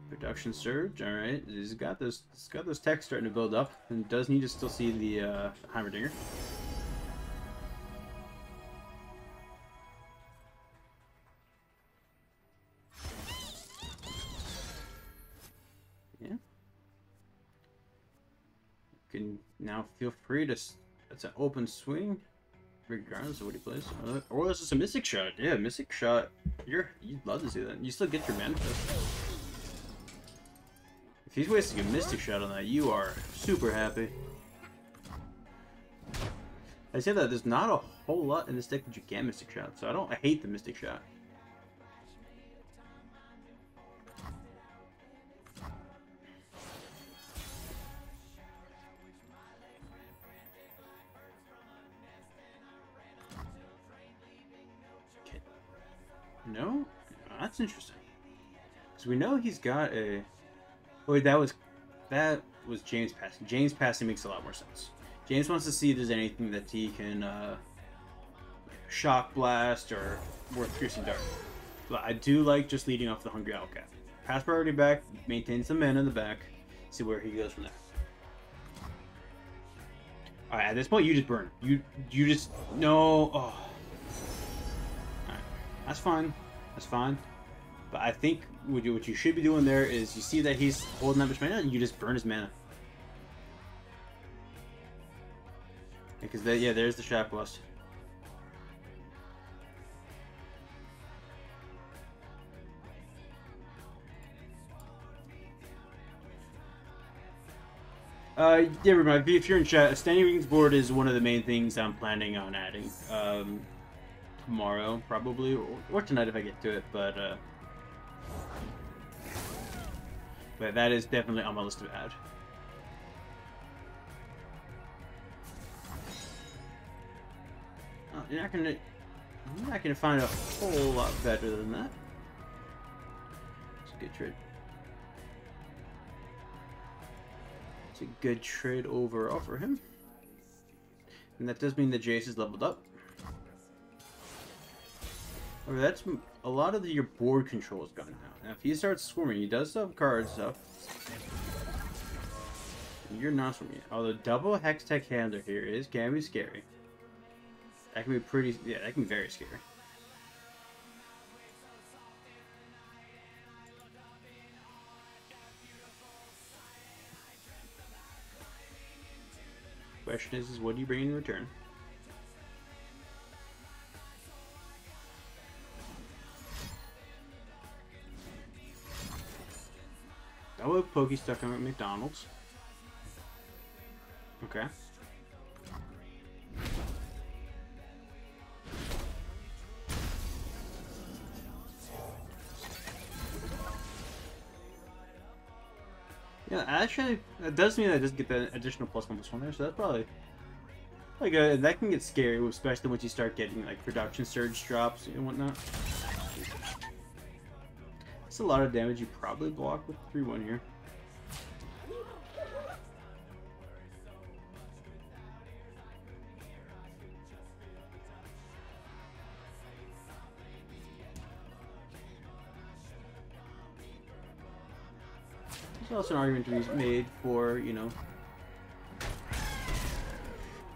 Production surge, alright. He's got this tech starting to build up, and does need to still see the Heimerdinger. Yeah. You can now feel free to. That's an open swing, regardless of what he plays. Or this is a Mystic Shot. Yeah, Mystic Shot. You'd love to see that. You still get your manifest. If he's wasting a Mystic Shot on that, you are super happy. I say that there's not a whole lot in this deck that you can Mystic Shot, so I hate the Mystic Shot. Okay. No? That's interesting. Because we know he's got a... Wait, that was James passing. James passing makes a lot more sense. James wants to see if there's anything that he can Shock Blast or worth Piercing Dart. But I do like just leading off the Hungry Owlcat. Pass priority back, maintains the mana in the back, see where he goes from there. All right, at this point, you just burn. You just no. Oh. All right, that's fine. That's fine. But I think what you should be doing there is you see that he's holding that much mana, and you just burn his mana. Because yeah, there's the Shaft Blast. Yeah, remember, if you're in chat, a standing rings board is one of the main things I'm planning on adding. Tomorrow, probably, or tonight if I get to it, but that is definitely on my list to add. Oh, you're not gonna find a whole lot better than that. It's a good trade. It's a good trade overall for him. And that does mean that Jace is leveled up. However, that's a lot of your board control is gone now. Now, if he starts swarming, he does have cards stuff. You're not swarming. Although double Hextech Handler here can be scary. That can be pretty. Yeah, that can be very scary. Question is what do you bring in return? That would Pokey stuck him at McDonald's. Okay. Yeah, actually, that does mean that it does get that additional +1/+1 there, so that's probably good. That can get scary, especially once you start getting like production surge drops and whatnot. That's a lot of damage you probably block with 3/1 here. There's also an argument to be made for, you know,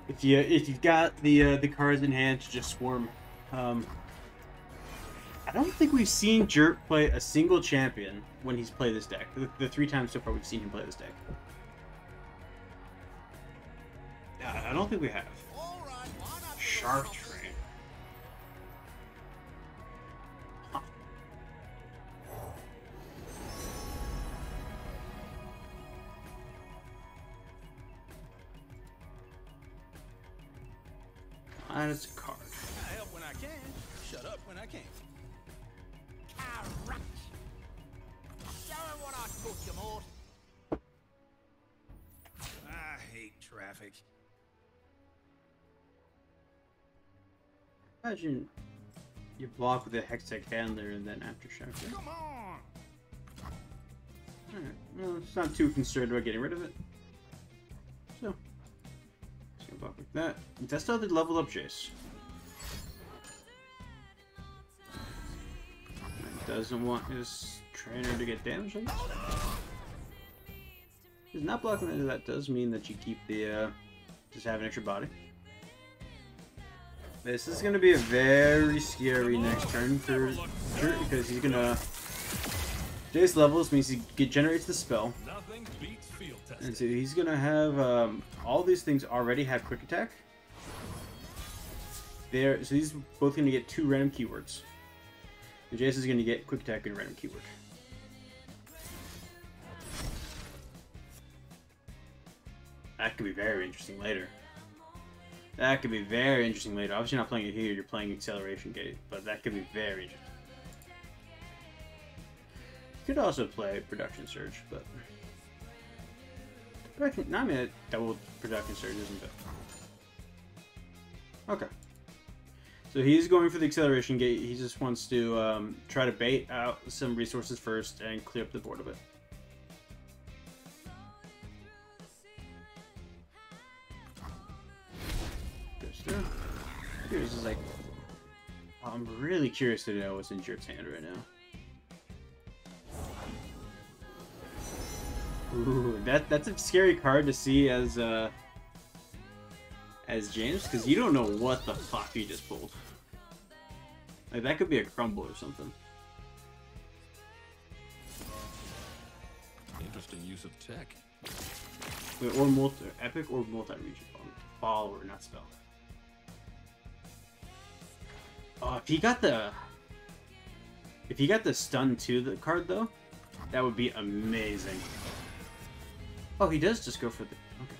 if you've got the cards in hand to just swarm. I don't think we've seen Jurt play a single champion when he's played this deck. The 3 times so far we've seen him play this deck. I don't think we have. Shark Train. Huh. And it's a card. I help when I can. Shut up when I can't. I hate traffic. Imagine you block with a Hextech Handler and then Aftershock. Come on. Alright, well, it's not too concerned about getting rid of it. So, just gonna block like that. That's how they level up Jace. Doesn't want his trainer to get damaged. He's not blocking into that. Does mean that you keep the just have an extra body. This is going to be a very scary next turn for Jurt because he's gonna Jace levels means he generates the spell, and so he's gonna have all these things already have quick attack. So he's both going to get 2 random keywords. And Jace is going to get quick attack and random keyword. That could be very interesting later. That could be very interesting later. Obviously you're not playing it here, you're playing Acceleration Gate, but that could be very interesting. You could also play Production Surge, but... I mean, double Production Surge isn't it? Okay. So he's going for the Acceleration Gate. He just wants to try to bait out some resources first and clear up the board a bit. Here's is like, I'm really curious to know what's in Jurt's hand right now. Ooh, that's a scary card to see as as James, because you don't know what the fuck he just pulled. Like, that could be a crumble or something. Interesting use of tech. Wait, or epic or multi-region follower, not spell. Oh, if he got the stun to the card though, that would be amazing. Oh, he does just go for the. Okay.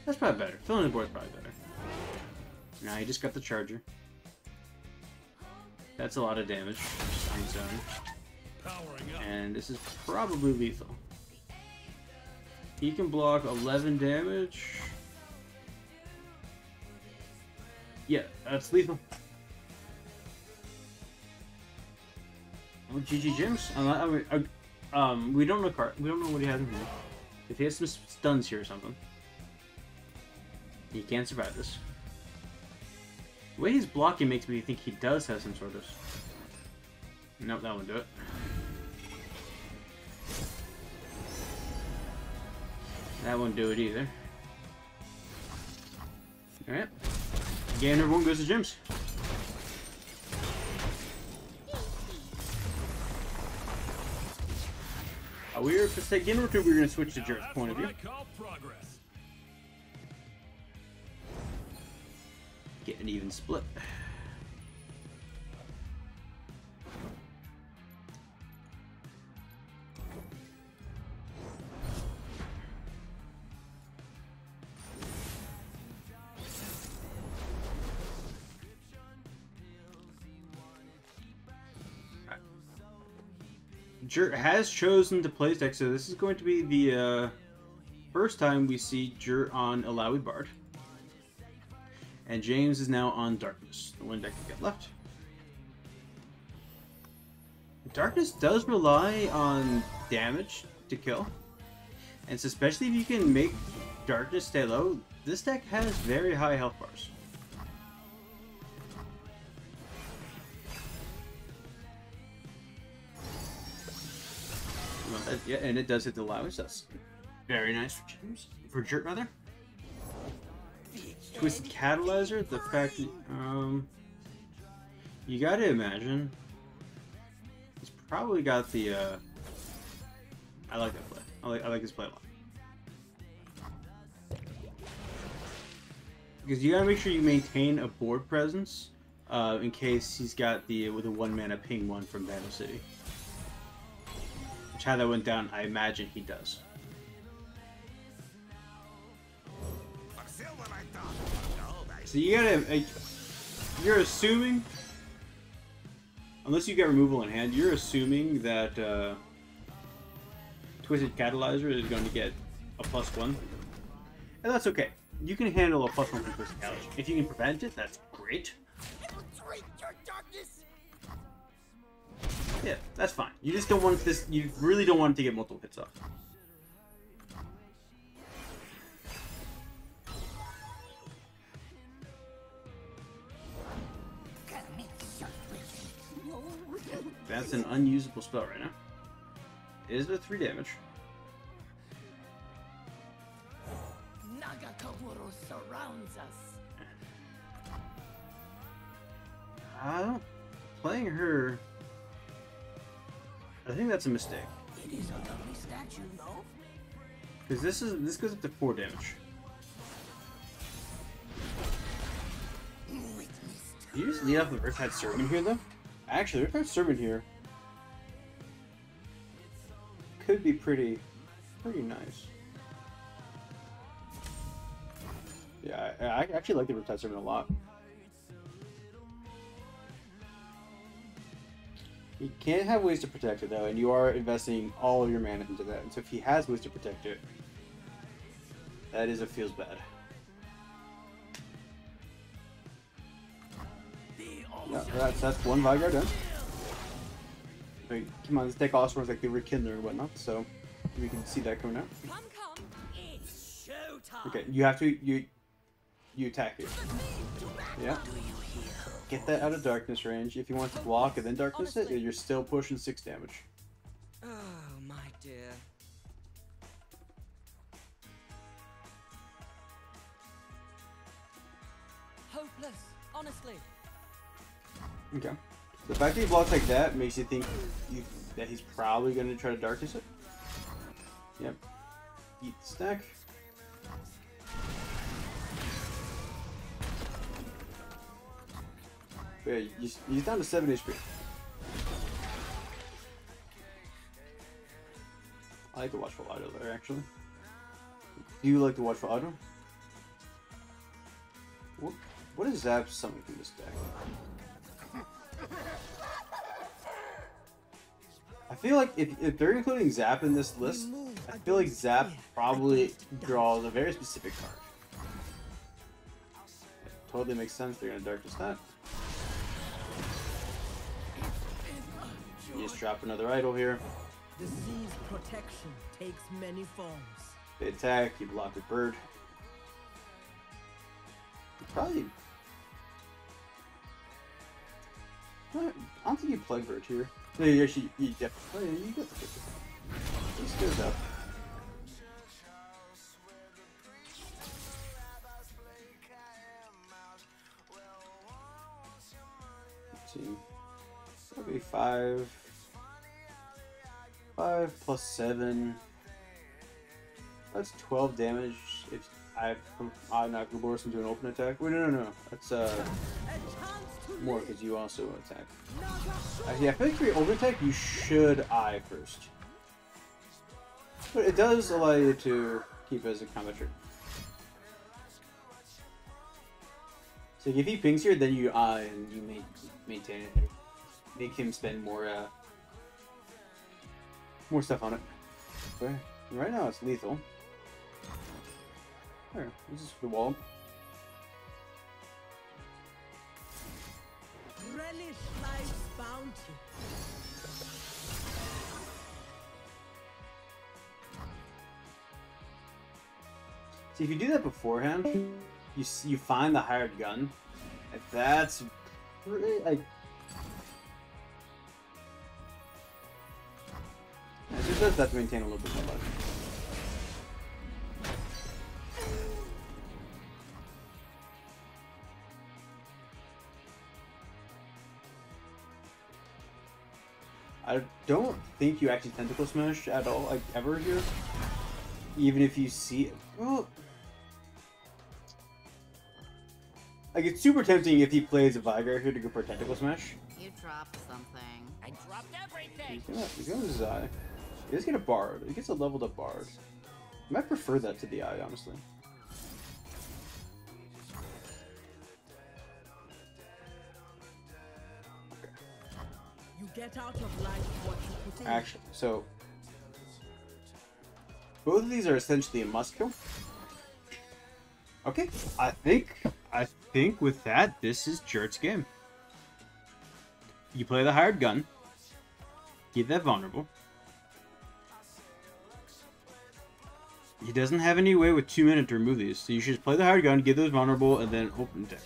That's probably better. Filling the board's probably better. Now he just got the charger. That's a lot of damage just on its own. And this is probably lethal. He can block 11 damage. Yeah, that's lethal. Oh, GG Jims. We don't know card. We don't know what he has in here. If he has some stuns here or something, he can't survive this. The way he's blocking makes me think he does have some sort of. Nope, that won't do it. That won't do it either. Alright. Game number 1 goes to Jims. We're to take game number 2, we're going to switch to Jarrett's point of view. Get an even split. Jurt has chosen to play deck, so this is going to be the first time we see Jurt on Alawi Bard. And James is now on Darkness, the one deck we got left. Darkness does rely on damage to kill. And so especially if you can make Darkness stay low, this deck has very high health bars. Yeah, and it does hit the Alawi, so that's very nice for James. For Jurt, rather. Twisted Catalyzer, the fact that, you gotta imagine he's probably got the, I like that play. I like his play a lot. Because you gotta make sure you maintain a board presence, in case he's got the, with a 1-mana ping 1 from Battle City. Which, how that went down, I imagine he does. So you gotta, you're assuming, unless you get removal in hand, you're assuming that Twisted Catalyzer is going to get a +1, and that's okay. You can handle a +1 from Twisted Catalyzer. If you can prevent it, that's great. Yeah, that's fine. You just don't want this. You really don't want it to get multiple hits off. That's an unusable spell right now. It is a 3 damage. Nagakaburo surrounds us. Playing her. I think that's a mistake. It is a lovely statue, though. Because this goes up to 4 damage. You just lead off the Riptide Servant here, though. Actually, Riptide Servant here could be pretty nice. Yeah, I actually like the Riptide Servant a lot. You can't have ways to protect it though, and you are investing all of your mana into that. And so if he has ways to protect it, that is it feels bad. Yeah, that's 1 Vigard done. Wait, come on, this deck also runs like the Rekindler and whatnot, so we can see that coming out. It's showtime. Okay, you have to you attack here. Yeah. Get that out of darkness range. If you want to block and then darkness it, you're still pushing 6 damage. Oh my dear. useless, honestly. Okay. The fact that he blocks like that makes you think that he's probably going to try to darkness it. Yep. Eat the stack. But yeah, he's down to 7 HP. I like to watch for auto there, actually. Do you like to watch for auto? What is Zap something from this deck? I feel like if they're including Zap in this list, I feel like Zap probably draws a very specific card. It totally makes sense. They're gonna darkness that. You just drop another idol here. Disease protection takes many forms. They attack, you block the bird. Probably. I don't think you play bird here. No, you actually, you definitely. You get the picture. Let's do that. Let's see. That'll be 5. 5 plus 7. That's 12 damage if I'm not force into an open attack. Wait, no. That's more because you also attack. Yeah, I feel like for your open attack you should eye first, but it does allow you to keep it as a combat trick. So if he pings here, then you eye and you maintain it. Make him spend more stuff on it. But right now it's lethal. There, this is for the wall. Relish life's bounty. See, if you do that beforehand, you find the hired gun. If that's pretty, like, it just does have to maintain a little bit more life. I don't think you actually tentacle smash at all, like, ever here. Even if you see it. Well, like, it's super tempting if he plays a Vigar here to go for a tentacle smash. You dropped something. I dropped everything. He's gonna his eye. He does get a bard. He gets a leveled up bard. I might prefer that to the eye, honestly. You get out of life what you put in. Actually, so both of these are essentially a must kill. Okay, I think with that, this is Jert's game. You play the hired gun, keep that vulnerable. He doesn't have any way with 2 minutes to remove these, so you should just play the hired gun, get those vulnerable, and then open deck.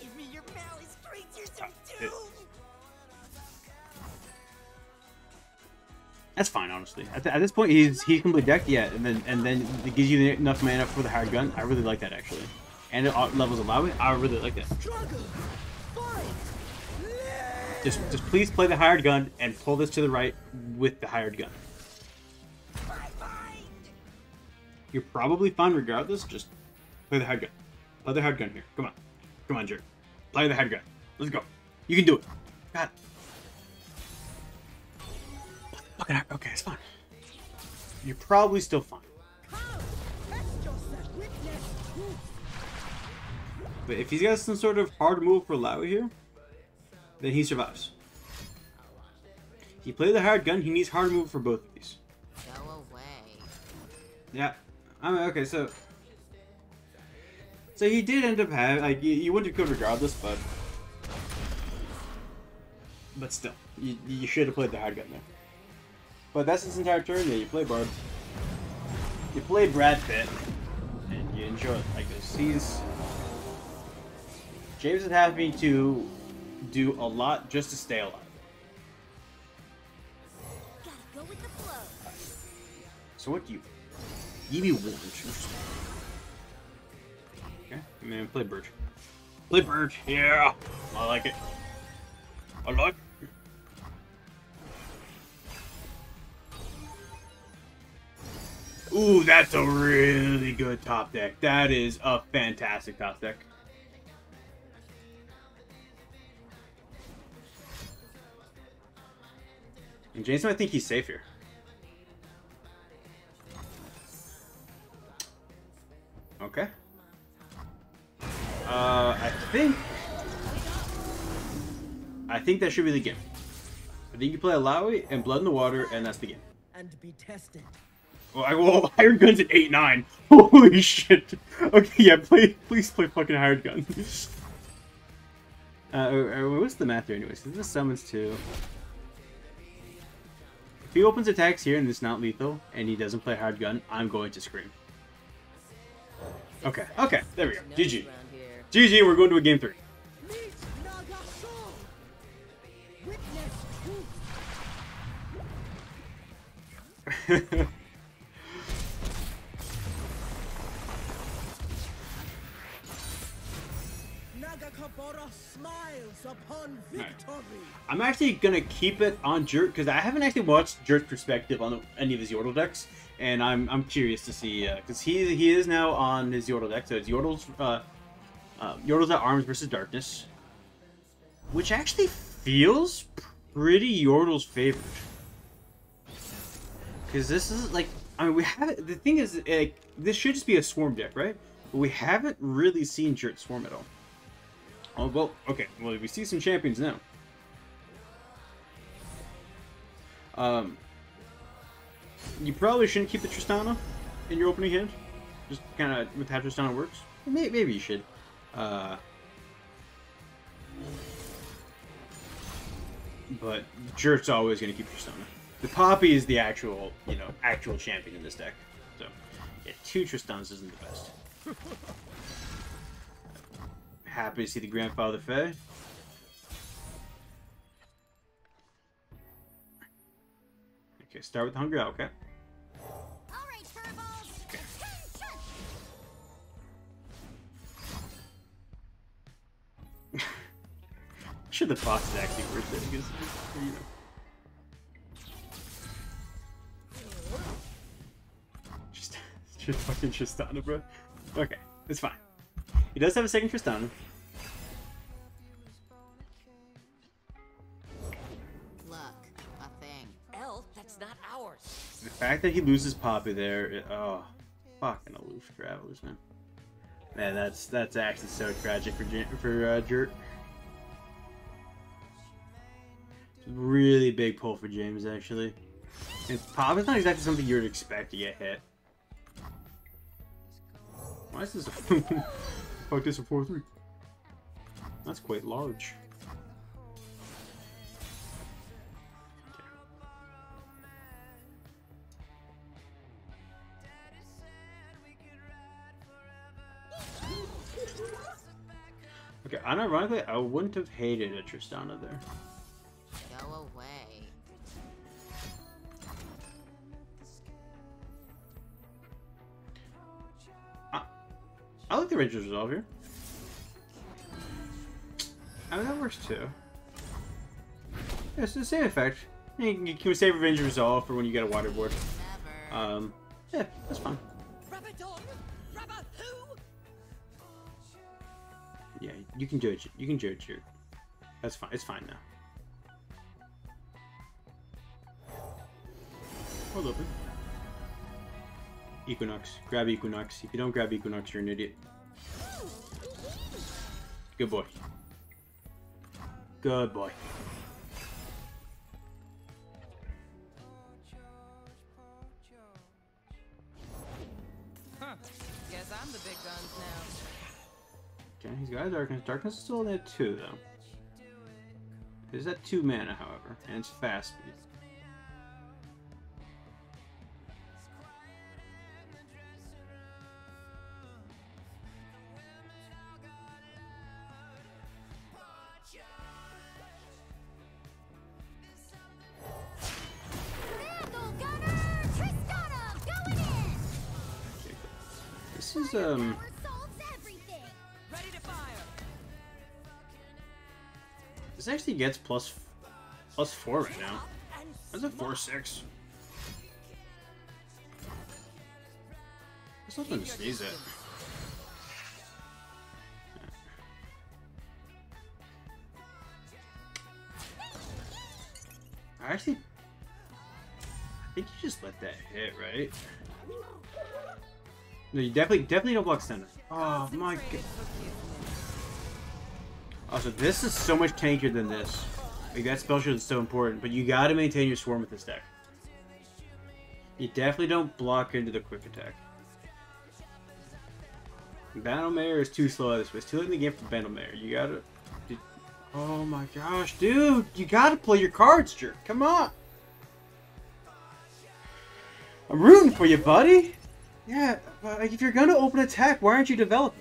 That's fine, honestly. At this point, he's completely decked, yeah, and then it gives you enough mana for the hired gun. I really like that, actually, and it levels allow it. I really like that. Just please play the hired gun and pull this to the right with the hired gun. You're probably fine regardless. Just play the hired gun. Play the hired gun here. Come on, Jared. Play the hired gun. Let's go. You can do it. God. Okay, it's fine. You're probably still fine. But if he's got some sort of hard move for Laui here, then he survives. If you play the hired gun, he needs hard move for both of these. Go away. Yeah. Okay, so he did end up having, like, you wouldn't have killed regardless, but still, you should have played the hard gun there. But that's his entire turn. Yeah, you play Bard. You play Brad Pitt, and you enjoy it like this. James is happy to do a lot just to stay alive. Gotta go with the flow. So what do you? Give me one. Okay, I'm gonna play Birch. Play bird. Yeah. I like it. I like it. Ooh, that's a really good top deck. That is a fantastic top deck. And Jason, I think he's safe here. Okay. I think that should be the game. I think you play Alawi and Blood in the Water, and that's the game. And be tested. Well, Hired Gun's at 8-9. Holy shit. Okay, yeah, please play fucking Hired Gun. What's the math here anyways? This summons 2. If he opens attacks here and it's not lethal, and he doesn't play Hired Gun, I'm going to scream. Okay, there we go. GG. GG, we're going to a game 3. Smiles upon victory. I'm actually gonna keep it on Jurt because I haven't actually watched Jurt's perspective on any of his Yordle decks, and I'm curious to see because he is now on his Yordle deck, so it's Yordle's Yordle's at Arms versus Darkness, which actually feels pretty Yordle's favored. Because this is like, I mean, we have the thing is like this should just be a Swarm deck, right? But we haven't really seen Jurt Swarm at all. Oh, well, okay. Well, we see some champions now. You probably shouldn't keep the Tristana in your opening hand. Just kind of with how Tristana works. Maybe you should. But Jurt's always going to keep Tristana. The Poppy is the actual, actual champion in this deck. So, yeah, 2 Tristanas isn't the best. Happy to see the Grandfather Fae. Okay, start with Hungry Owl, okay? Alright, Furballs. Okay. Sure, the boss is actually worth it because, just fucking Tristana, bro. Okay, it's fine. He does have a second Tristana. Look, a thing. Elf, that's not ours. The fact that he loses Poppy there, oh, fucking aloof Travelers, man. Man, that's actually so tragic for Jurt. Really big pull for James, actually. And Poppy's not exactly something you would expect to get hit. Why is this? Fuck this a 4-3. That's quite large. Okay, unironically, I wouldn't have hated a Tristana there. Go away. I like the Ranger's Resolve here. I mean, that works too. Yeah, it's the same effect. You can save Ranger's Resolve for when you get a water board. Yeah, that's fine. Yeah, you can do it. You can do it, Jurt. That's fine. It's fine now. Hold open. Equinox. Grab Equinox. If you don't grab Equinox, you're an idiot. Good boy. Good boy. Huh. Guess I'm the big guns now. Okay, he's got a Darkness. Darkness is still at 2, though. It's at 2 mana, however, and it's fast speed. This actually gets plus 4 right now. That's a 4-6. That's nothing to sneeze at. I think you just let that hit, right? No, you definitely don't block center. Oh my god. Also, this is so much tankier than this. Like, that spell shield is so important, but you gotta maintain your swarm with this deck. You definitely don't block into the quick attack. Battle Mare is too slow at this way. It's too late in the game for Battle Mare. You gotta... Oh my gosh, dude! You gotta play your cards, jerk. Come on! I'm rooting for you, buddy! Yeah, but like, if you're gonna open attack, why aren't you developing?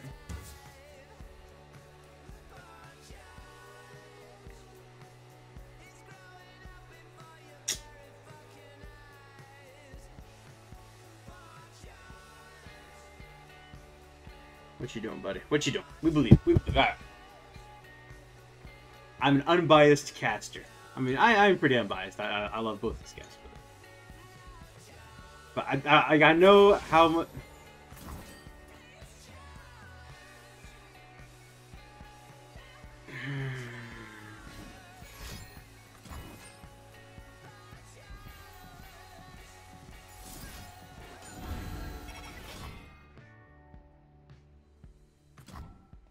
What you doing, buddy? What you doing? We believe. We believe. All right. I'm an unbiased caster. I mean, I'm pretty unbiased. I love both these guys. But I know how much...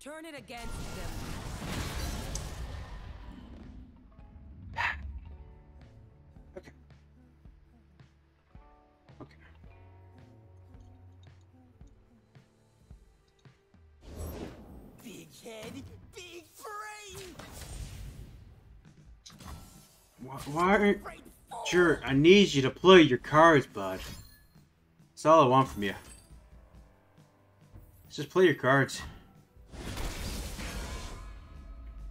Turn it against them. Big head, big brain. Why? Sure, I need you to play your cards, bud. That's all I want from you. Just play your cards.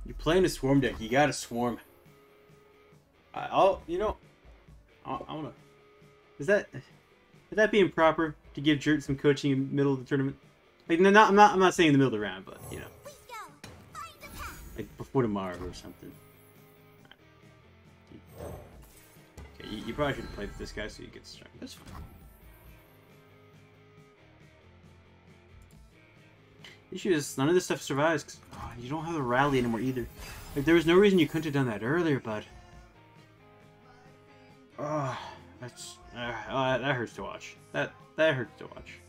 You're playing a swarm deck. You gotta swarm. You know, I wanna. Would that be improper to give Jert some coaching in the middle of the tournament? Like, no, I'm not saying in the middle of the round, but you know, like before tomorrow or something. Okay, you probably should have played with this guy so you get strong. That's fine. The issue is none of this stuff survives because you don't have the rally anymore either. Like, there was no reason you couldn't have done that earlier, bud. Oh, that's that hurts to watch. That hurts to watch.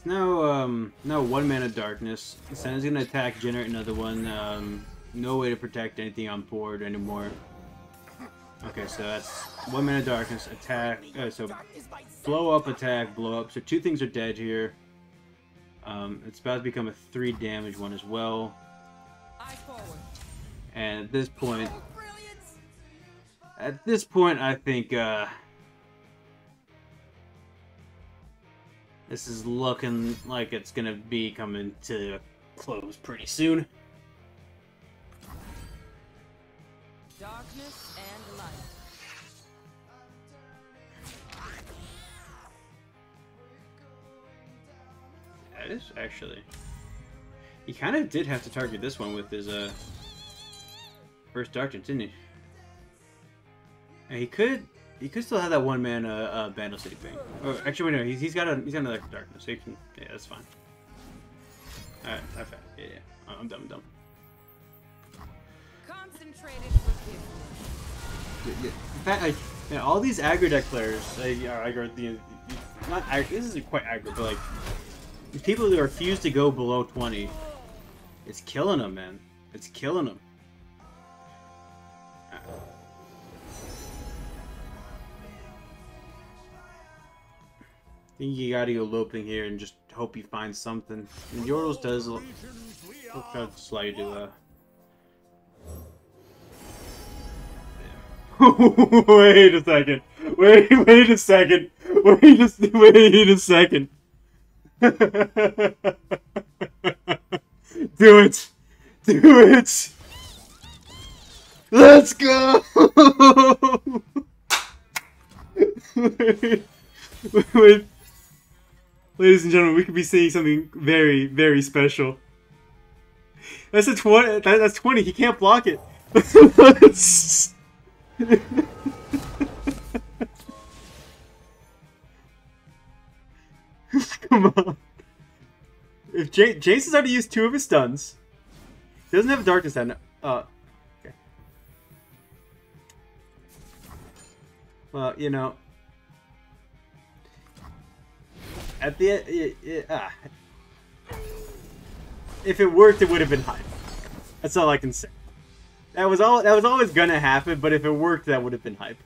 No one mana darkness. Sen's gonna attack, generate another one. No way to protect anything on board anymore. Okay, so that's 1 mana darkness, attack. So blow up, attack, blow up. So 2 things are dead here. It's about to become a 3 damage one as well. And at this point, I think this is looking like it's gonna be coming to a close pretty soon. Darkness and light. That is actually. He kind of did have to target this one with his first darkness, didn't he? And he could still have that 1 mana Bandle City thing. Oh, actually, wait, no, he's got another darkness, so he can. Yeah, that's fine. All right, that's fine. Yeah, I'm dumb. Concentrated forgiveness. In fact, all these aggro deck players, not aggro. This isn't quite aggro, but like the people who refuse to go below 20, it's killing them, man. It's killing them. I think you gotta go loping here and just hope you find something. And Yordles does look kind of slow to Wait a second. Wait a second. Wait a second. Do it. Let's go! Wait. Ladies and gentlemen, we could be seeing something very, very special. That's a 20. That's 20. He can't block it. Come on. If Jason's already used 2 of his stuns, he doesn't have a darkness then. Okay. Well, you know, at the if it worked, it would have been hype. That's all I can say. That was always gonna happen, but if it worked, that would have been hype.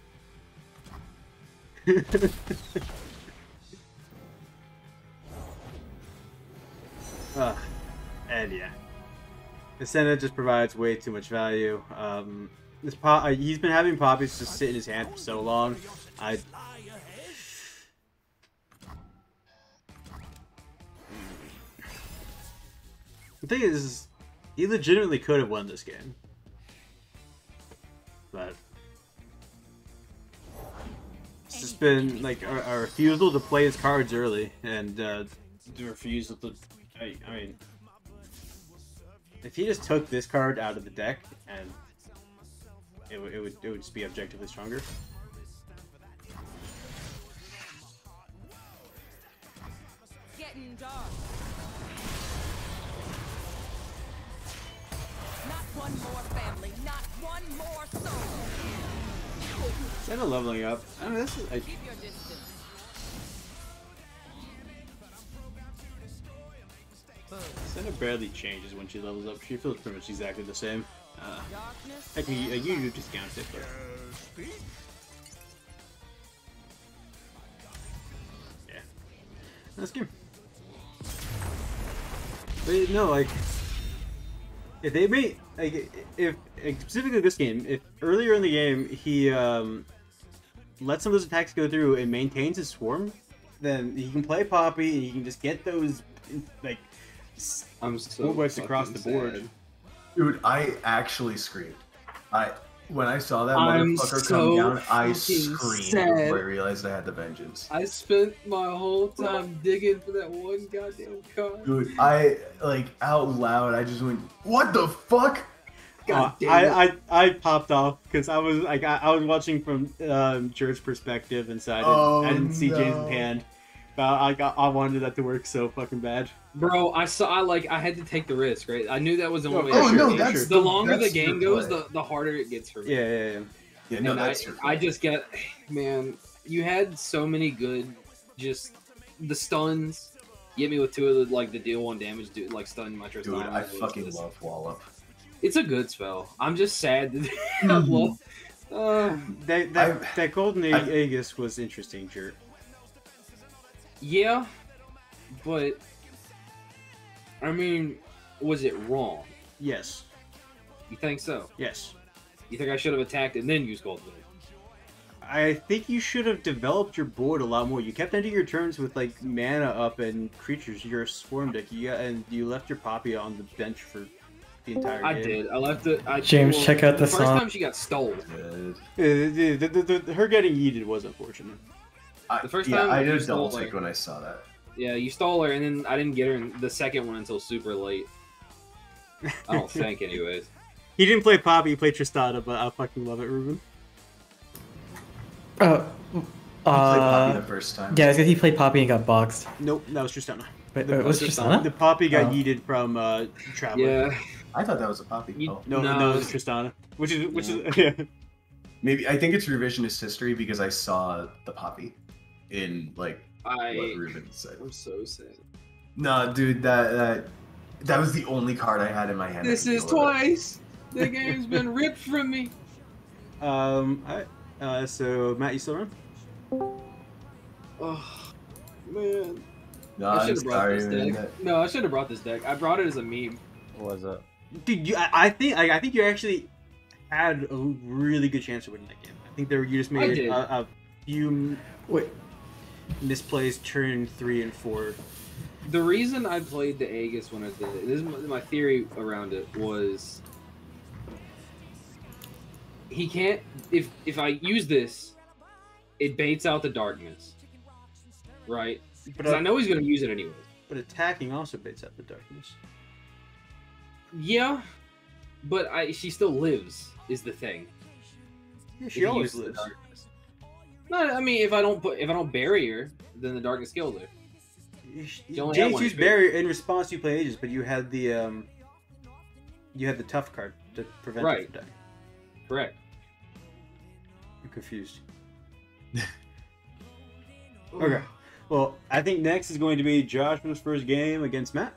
And yeah, the Senna just provides way too much value. He's been having poppies just sit in his hand for so long. The thing is, he legitimately could have won this game, but it's just been like a refusal to play his cards early, and the refusal to. I mean, if he just took this card out of the deck, and it would just be objectively stronger. Getting dark. Not one more family, not one more soul. Instead of leveling up, I mean, this is like. Keep your distance. Senna barely changes when she levels up. She feels pretty much exactly the same. I can you discount it, but yeah, that's good. But no, like if they made if specifically this game, if earlier in the game he lets some of those attacks go through and maintains his swarm, then he can play Poppy and he can just get those like. I'm so across the board. Sad. Dude, I actually screamed. When I saw that motherfucker come down, I screamed before I realized I had the vengeance. I spent my whole time digging for that one goddamn card. Dude, I out loud. I just went, "What the fuck?" God damn it. I popped off because I was like I was watching from Jared's perspective, and so I didn't see Jason's hand. But I wanted that to work so fucking bad. Bro, I had to take the risk, right? I knew that was the only way. That's the longer the game goes, the harder it gets for me. Yeah. No, that's I just get, man. You had so many good, just the stuns. You hit me with 2 of the deal 1 damage, like stun my Tristana. Dude, I fucking love Wallop. It's a good spell. I'm just sad that that golden Aegis was interesting, Jert. Yeah, but I mean, was it wrong? Yes. You think so? Yes. You think I should have attacked and then used Gold Blade? I think you should have developed your board a lot more. You kept ending your turns with like mana up and creatures. You're a swarm deck. And you left your Poppy on the bench for the entire game. I did. I left it. James, check out the first song. time she got stolen. Her getting yeeted was unfortunate. The first time I did a double take when I saw that. Yeah, you stole her, and then I didn't get her in the second one until super late. I don't think, anyways. He didn't play Poppy, he played Tristana, but I fucking love it, Ruben. He played Poppy the first time. Yeah, he played Poppy and got boxed. Nope, that was Tristana. Wait, was Tristana? The Poppy got yeeted from Traveler. Yeah. I thought that was a Poppy. No, it was Tristana. Which is yeah. Maybe I think it's revisionist history because I saw the Poppy in what Ruben said. I'm so sad. No, dude, that was the only card I had in my hand. This is twice. The game's been ripped from me. So Matt, you still around? Oh man. No, I should I'm have brought sorry. this deck. No, I should have brought this deck. I brought it as a meme. What was it? Dude, I think you actually had a really good chance of winning that game. I think you just made a few misplays turn 3 and 4. The reason I played the Aegis when I did it, this is my theory around it, was he can't. If I use this, it baits out the darkness, right? Because I know he's gonna use it anyways. But attacking also baits out the darkness. Yeah, but she still lives is the thing. Yeah, she always lives. No, I mean if I don't bury her, then the darkness kills her. James used barrier in response to play Aegis, but you had the tough card to prevent it from dying. Correct. I'm confused. Okay. Well, I think next is going to be Joshua's first game against Matt.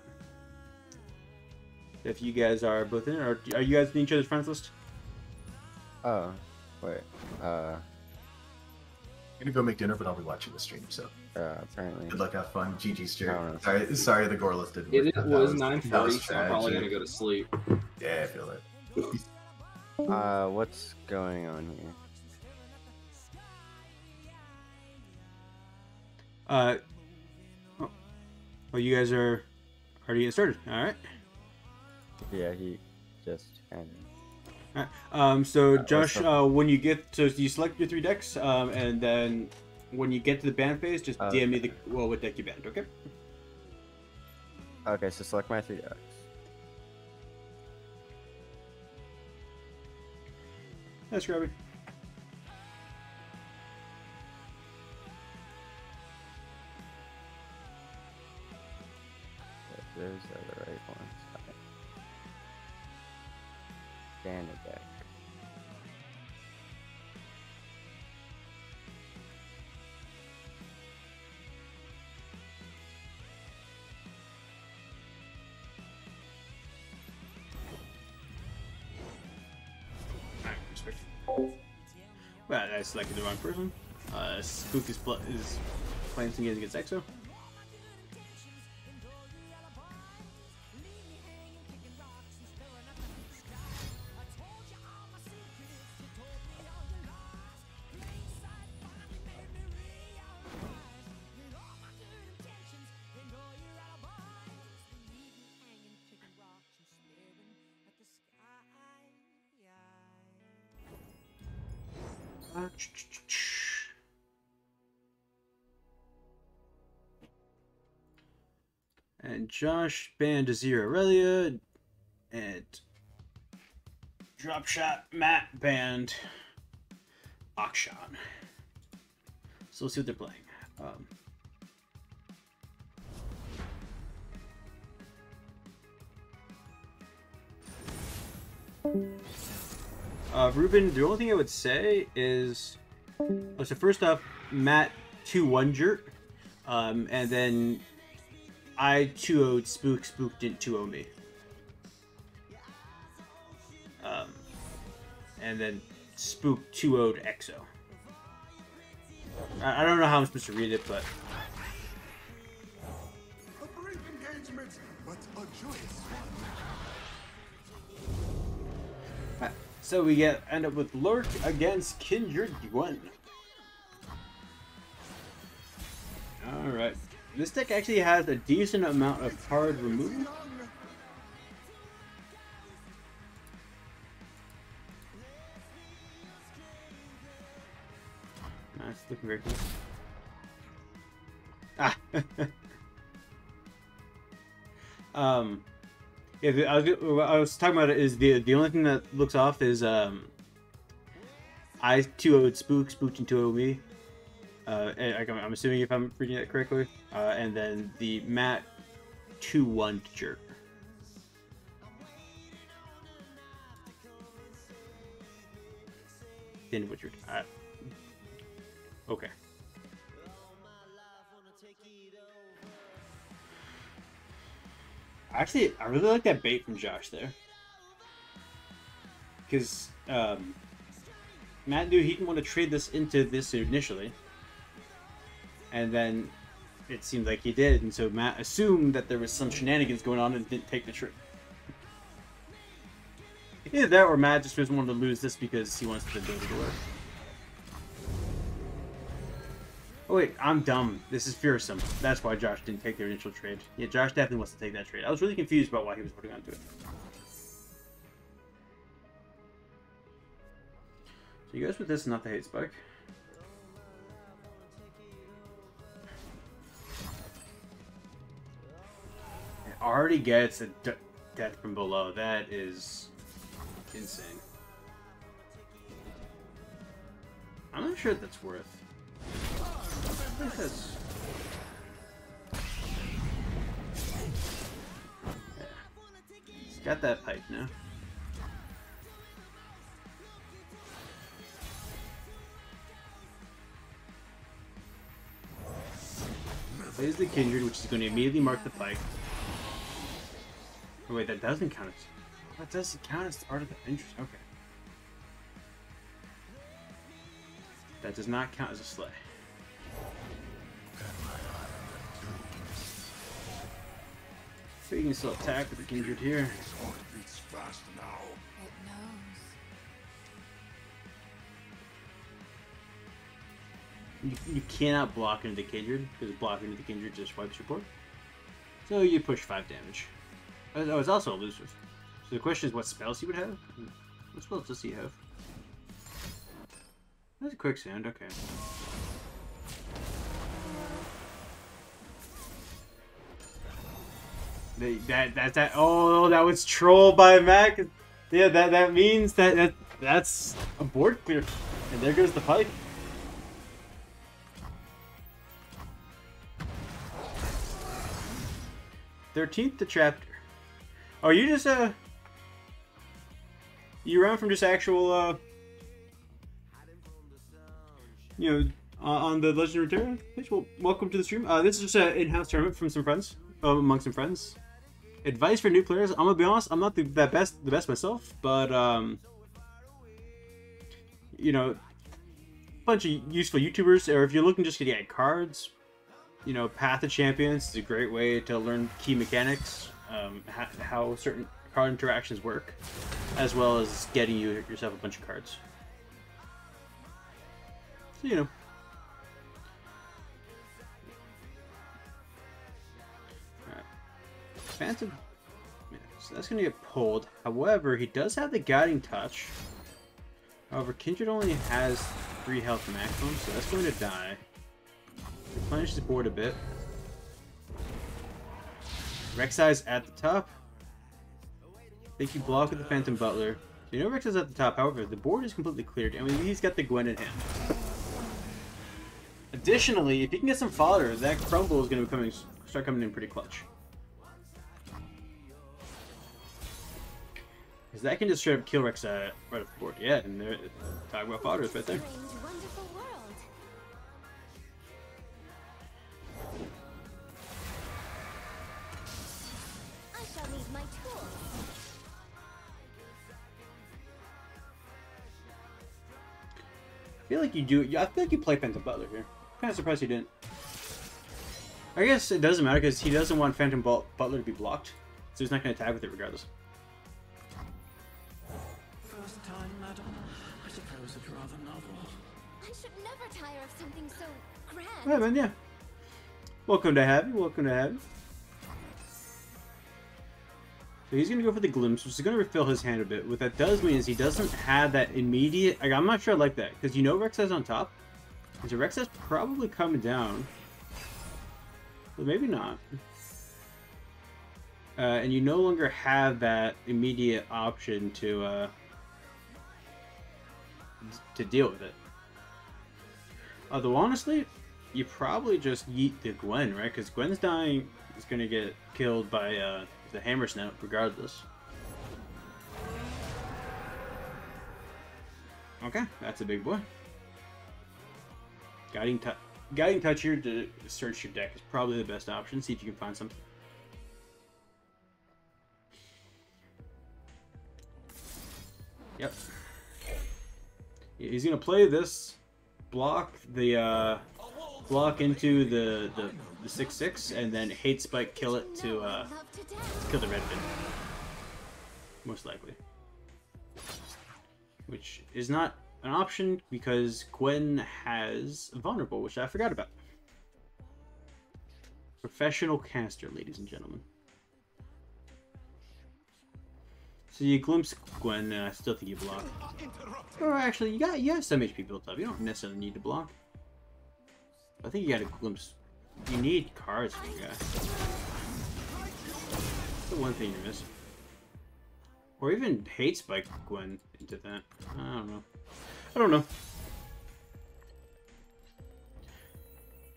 If you guys are both in, or are you guys in each other's friends list? Oh, wait. I'm gonna go make dinner, but I'll be watching the stream. So apparently. Good luck, have fun. GG's, Jared. Sorry, the gore list didn't. It was 9:40, so I'm probably gonna go to sleep. Yeah, I feel that. What's going on here? Well, you guys are already getting started. All right. Yeah, he just ended. All right. So Josh, when you get to, you select your 3 decks, and then when you get to the ban phase, just DM me what deck you banned. Okay. Okay, so select my 3 decks. That's Robbie. Those are the right ones. Ban a deck. Well, I selected the wrong person. Spook is playing some games against EXO. And Josh banned Azir Aurelia, and Drop Shot Matt banned Akshan. So let's see what they're playing. Ruben, the only thing I would say is, so first off, Matt 2-1 jerk, and then I 2-0'd Spook, Spook didn't 2-0 me. And then Spook 2-0'd EXO. I don't know how I'm supposed to read it, but... A brief engagement, but a joyous one. So we end up with Lurk against Kindred Gwen. Alright. This deck actually has a decent amount of card removal. That's looking very cool. Ah! Yeah, what I was talking about it is the only thing that looks off is I 2-0'd Spook, Spooked and 2-0 me. I'm assuming if I'm reading that correctly. And then the Matt 2-1 jerk. Then Woodward. Okay. Actually, I really like that bait from Josh there. Because Matt knew he didn't want to trade this into this initially. And then it seemed like he did, and so Matt assumed that there was some shenanigans going on and didn't take the trade. Either that or Matt just doesn't want to lose this because he wants the ability to work. Oh wait, I'm dumb. This is fearsome. That's why Josh didn't take their initial trade. Yeah, Josh definitely wants to take that trade. I was really confused about why he was holding on to it. So he goes with this, not the hate spike. It already gets a death from below. That is insane. I'm not sure that's worth. I think that's... Yeah. He's got that pipe now. Plays the Kindred, which is going to immediately mark the pike. Oh wait, that doesn't count as... That doesn't count as part of the interest. Okay. That does not count as a slay. So you can still attack with the Kindred here. It's fast now. It knows. You cannot block into the Kindred, because blocking into the Kindred just wipes your board. So you push 5 damage. Oh, it's also elusive. So the question is what spells he would have? What spells does he have? That's a quicksand, okay. Oh, that was troll by Mac. Yeah, that means that's a board clear. And there goes the pike. 13th the chapter. Oh, you just you ran from just actual you know, on the Legend of Runeterra page. Well, welcome to the stream. This is just an in-house tournament from some friends, among some friends. Advice for new players. I'm gonna be honest, I'm not the best myself, but you know, a bunch of useful YouTubers, or if you're looking just to get cards, you know, Path of Champions is a great way to learn key mechanics, how certain card interactions work, as well as getting yourself a bunch of cards. So, you know. Alright. Phantom. Yeah, so that's going to get pulled. However, he does have the Guiding Touch. However, Kindred only has 3 health maximum, so that's going to die. Replenish the board a bit. Rek'Sai's at the top. I think you block with the Phantom Butler. So you know Rek'Sai's at the top, however, the board is completely cleared, and he's got the Gwen in hand. Additionally, if you can get some fodder, that Crumble is going to start coming in pretty clutch. Because that can just straight up kill Rek'Sai right off the board. Yeah, and they're talking about fodder right there. I feel like you do. I feel like you play Phantom Butler here. I'm kind of surprised you didn't. I guess it doesn't matter because he doesn't want Phantom Butler to be blocked, so he's not going to attack with it regardless. First time, madam. I suppose it's rather novel. I should never tire of something so grand. Yeah, man. Yeah. Welcome to have you. Welcome to have you. So he's going to go for the Glimpse, which is going to refill his hand a bit. What that does mean is he doesn't have that immediate... Like, I'm not sure I like that, because you know Rek'Sai's on top. And so Rek'Sai's probably coming down. But maybe not. And you no longer have that immediate option to deal with it. Although, honestly, you probably just yeet the Gwen, right? Because Gwen's dying is going to get killed by... the Hammer Snout, regardless. Okay, that's a big boy. Guiding Touch here to search your deck is probably the best option. See if you can find something. Yep. He's gonna play this, block the block into the 6/6, and then Hate Spike kill it to kill the red fin. Most likely. Which is not an option because Gwen has Vulnerable, which I forgot about. Professional caster, ladies and gentlemen. So you glimpse Gwen, and I still think you block. Or actually, you have some HP built up. You don't necessarily need to block. I think you got to glimpse. You need cards for you guys. That's the one thing you're missing. Or even hate spike Gwen into that. I don't know. I don't know.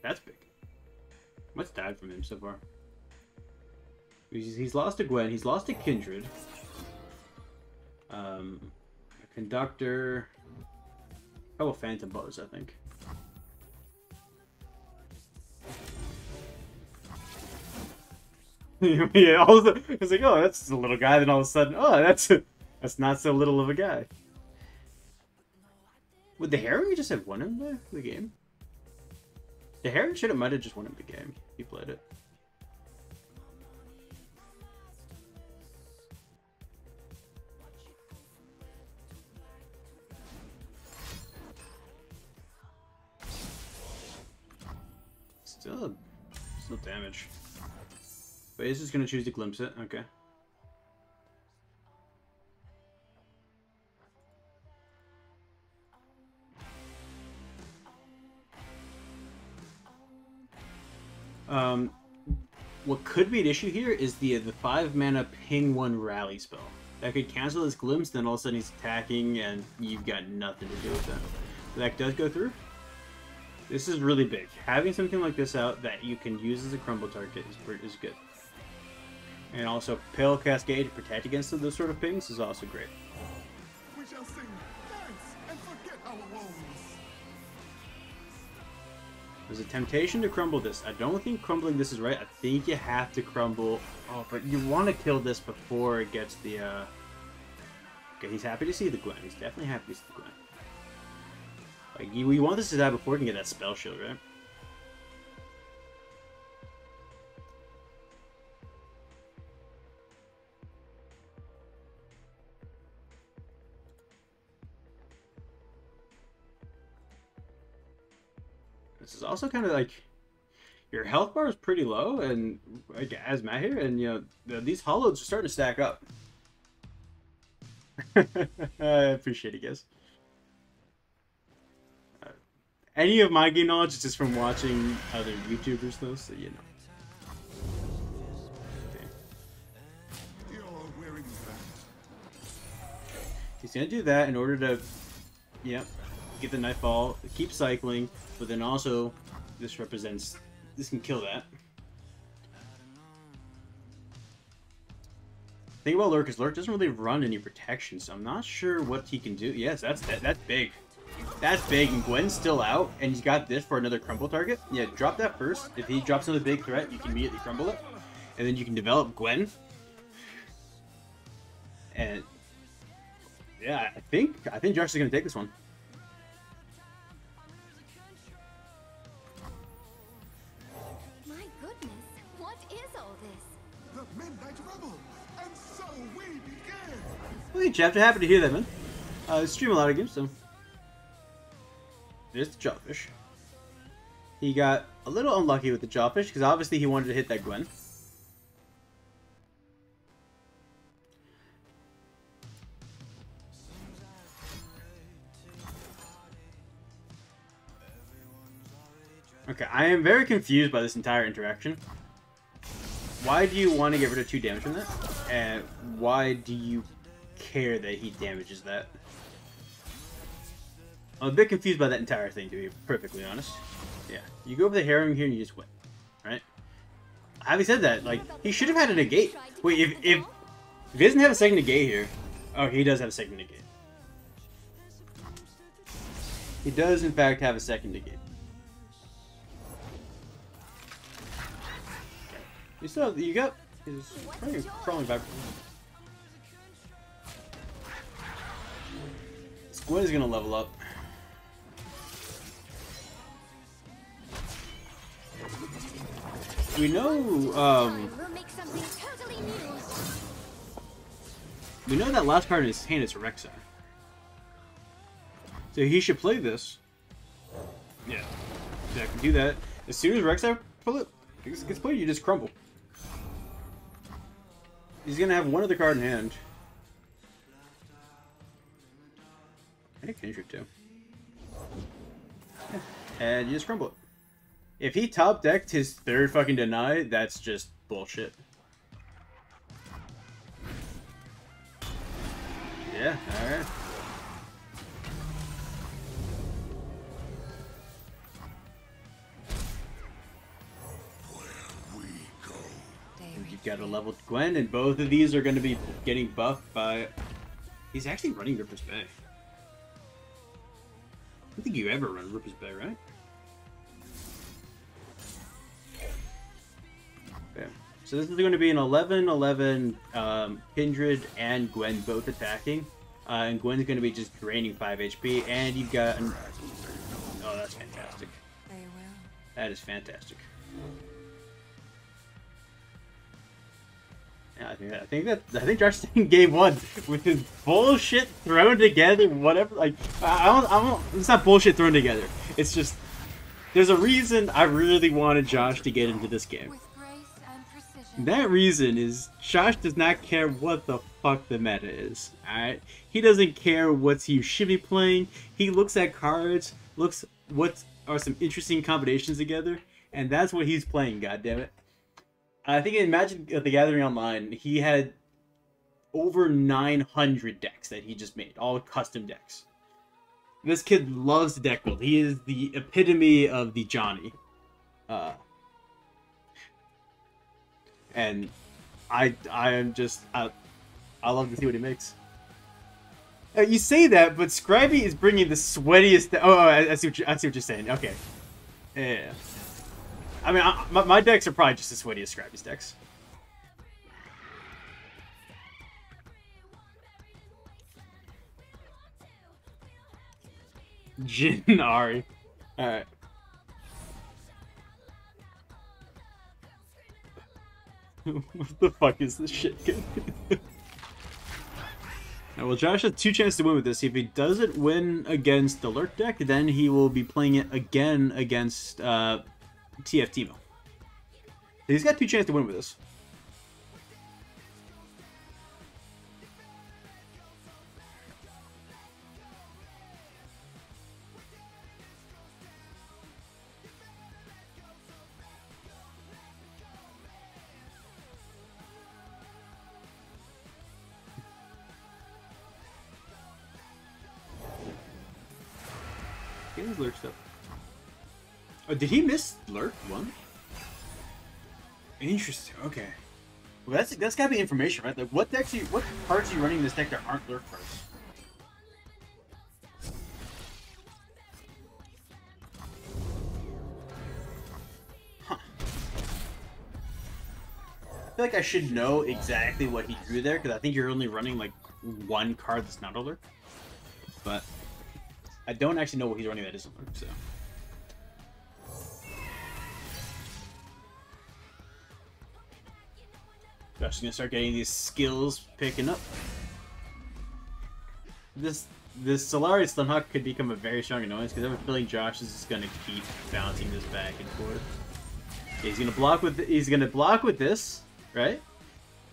That's big. What's died from him so far? He's lost to Gwen. He's lost to Kindred. A conductor. A couple phantom bows, I think. Yeah, also, it's like, oh, that's a little guy. Then all of a sudden, oh, that's not so little of a guy. Would the Heron just have won him the game? The Heron should have might have just won him the game. He played it. Still damage. But he's just gonna choose to glimpse it. Okay. What could be an issue here is the 5-mana ping 1 rally spell. That could cancel his glimpse, then all of a sudden he's attacking and you've got nothing to do with that. If that does go through. This is really big. Having something like this out that you can use as a crumble target is good. And also, Pale Cascade to protect against those sort of pings is also great. We shall sing, dance, and forget our woes. There's a temptation to crumble this. I don't think crumbling this is right. I think you have to crumble. Oh, but you want to kill this before it gets the... Okay, he's happy to see the Gwen. He's definitely happy to see the Gwen. Like, we want this to die before we can get that spell shield, right? This is also kind of like your health bar is pretty low, and like, as Matt here, and you know these hollows are starting to stack up. I appreciate it, guys. Any of my game knowledge is just from watching other YouTubers, though, so you know. Okay. He's gonna do that in order to, yep, get the Nightfall, keep cycling, but then also this represents, this can kill that. Thing about Lurk is Lurk doesn't really run any protection, so I'm not sure what he can do. Yes, that's big. That's big, and Gwen's still out, and he's got this for another crumble target. Yeah, drop that first. If he drops another big threat, you can immediately crumble it, and then you can develop Gwen. And yeah, I think Josh is gonna take this one. My goodness, what is all this? The Midnight Rebel, and so we begin. Hey, chapter, happy to hear that, man. I stream a lot of games, so. There's the Jawfish. He got a little unlucky with the Jawfish, because obviously he wanted to hit that Gwen. Okay, I am very confused by this entire interaction. Why do you want to get rid of 2 damage from that? And why do you care that he damages that? I'm a bit confused by that entire thing, to be perfectly honest. Yeah, you go over the Harem here and you just win, right? Having said that, like, he should have had a negate. Wait, if he doesn't have a second negate here... Oh, he does have a second negate. He does, in fact, have a second negate. You still, you got... He's probably crawling back. Squid is gonna level up. We know, we know that last card in his hand is Rek'Sai. So he should play this. Yeah. Yeah, I can do that. As soon as Rek'Sai gets played, you just crumble. He's gonna have one other card in hand. I think Kindred too. Yeah. And you just crumble it. If he top decked his third fucking deny, that's just bullshit. Yeah, alright. You got a leveled Gwen, and both of these are going to be getting buffed by... He's actually running Ripper's Bay. I don't think you ever run Ripper's Bay, right? Okay. So this is going to be an 11-11 Kindred and Gwen both attacking. And Gwen's going to be just draining 5 HP, and you've got... Oh, that's fantastic. That is fantastic. Yeah, I think Josh is in game 1 with his bullshit thrown together. Whatever, like I don't. It's not bullshit thrown together. It's just there's a reason I really wanted Josh to get into this game. That reason is Josh does not care what the fuck the meta is. Alright, he doesn't care what he should be playing. He looks at cards, looks what are some interesting combinations together, and that's what he's playing. God damn it. I think in Magic the Gathering Online, he had over 900 decks that he just made, all custom decks. This kid loves deck build. He is the epitome of the Johnny. And I love to see what he makes. You say that, but Scribey is bringing the sweatiest... I see what you're saying. Okay. Yeah. I mean, my decks are probably just as sweaty as Scrappy's decks. Jin Ari. Alright. What the fuck is this shit? Now, well, Josh has 2 chances to win with this. If he doesn't win against the Lurk deck, then he will be playing it again against... TF Timo. He's got 2 chances to win with this. Get his Lurk stuff. Oh, did he miss Lurk 1? Interesting. Okay. Well, that's gotta be information, right? Like, what cards are you running in this deck that aren't Lurk cards? Huh. I feel like I should know exactly what he drew there, because I think you're only running like 1 card that's not a Lurk. But I don't actually know what he's running that isn't Lurk, so. Josh is gonna start getting these skills picking up. This Solari Stunhawk could become a very strong annoyance because I have a feeling Josh is just gonna keep bouncing this back and forth. He's gonna block with this, right?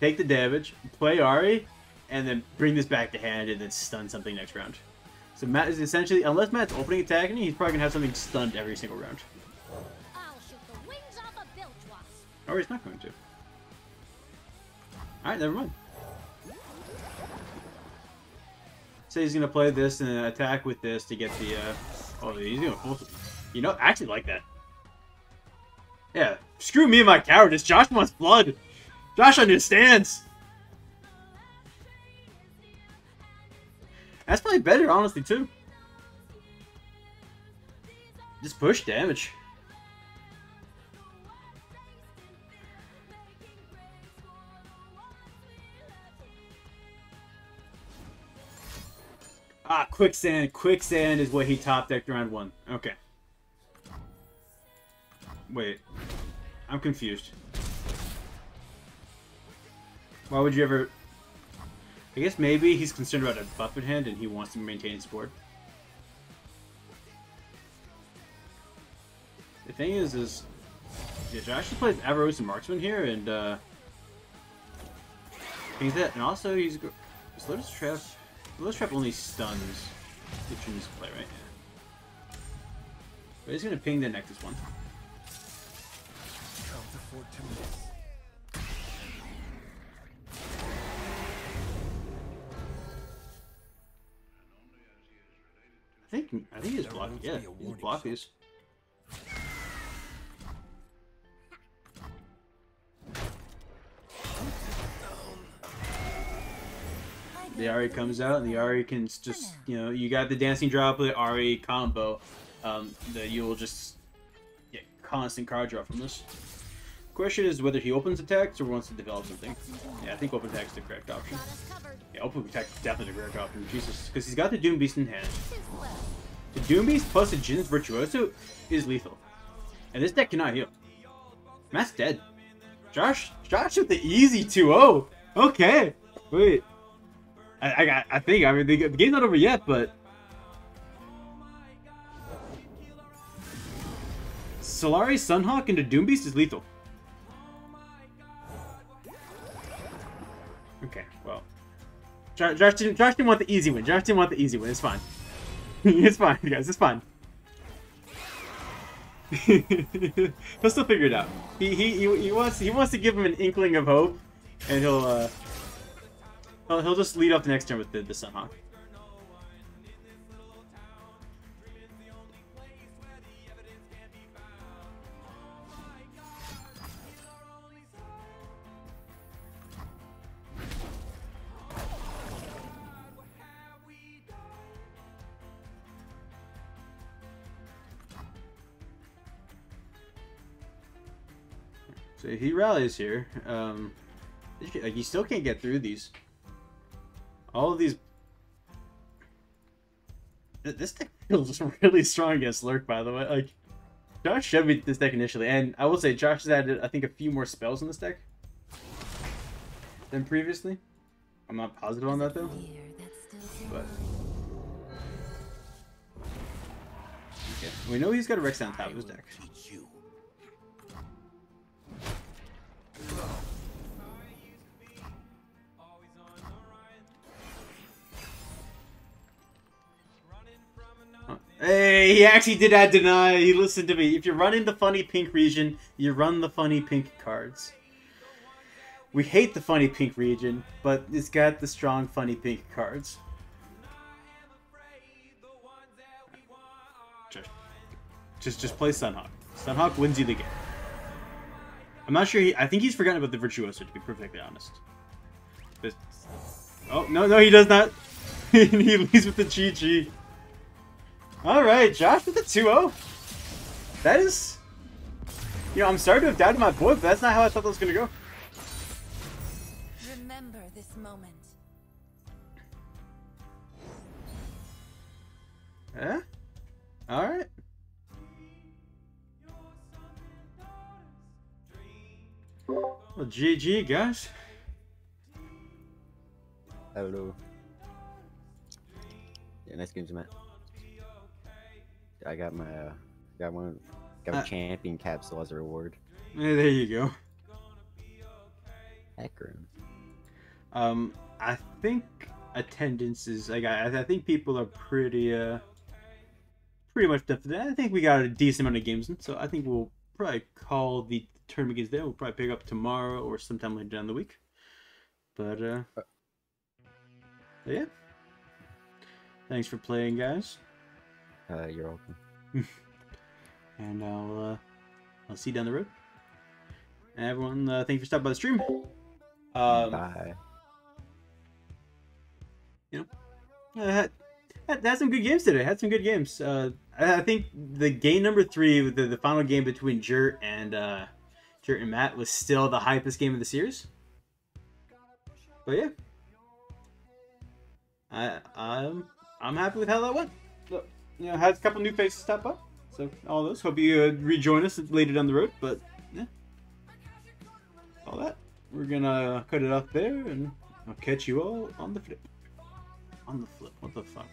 Take the damage, play Ari, and then bring this back to hand and then stun something next round. So Matt is essentially, unless Matt's opening attacking, he's probably gonna have something stunned every single round. I'll shoot the wings off a bilge wasp. Or he's not going to. Alright, never mind. So he's gonna play this and then attack with this to get the, oh, he's gonna pull... You know, I actually like that. Yeah, screw me and my cowardice. Josh wants blood. Josh understands. That's probably better, honestly, too. Just push damage. Ah, quicksand. Quicksand is what he top decked round 1. Okay. Wait. I'm confused. Why would you ever... I guess maybe he's concerned about a buff in hand and he wants to maintain his board. The thing is yeah, Josh plays Avaros and Marksman here, and things that, and also he's Lotus Trap only stuns Which one is play, right? But he's gonna ping the Nexus one. I think he's blocking. Yeah, he's blocked these. The Ari comes out, and the Ari can just, you know, you got the dancing droplet Ari combo that you will just get constant card draw from this. Question is whether he opens attacks or wants to develop something. Yeah, I think open attack is the correct option. Yeah, open attack is definitely the correct option. Jesus, because he's got the Doom Beast in hand. The Doom Beast plus the Jin's Virtuoso is lethal, and this deck cannot heal. Matt's dead. Josh with the easy 2-0. Okay, wait. I think, I mean, the game's not over yet, but Solari, Sunhawk, into Doom Beast is lethal. Okay, well, Josh didn't want the easy win. Josh didn't want the easy win. It's fine. It's fine, guys. It's fine. He'll still figure it out. He wants to give him an inkling of hope, and he'll just lead off the next turn with the Sunhawk. So if he rallies here, like, you still can't get through these. All of these. This deck feels really strong against Lurk, by the way. Like, Josh showed me this deck initially, and I will say Josh has added, I think, a few more spells in this deck than previously. I'm not positive on that though. But okay, we know he's got a Rex on top of his deck. Hey, he actually did add deny. He listened to me. If you're running the funny pink region, you run the funny pink cards. We hate the funny pink region, but it's got the strong funny pink cards. Just play Sunhawk. Sunhawk wins you the game. I'm not sure. I think he's forgotten about the Virtuoso, to be perfectly honest. But, oh no, he does not. He leaves with the GG. Alright, Josh with the 2-0. That is... You know, I'm sorry to have doubted my boy, but that's not how I thought that was going to go. Remember this moment. Yeah? Alright. Well, GG, guys. Hello. Yeah, nice games, Matt. I got my got a champion capsule as a reward. Yeah, there you go. Heckroom. I think attendance is I think people are pretty much done for that. I think we got a decent amount of games in, so I think we'll probably call the tournament games there. We'll probably pick up tomorrow or sometime later down the week. But yeah. Thanks for playing, guys. You're welcome. And I'll see you down the road. And everyone, thank you for stopping by the stream. Bye. You know, had some good games today. Had some good games. I think the game number 3, the final game between Jurt and Matt, was still the hypest game of the series. But yeah, I'm happy with how that went. So, you know, had a couple new faces step up. So all those. Hope you rejoin us later down the road. But yeah, all that. We're gonna cut it off there, and I'll catch you all on the flip. On the flip. What the fuck?